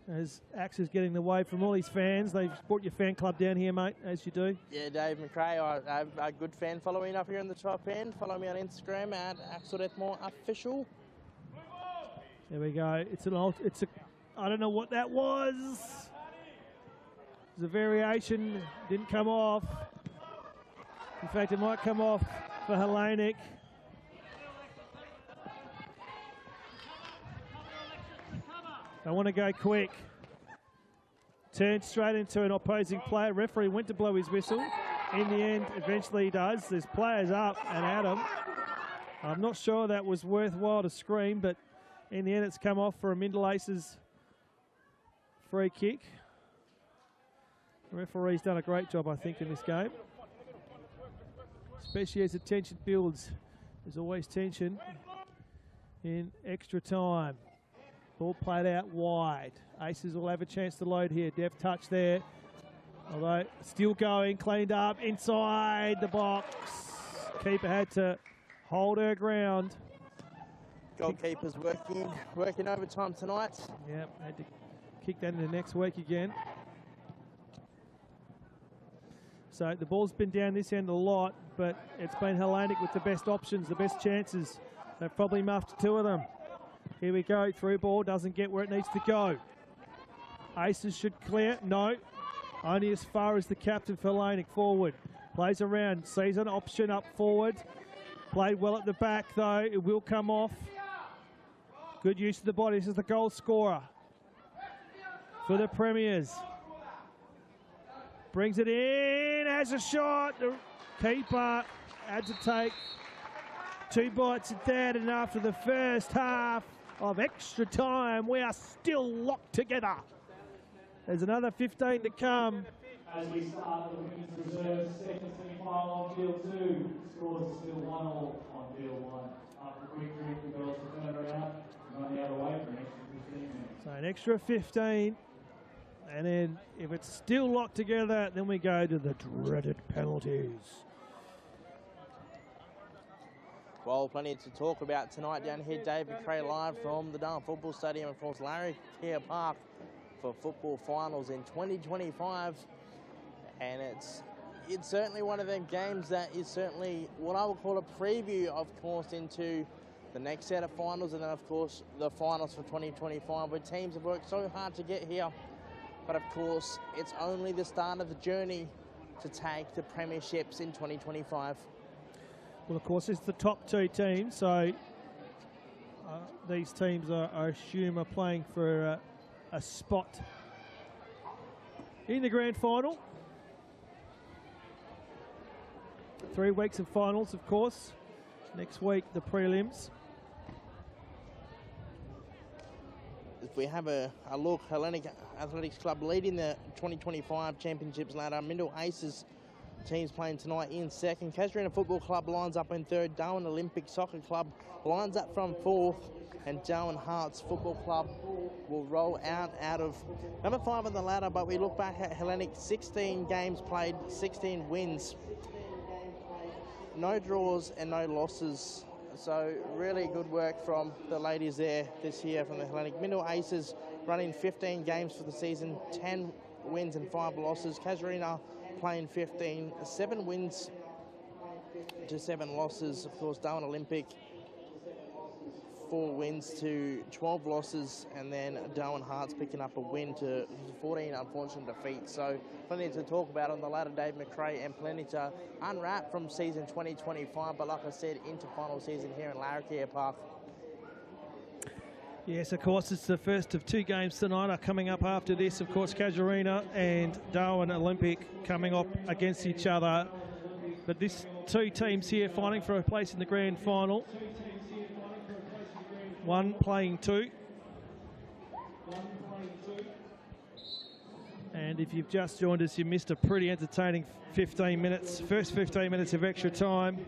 as Axe is getting the wave from all his fans. They've brought your fan club down here, mate, as you do. Yeah, Dave McRae, I have a good fan following up here in the top end. Follow me on Instagram at @AxelDetmoreOfficial. There we go. I don't know what that was. It's a variation, didn't come off. In fact, it might come off for Hellenic. They want to go quick. Turned straight into an opposing player. Referee went to blow his whistle. In the end, eventually he does. There's players up and at him. I'm not sure that was worthwhile to scream, but in the end it's come off for a Mindil Aces free kick. The referee's done a great job, I think, in this game. Especially as the tension builds. There's always tension in extra time. Ball played out wide. Aces will have a chance to load here. Deft touch there. Although still going, cleaned up inside the box. Keeper had to hold her ground. Goalkeeper's working overtime tonight. Yep, had to kick that into next week again. So the ball's been down this end a lot, but it's been Hellenic with the best options, the best chances. They've probably muffed two of them. Here we go, through ball, doesn't get where it needs to go. Aces should clear, no. Only as far as the captain for Hellenic forward. Plays around, sees an option up forward. Played well at the back though, it will come off. Good use of the body, this is the goal scorer for the Premiers. Brings it in, has a shot. The keeper had to take 2 bites at that, and after the first half of extra time, we are still locked together. There's another 15 to come. As we start the women's reserve second semi-final on field 2, scores are still 1-1 on field 1. After a quick drink, the girls will turn around and run the other way for an extra 15 minutes. So an extra 15, and then if it's still locked together, then we go to the dreaded penalties. Well, plenty to talk about tonight down here. Dave McRae live from the Darwin Football Stadium, of course, Larry Keir Park for football finals in 2025. And it's certainly one of them games that is certainly what I would call a preview, of course, into the next set of finals, and then, of course, the finals for 2025, where teams have worked so hard to get here. But, of course, it's only the start of the journey to take the premierships in 2025. Well, of course, it's the top 2 teams, so these teams, I assume, are playing for a spot in the grand final. 3 weeks of finals, of course. Next week, the prelims. If we have a look, Hellenic Athletics Club leading the 2025 Championships ladder. Mindil Aces teams playing tonight in second. Casuarina Football Club lines up in third. Darwin Olympic Soccer Club lines up from fourth. And Darwin Hearts Football Club will roll out of number 5 on the ladder. But we look back at Hellenic, 16 games played, 16 wins. No draws and no losses. So really good work from the ladies there this year from the Hellenic. Mindil Aces running 15 games for the season, 10 wins and 5 losses. Casuarina playing 15, 7 wins to 7 losses. Of course, Darwin Olympic, 4 wins to 12 losses, and then Darwin Hearts picking up a win to 14 unfortunate defeats. So plenty to talk about on the ladder, Dave McRae, and plenty to unwrap from season 2025. But like I said, into final season here in Larry Keir Park. Yes, of course, it's the first of 2 games tonight are coming up after this. Of course, Casuarina and Darwin Olympic coming up against each other. But this 2 teams here fighting for a place in the grand final. 1 playing 2. And if you've just joined us, you missed a pretty entertaining 15 minutes. First 15 minutes of extra time.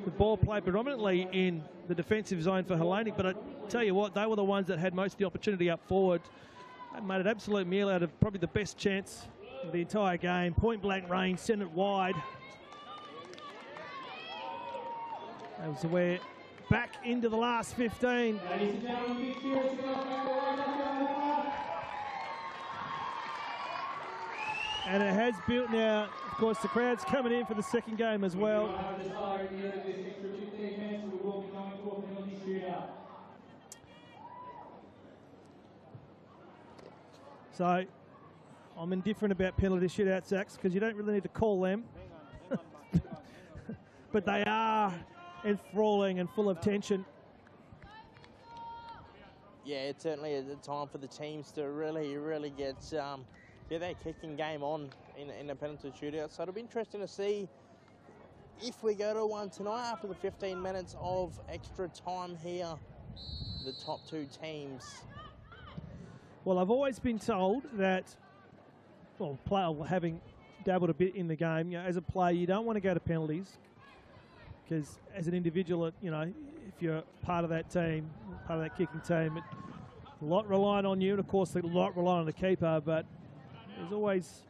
the ball played predominantly in the defensive zone for Hellenic, but I tell you what, they were the ones that had most of the opportunity up forward. They made an absolute meal out of probably the best chance of the entire game. Point blank range, sent it wide. That was where back into the last 15. Ladies and gentlemen, big cheers to go back. And it has built now. Of course, the crowd's coming in for the second game as well. So, I'm indifferent about penalty shootout sacks because you don't really need to call them. But they are enthralling and full of tension. Yeah, it certainly is a time for the teams to really get their kicking game on in a penalty shootout. So it'll be interesting to see if we go to one tonight after the 15 minutes of extra time here, the top two teams. Well, I've always been told that, well, having dabbled a bit in the game, you know, as a player, you don't want to go to penalties because as an individual, you know, if you're part of that team, part of that kicking team, a lot relying on you, and of course, a lot relying on the keeper, but there's always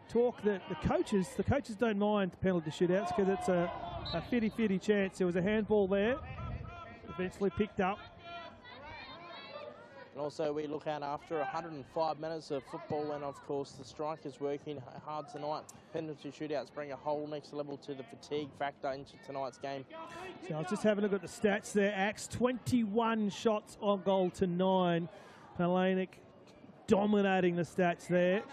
talk that the coaches don't mind penalty shootouts because it's a 50-50 chance. There was a handball there, eventually picked up. And also we look at after 105 minutes of football, and of course the strikers working hard tonight. Penalty shootouts bring a whole next level to the fatigue factor into tonight's game. So I was just having a look at the stats there. Axe 21 shots on goal to 9. Hellenic dominating the stats there.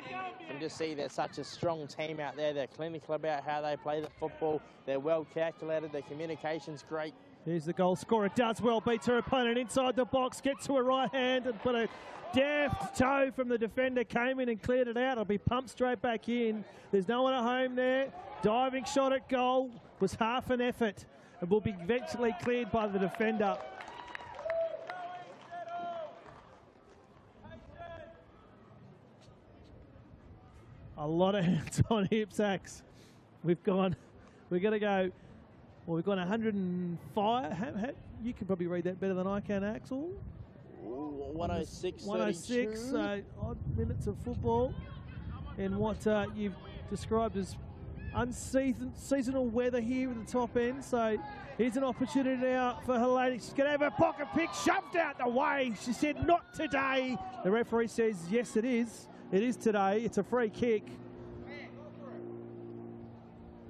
You can just see they're such a strong team out there. They're clinical about how they play the football. They're well calculated. Their communication's great. Here's the goal scorer. Does well, beats her opponent inside the box, gets to her right hand and put a deft toe from the defender, came in and cleared it out. It'll be pumped straight back in. There's no one at home there. Diving shot at goal was half an effort and will be eventually cleared by the defender. A lot of hands on hips, Axe. We're going to go. Well, we've got 105. You can probably read that better than I can, Axel. 106, 106 odd minutes of football in what you've described as unseasonal weather here at the top end. So here's an opportunity now for Hellenic. She's going to have a pocket pick shoved out the way. She said, not today. The referee says, yes, it is. It is today. It's a free kick.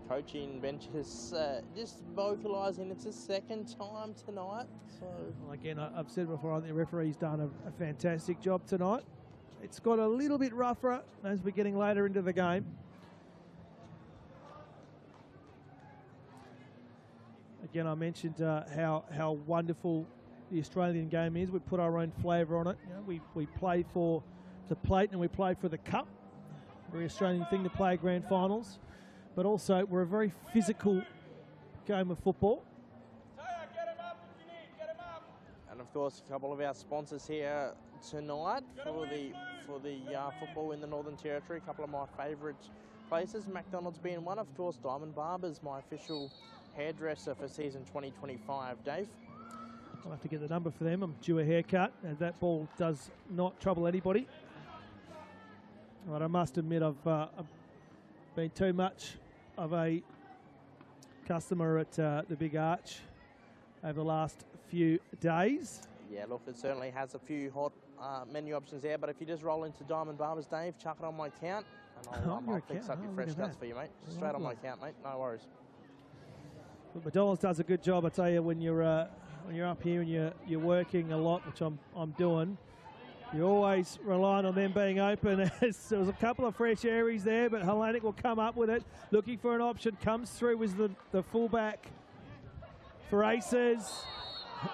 Coaching bench is just vocalising it's his second time tonight. So well, again, I've said before, I think the referee's done a fantastic job tonight. It's got a little bit rougher as we're getting later into the game. Again, I mentioned how wonderful the Australian game is. We put our own flavour on it. You know, we play for the plate and we play for the cup. Very Australian thing to play grand finals. But also, we're a very physical game of football. And of course, a couple of our sponsors here tonight for the football in the Northern Territory. A couple of my favourite places, McDonald's being one. Of course, Diamond Barber's my official hairdresser for season 2025. Dave? I'll have to get the number for them. I'm due a haircut, and that ball does not trouble anybody. But I must admit, I've been too much of a customer at the Big Arch over the last few days. Yeah, look, it certainly has a few hot menu options there, but if you just roll into Diamond Barbers, Dave, chuck it on my account, and I'll fix up your fresh cuts for you, mate. Straight on my account, mate. No worries. But McDonald's does a good job, I tell you, when you're up here and you're working a lot, which I'm doing. You're always relying on them being open. There was a couple of fresh areas there, but Hellenic will come up with it. Looking for an option, comes through with the fullback for Aces.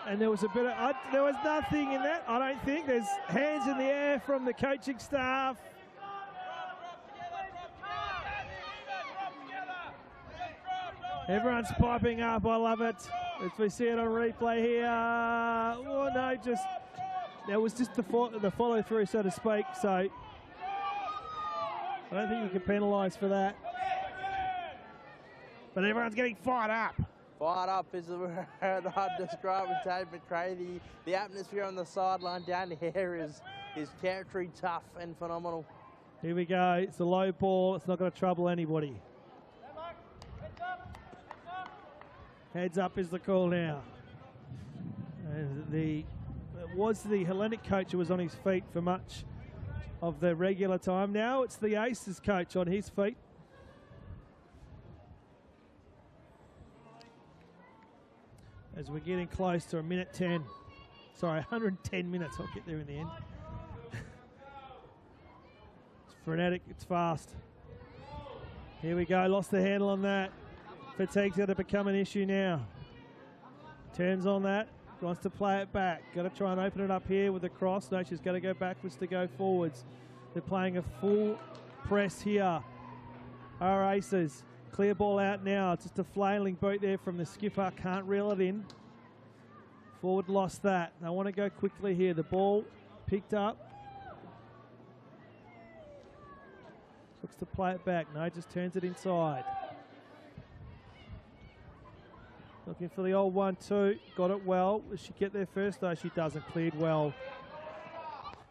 And there was a bit of, there was nothing in that, I don't think. There's hands in the air from the coaching staff. Everyone's piping up, I love it. As we see it on replay here. Oh no, just... That was just the follow-through, so to speak, so I don't think you can penalise for that. but everyone's getting fired up. Fired up is the word I'd describe with Dave McRae. The atmosphere on the sideline down here is territory tough and phenomenal. Here we go. It's a low ball. It's not going to trouble anybody. Heads up is the call now. It was the Hellenic coach who was on his feet for much of the regular time. Now it's the Aces coach on his feet. As we're getting close to 1:10. Sorry, 110 minutes. I'll get there in the end. It's frenetic. It's fast. Here we go. Lost the handle on that. Fatigue's going to become an issue now. Turns on that. Wants to play it back. Got to try and open it up here with the cross. No, she's got to go backwards to go forwards. They're playing a full press here. Our Aces. Clear ball out now. It's just a flailing boot there from the skipper. Can't reel it in. Forward lost that. They want to go quickly here. The ball picked up. Looks to play it back. No, just turns it inside. Looking for the old 1-2. Got it well. Does she get there first? No, she doesn't. Cleared well.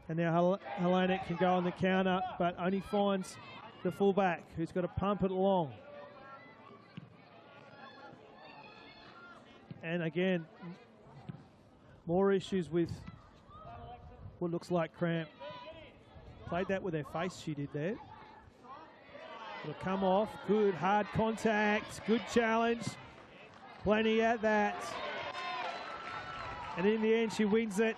And now Hellenic can go on the counter, but only finds the fullback, who's got to pump it along. And again, more issues with what looks like cramp. Played that with her face, she did there. It'll come off. Good, hard contact. Good challenge. Plenty at that. And in the end, she wins it.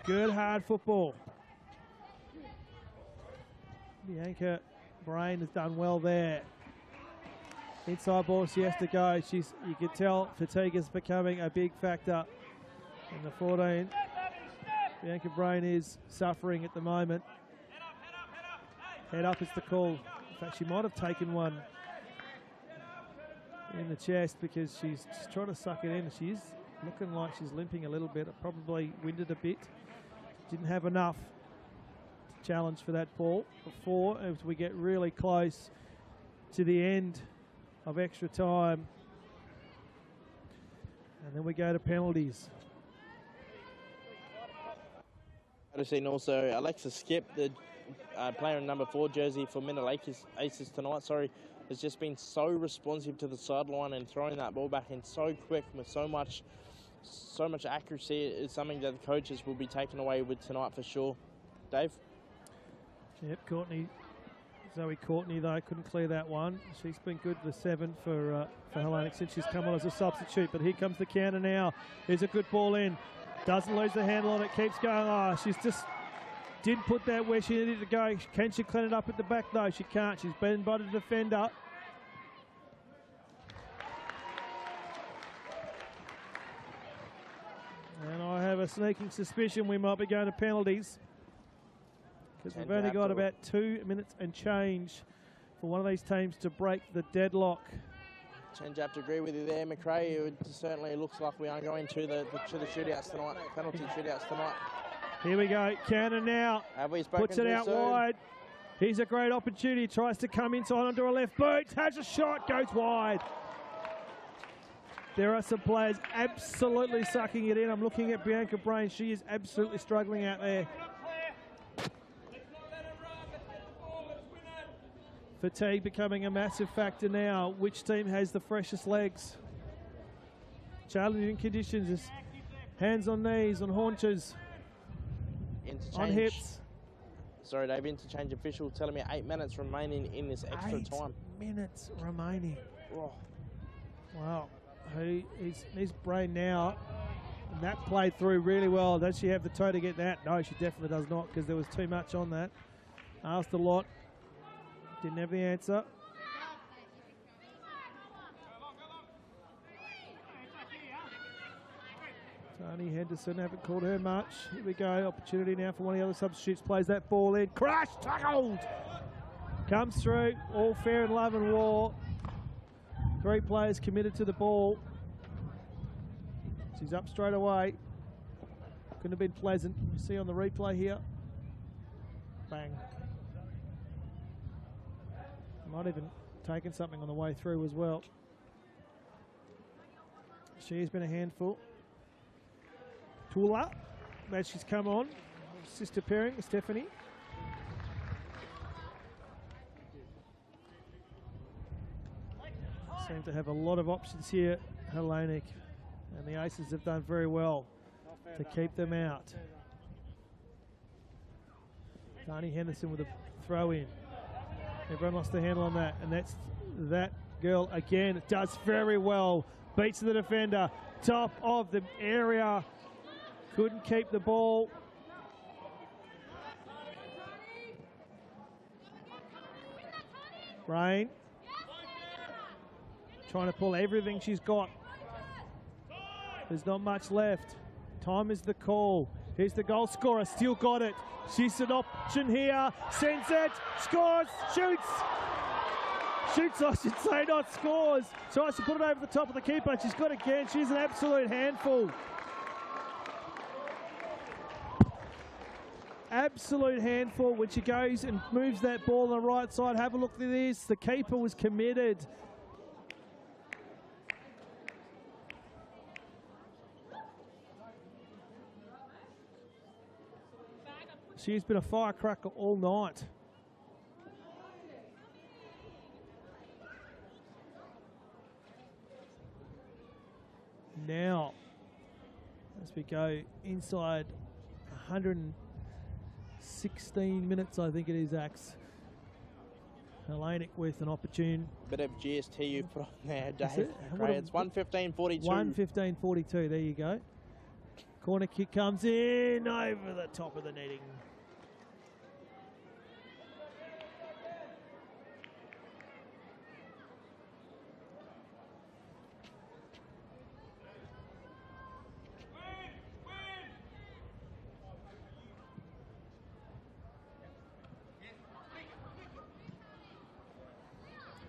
Good, hard football. Bianca Brain has done well there. Inside ball, she has to go. You can tell fatigue is becoming a big factor in the 14. Bianca Brain is suffering at the moment. Head up is the call. In fact, she might have taken one in the chest because she's trying to suck it in. She's looking like she's limping a little bit. It probably winded a bit. Didn't have enough to challenge for that ball before as we get really close to the end of extra time. And then we go to penalties. I've seen also Alexa Skip, the player in number 4 jersey for Mindil Aces tonight, has just been so responsive to the sideline and throwing that ball back in so quick with so much accuracy. Is something that the coaches will be taken away with tonight for sure. Dave? Yep, Zoe Courtney though couldn't clear that one. She's been good for 7 for Hellenic since she's come on as a substitute. But here comes the counter now. Here's a good ball in. Doesn't lose the handle on it. Keeps going. Oh, she's just didn't put that where she needed to go. Can she clean it up at the back though? She can't. She's been by the defender. And I have a sneaking suspicion we might be going to penalties, because we've only got about 2 minutes and change for one of these teams to break the deadlock. Change up to agree with you there, McRae. It certainly looks like we are going to the shootouts tonight, penalty shootouts tonight. Here we go, Cannon now, puts it out wide. Here's a great opportunity, tries to come inside onto a left boot, has a shot, goes wide. There are some players absolutely sucking it in. I'm looking at Bianca Brain, she is absolutely struggling out there. Fatigue becoming a massive factor now. Which team has the freshest legs? Challenging conditions is hands on knees, on haunches, on hips. Sorry, Dave, interchange official telling me 8 minutes remaining in this extra time. 8 minutes remaining. Oh. Wow. His Brain now. And that played through really well. Does she have the toe to get that? No, she definitely does not, because there was too much on that. Asked a lot. Didn't have the answer. Tony Henderson, haven't called her much. Here we go, opportunity now for one of the other substitutes. Plays that ball in. Crash, tackled! Comes through, all fair in love and war. 3 players committed to the ball. She's up straight away. Couldn't have been pleasant. You see on the replay here. Bang. Might even taken something on the way through as well. She's been a handful. Tula, as she's come on. Sister pairing, Stephanie. Seem to have a lot of options here, Hellenic. And the Aces have done very well to keep them out. Dani Henderson with a throw in. Everyone lost the handle on that, and that's that girl again. Does very well. Beats the defender. Top of the area. Couldn't keep the ball. Rain. Trying to pull everything she's got. There's not much left. Time is the call. Here's the goal scorer. Still got it. She's an option here. Sends it. Scores. Shoots. Shoots, I should say, not scores. Tries to put it over the top of the keeper. She's got it again. She's an absolute handful. Absolute handful when she goes and moves that ball on the right side. Have a look at this. The keeper was committed. She's been a firecracker all night. Now, as we go inside 116 minutes, I think it is, Axe. Hellenic with an opportune. Bit of GST you've put on there, Dave. It's 1:15:42. 1:15:42, there you go. Corner kick comes in over the top of the netting.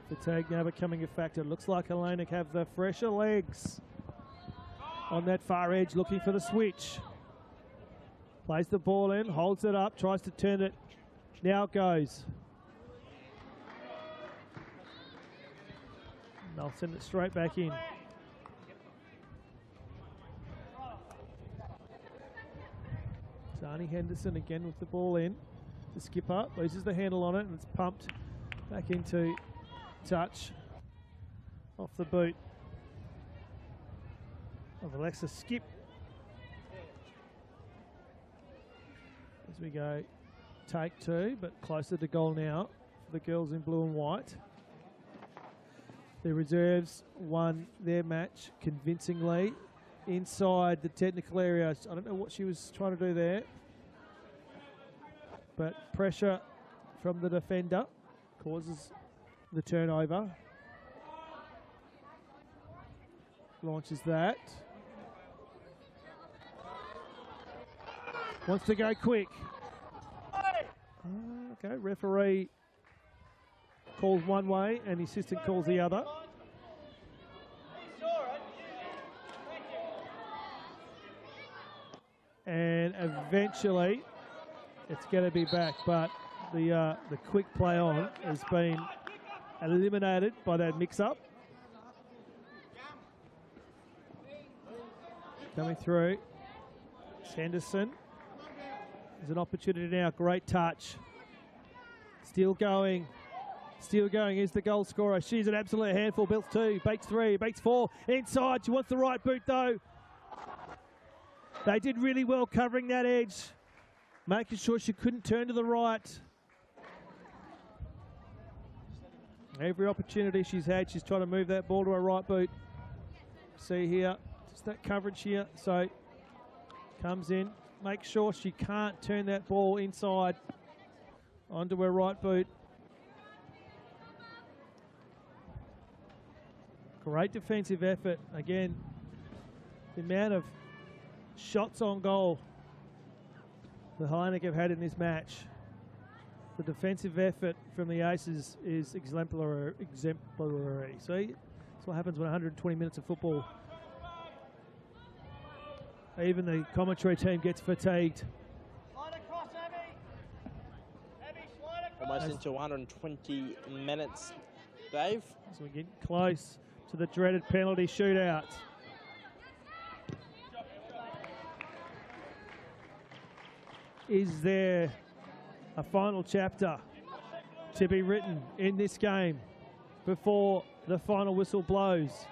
Fatigue now becoming a factor. Looks like Hellenic have the fresher legs on that far edge, looking for the switch. Plays the ball in, holds it up, tries to turn it. Now it goes. They'll send it straight back in. Dani Henderson again with the ball in. The skipper loses the handle on it, and it's pumped back into touch off the boot of Alexa Skip. As we go, take two, but closer to goal now for the girls in blue and white. The reserves won their match convincingly inside the technical area. I don't know what she was trying to do there, but pressure from the defender causes the turnover. Launches that. Wants to go quick. Okay, referee calls one way and the assistant calls the other. And eventually it's going to be back, but the quick play on has been eliminated by that mix-up. Coming through, Henderson. There's an opportunity now, great touch. Still going, is the goal scorer. She's an absolute handful, built two, bakes three, bakes four, inside. She wants the right boot though. They did really well covering that edge, making sure she couldn't turn to the right. Every opportunity she's had, she's trying to move that ball to her right boot. See here, just that coverage here. So, comes in, make sure she can't turn that ball inside onto her right boot. Great defensive effort. Again, the amount of shots on goal the Hellenic have had in this match. The defensive effort from the Aces is exemplary. See, that's what happens when 120 minutes of football. Even the commentary team gets fatigued. Almost into 120 minutes Dave? As we get close to the dreaded penalty shootout. Is there a final chapter to be written in this game before the final whistle blows?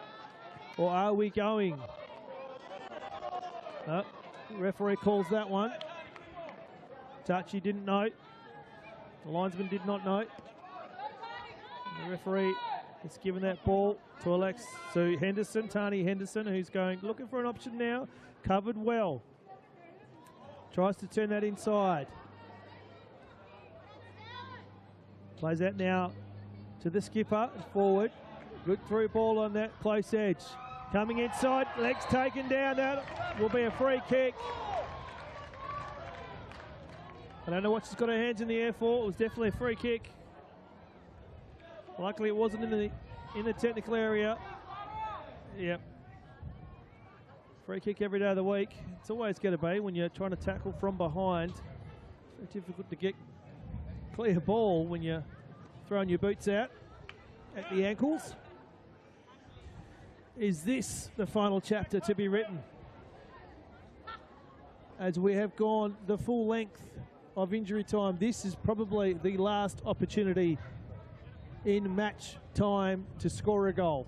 Or are we going? Oh, referee calls that one. Touchy didn't know. The linesman did not know. The referee has given that ball to Henderson, Tani Henderson, who's looking for an option now. Covered well. Tries to turn that inside. Plays that now to the skipper, forward. Good through ball on that close edge. Coming inside, legs taken down. That will be a free kick. I don't know what she's got her hands in the air for. It was definitely a free kick. Luckily, it wasn't in the technical area. Yep. Free kick every day of the week. It's always going to be when you're trying to tackle from behind. It's very difficult to get clear ball when you're throwing your boots out at the ankles. Is this the final chapter to be written? As we have gone the full length of injury time, this is probably the last opportunity in match time to score a goal.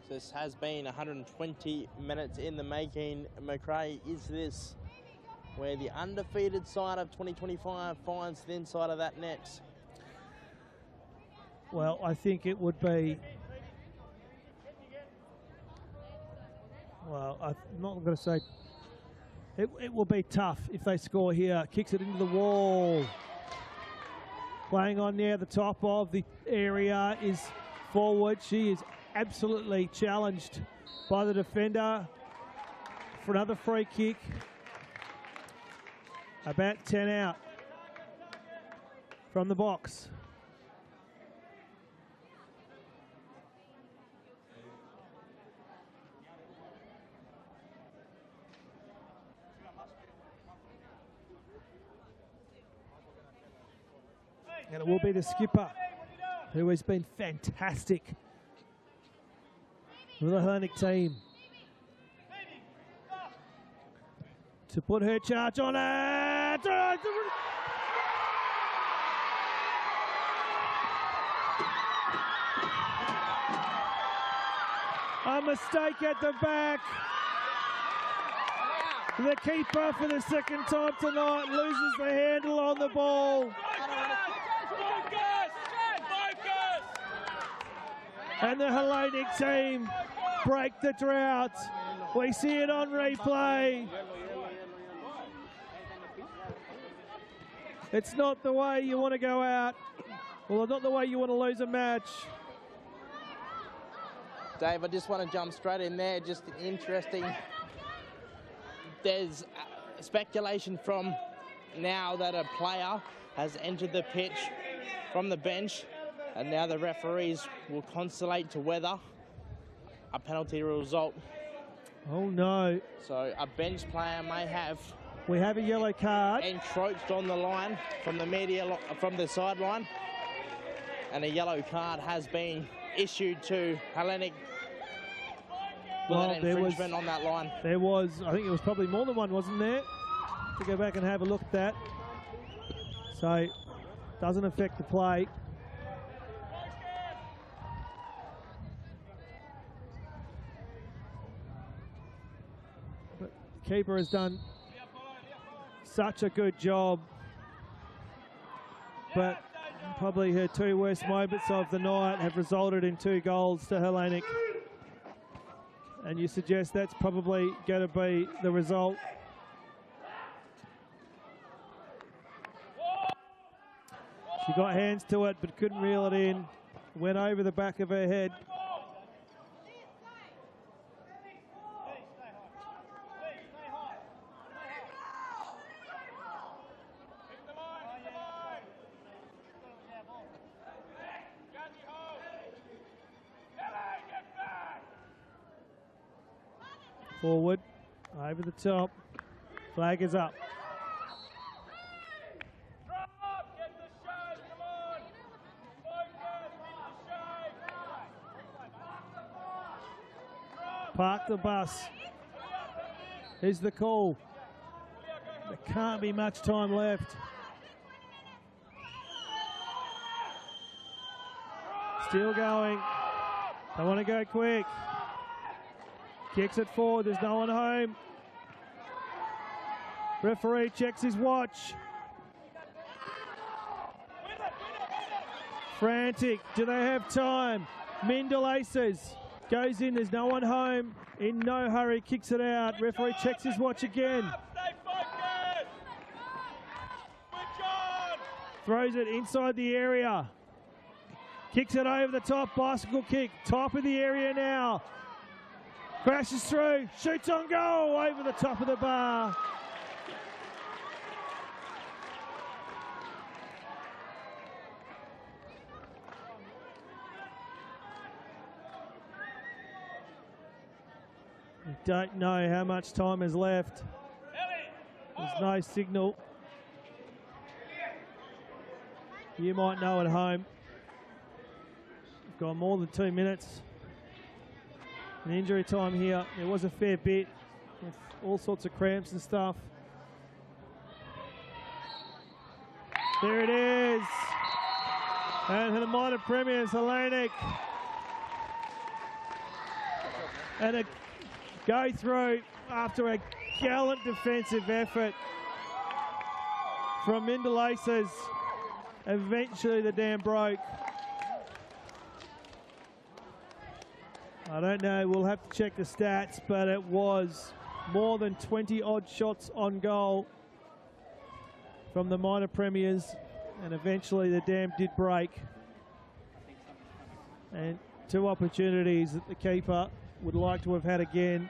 This has been 120 minutes in the making. McRae, is this where the undefeated side of 2025 finds the inside of that net? Well, I think it would be... Well, I'm not going to say... It will be tough if they score here. Kicks it into the wall. Playing on near the top of the area is forward. She is absolutely challenged by the defender for another free kick. About 10 out from the box. And it will be the skipper, who has been fantastic with the Hellenic team, to put her charge on it. A mistake at the back. The keeper for the second time tonight loses the handle on the ball. And the Hellenic team break the drought. We see it on replay. It's not the way you want to go out. Well, not the way you want to lose a match. Dave, I just want to jump straight in there. Just interesting. There's speculation from now that a player has entered the pitch from the bench, and now the referees will consulate to whether a penalty will result. Oh no. So a bench player may have... We have a yellow card. Encroached on the line from the sideline. And a yellow card has been issued to Hellenic. Well, an infringement on that line. There was, I think it was probably more than one, wasn't there? To go back and have a look at that. So, doesn't affect the play. But the keeper has done such a good job. But probably her two worst moments of the night have resulted in 2 goals to Hellenic. And you suggest that's probably going to be the result. She got hands to it but couldn't reel it in. Went over the back of her head. Forward, over the top, flag is up. Park the bus. Here's the call. There can't be much time left. Still going. They want to go quick. Kicks it forward. There's no one home. Referee checks his watch. Frantic. Do they have time? Mindil aces. Goes in. There's no one home. In no hurry. Kicks it out. Referee checks his watch again. Stay focused. Switch on. Throws it inside the area. Kicks it over the top. Bicycle kick. Top of the area now. Crashes through. Shoots on goal. Over the top of the bar. We don't know how much time is left. There's no signal. You might know at home. We've got more than 2 minutes. An injury time here. There was a fair bit with all sorts of cramps and stuff. There it is. And the minor premiers, Hellenic. And a go through after a gallant defensive effort from Mindil aces. Eventually the dam broke. I don't know, we'll have to check the stats, but it was more than 20 odd shots on goal from the minor premiers, and eventually the dam did break. And 2 opportunities that the keeper would like to have had again.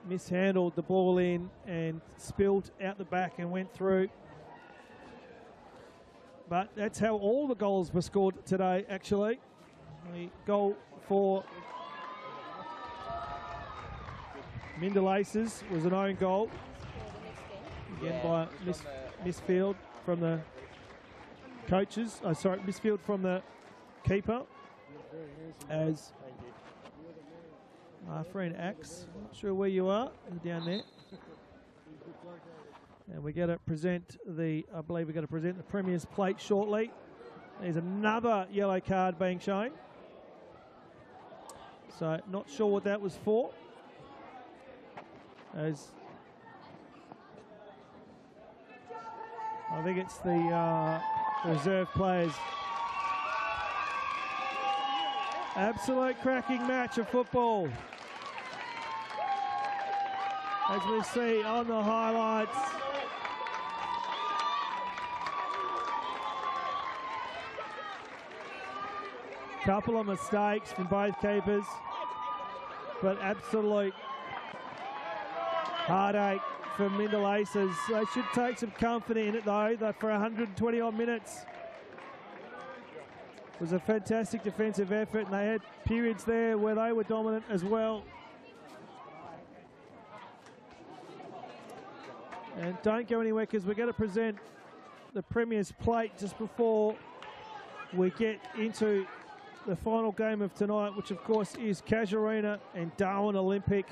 Mishandled the ball in and spilled out the back and went through. But that's how all the goals were scored today, actually. The goal for Mindil aces was an own goal. Again by misfield from the coaches. Oh, sorry, misfield from the keeper. As our friend Axe, not sure where you are, down there. And we're going to present the, I believe we're going to present the Premier's plate shortly. There's another yellow card being shown. So not sure what that was for. As I think it's the reserve players. Absolute cracking match of football. As we see on the highlights. Couple of mistakes from both keepers, but absolute heartache for Mindil aces. They should take some comfort in it though, that for 120 odd minutes. It was a fantastic defensive effort, and they had periods there where they were dominant as well. And don't go anywhere, because we're going to present the Premier's plate just before we get into the final game of tonight, which of course is Casuarina and Darwin Olympic.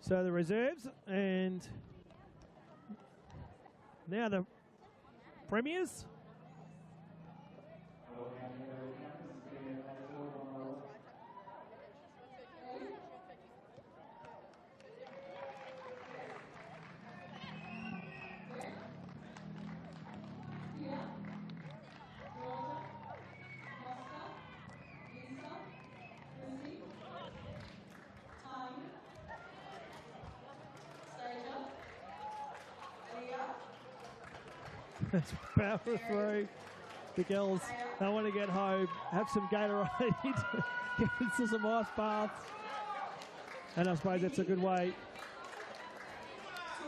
So the reserves, and now the premiers. That's power through. The girls, they want to get home, have some Gatorade, get into some ice baths. And I suppose that's a good way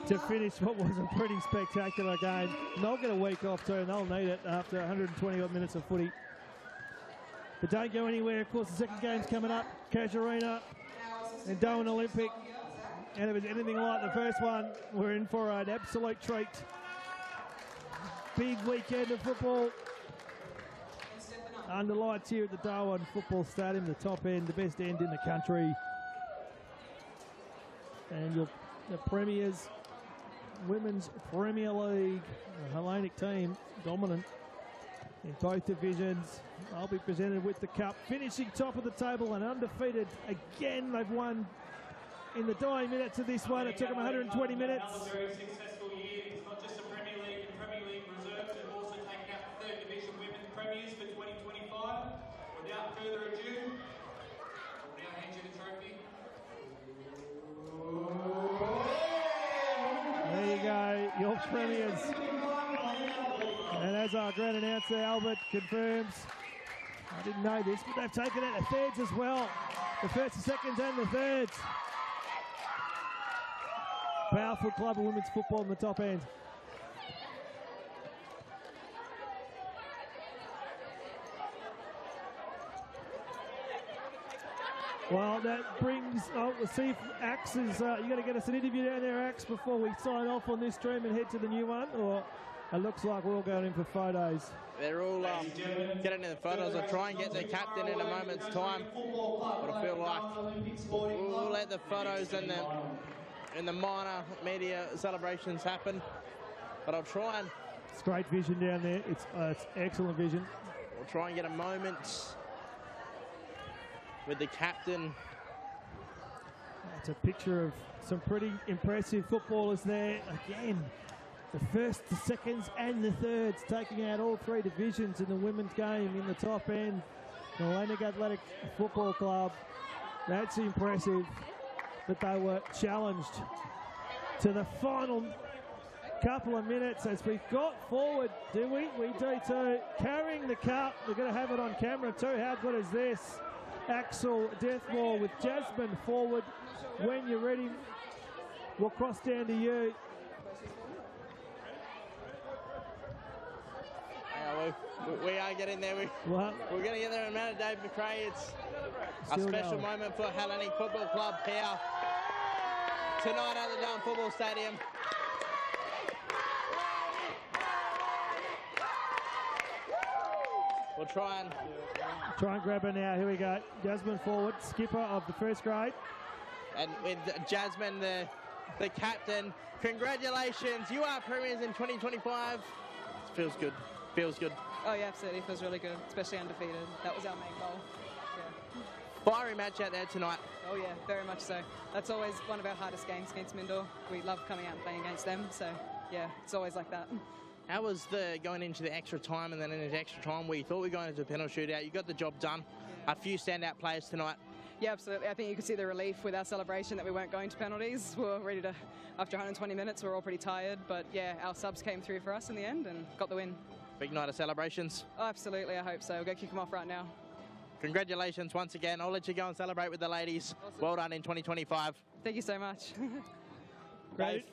to finish what was a pretty spectacular game. And they'll get a week off too, and they'll need it after 120 odd minutes of footy. But don't go anywhere. Of course, the second game's coming up. Casuarina and Darwin Olympic. And if it's anything like the first one, we're in for an absolute treat. Big weekend of football. Under lights here at the Darwin Football Stadium, the top end, the best end in the country. And the Premiers, Women's Premier League, the Hellenic team, dominant in both divisions. I'll be presented with the cup, finishing top of the table and undefeated again. They've won in the dying minutes of this one. It took them 120 minutes. Another very successful year. It's not just the Premier League and Premier League reserves, they've also taken out the third division women's premiers for 2025. Without further ado, I'll now hand you the trophy. There you go, your premiers. And as our grand announcer Albert confirms, I didn't know this, but they've taken out the thirds as well. The first, the seconds and the thirds. Powerful club of women's football in the top end. Well, that brings, we'll see if Axe is, you got to get us an interview down there, Axe, before we sign off on this stream and head to the new one, or it looks like we're all going in for photos. They're all getting in the photos. I'll try and get the captain in a moment's time. But I feel like we'll let the photos and the minor media celebrations happen. But I'll try and... It's great vision down there. It's excellent vision. We'll try and get a moment with the captain. It's a picture of some pretty impressive footballers there. Again, the first, the seconds and the thirds, taking out all three divisions in the women's game in the top end. The Hellenic Athletic Football Club, that's impressive. But they were challenged to the final couple of minutes as we've got forward, do we? We do too. Carrying the cup, we're going to have it on camera too. How good is this? Axel Deathmore with Jasmine forward. When you're ready, we'll cross down to you. We are getting there. We're going to get there in a minute, Dave McRae. It's a special moment for Hellenic Football Club here tonight at the Darwin Football Stadium. We'll try and grab her now. Here we go. Jasmine forward, skipper of the first grade. And with Jasmine, the captain, congratulations. You are premiers in 2025. It feels good. Feels good. Oh yeah, absolutely. Feels really good, especially undefeated. That was our main goal. Yeah. Fiery match out there tonight. Oh yeah, very much so. That's always one of our hardest games against Mindil. We love coming out and playing against them. So yeah, it's always like that. How was the going into the extra time and then into extra time where you thought we were going into a penalty shootout? You got the job done. Yeah. A few standout players tonight. Yeah, absolutely. I think you could see the relief with our celebration that we weren't going to penalties. We were ready to, after 120 minutes, we were all pretty tired. But yeah, our subs came through for us in the end and got the win. Big night of celebrations. Oh, absolutely, I hope so. We'll go kick them off right now. Congratulations once again. I'll let you go and celebrate with the ladies. Awesome. Well done in 2025. Thank you so much. Great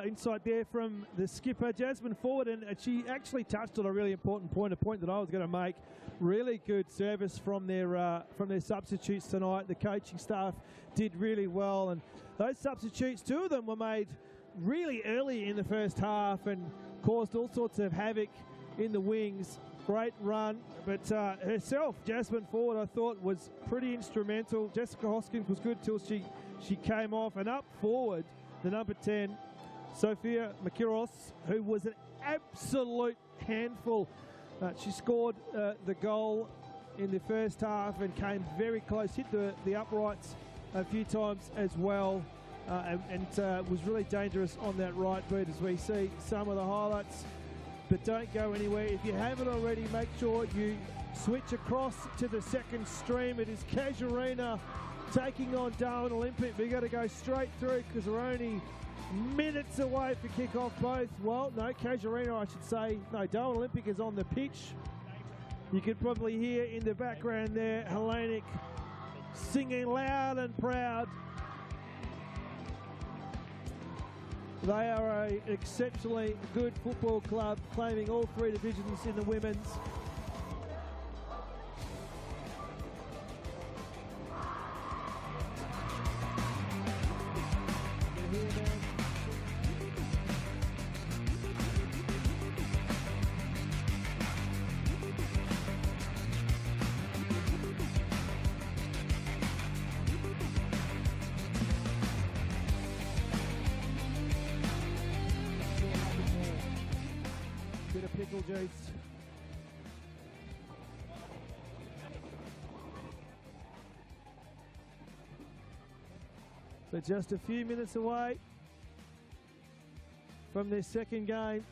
insight there from the skipper, Jasmine Ford, and she actually touched on a really important point, a point that I was going to make. Really good service from their substitutes tonight. The coaching staff did really well, and those substitutes, two of them were made really early in the first half and caused all sorts of havoc in the wings. Great run, but herself, Jasmine Ford, I thought was pretty instrumental. Jessica Hoskins was good till she She came off, and up forward, the number 10, Sophia Makiros, who was an absolute handful. She scored the goal in the first half and came very close, hit the uprights a few times as well, and was really dangerous on that right boot, as we see some of the highlights. But don't go anywhere. If you haven't already, make sure you switch across to the second stream. It is Casuarina taking on Darwin Olympic. We've got to go straight through because we're only minutes away for kick-off both. Well, no, Casuarina, I should say. No, Darwin Olympic is on the pitch. You could probably hear in the background there, Hellenic singing loud and proud. They are an exceptionally good football club, claiming all 3 divisions in the women's. Bit of pickle juice. So just a few minutes away from their second game.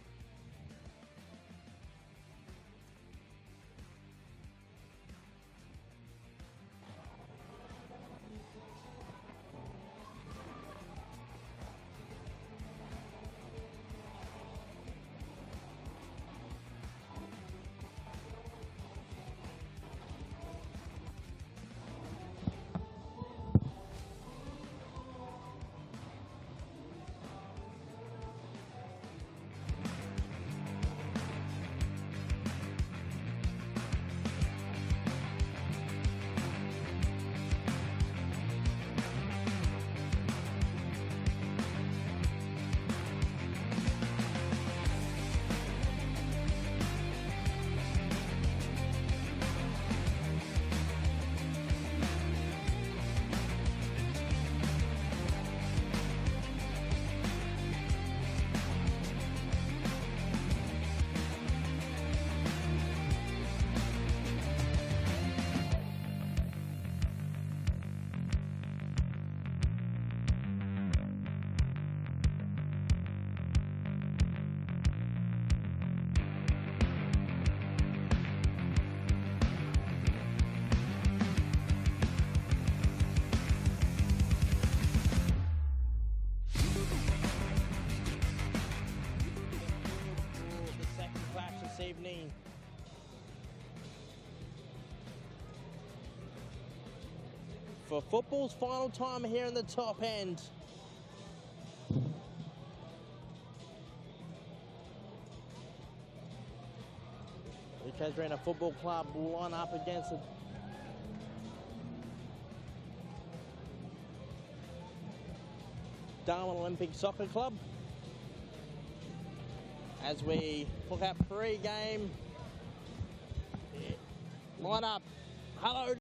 Evening. For football's final time here in the top end. The Casuarina Football Club line up against the Darwin Olympic Soccer Club. As we look at pre-game line up. Hello.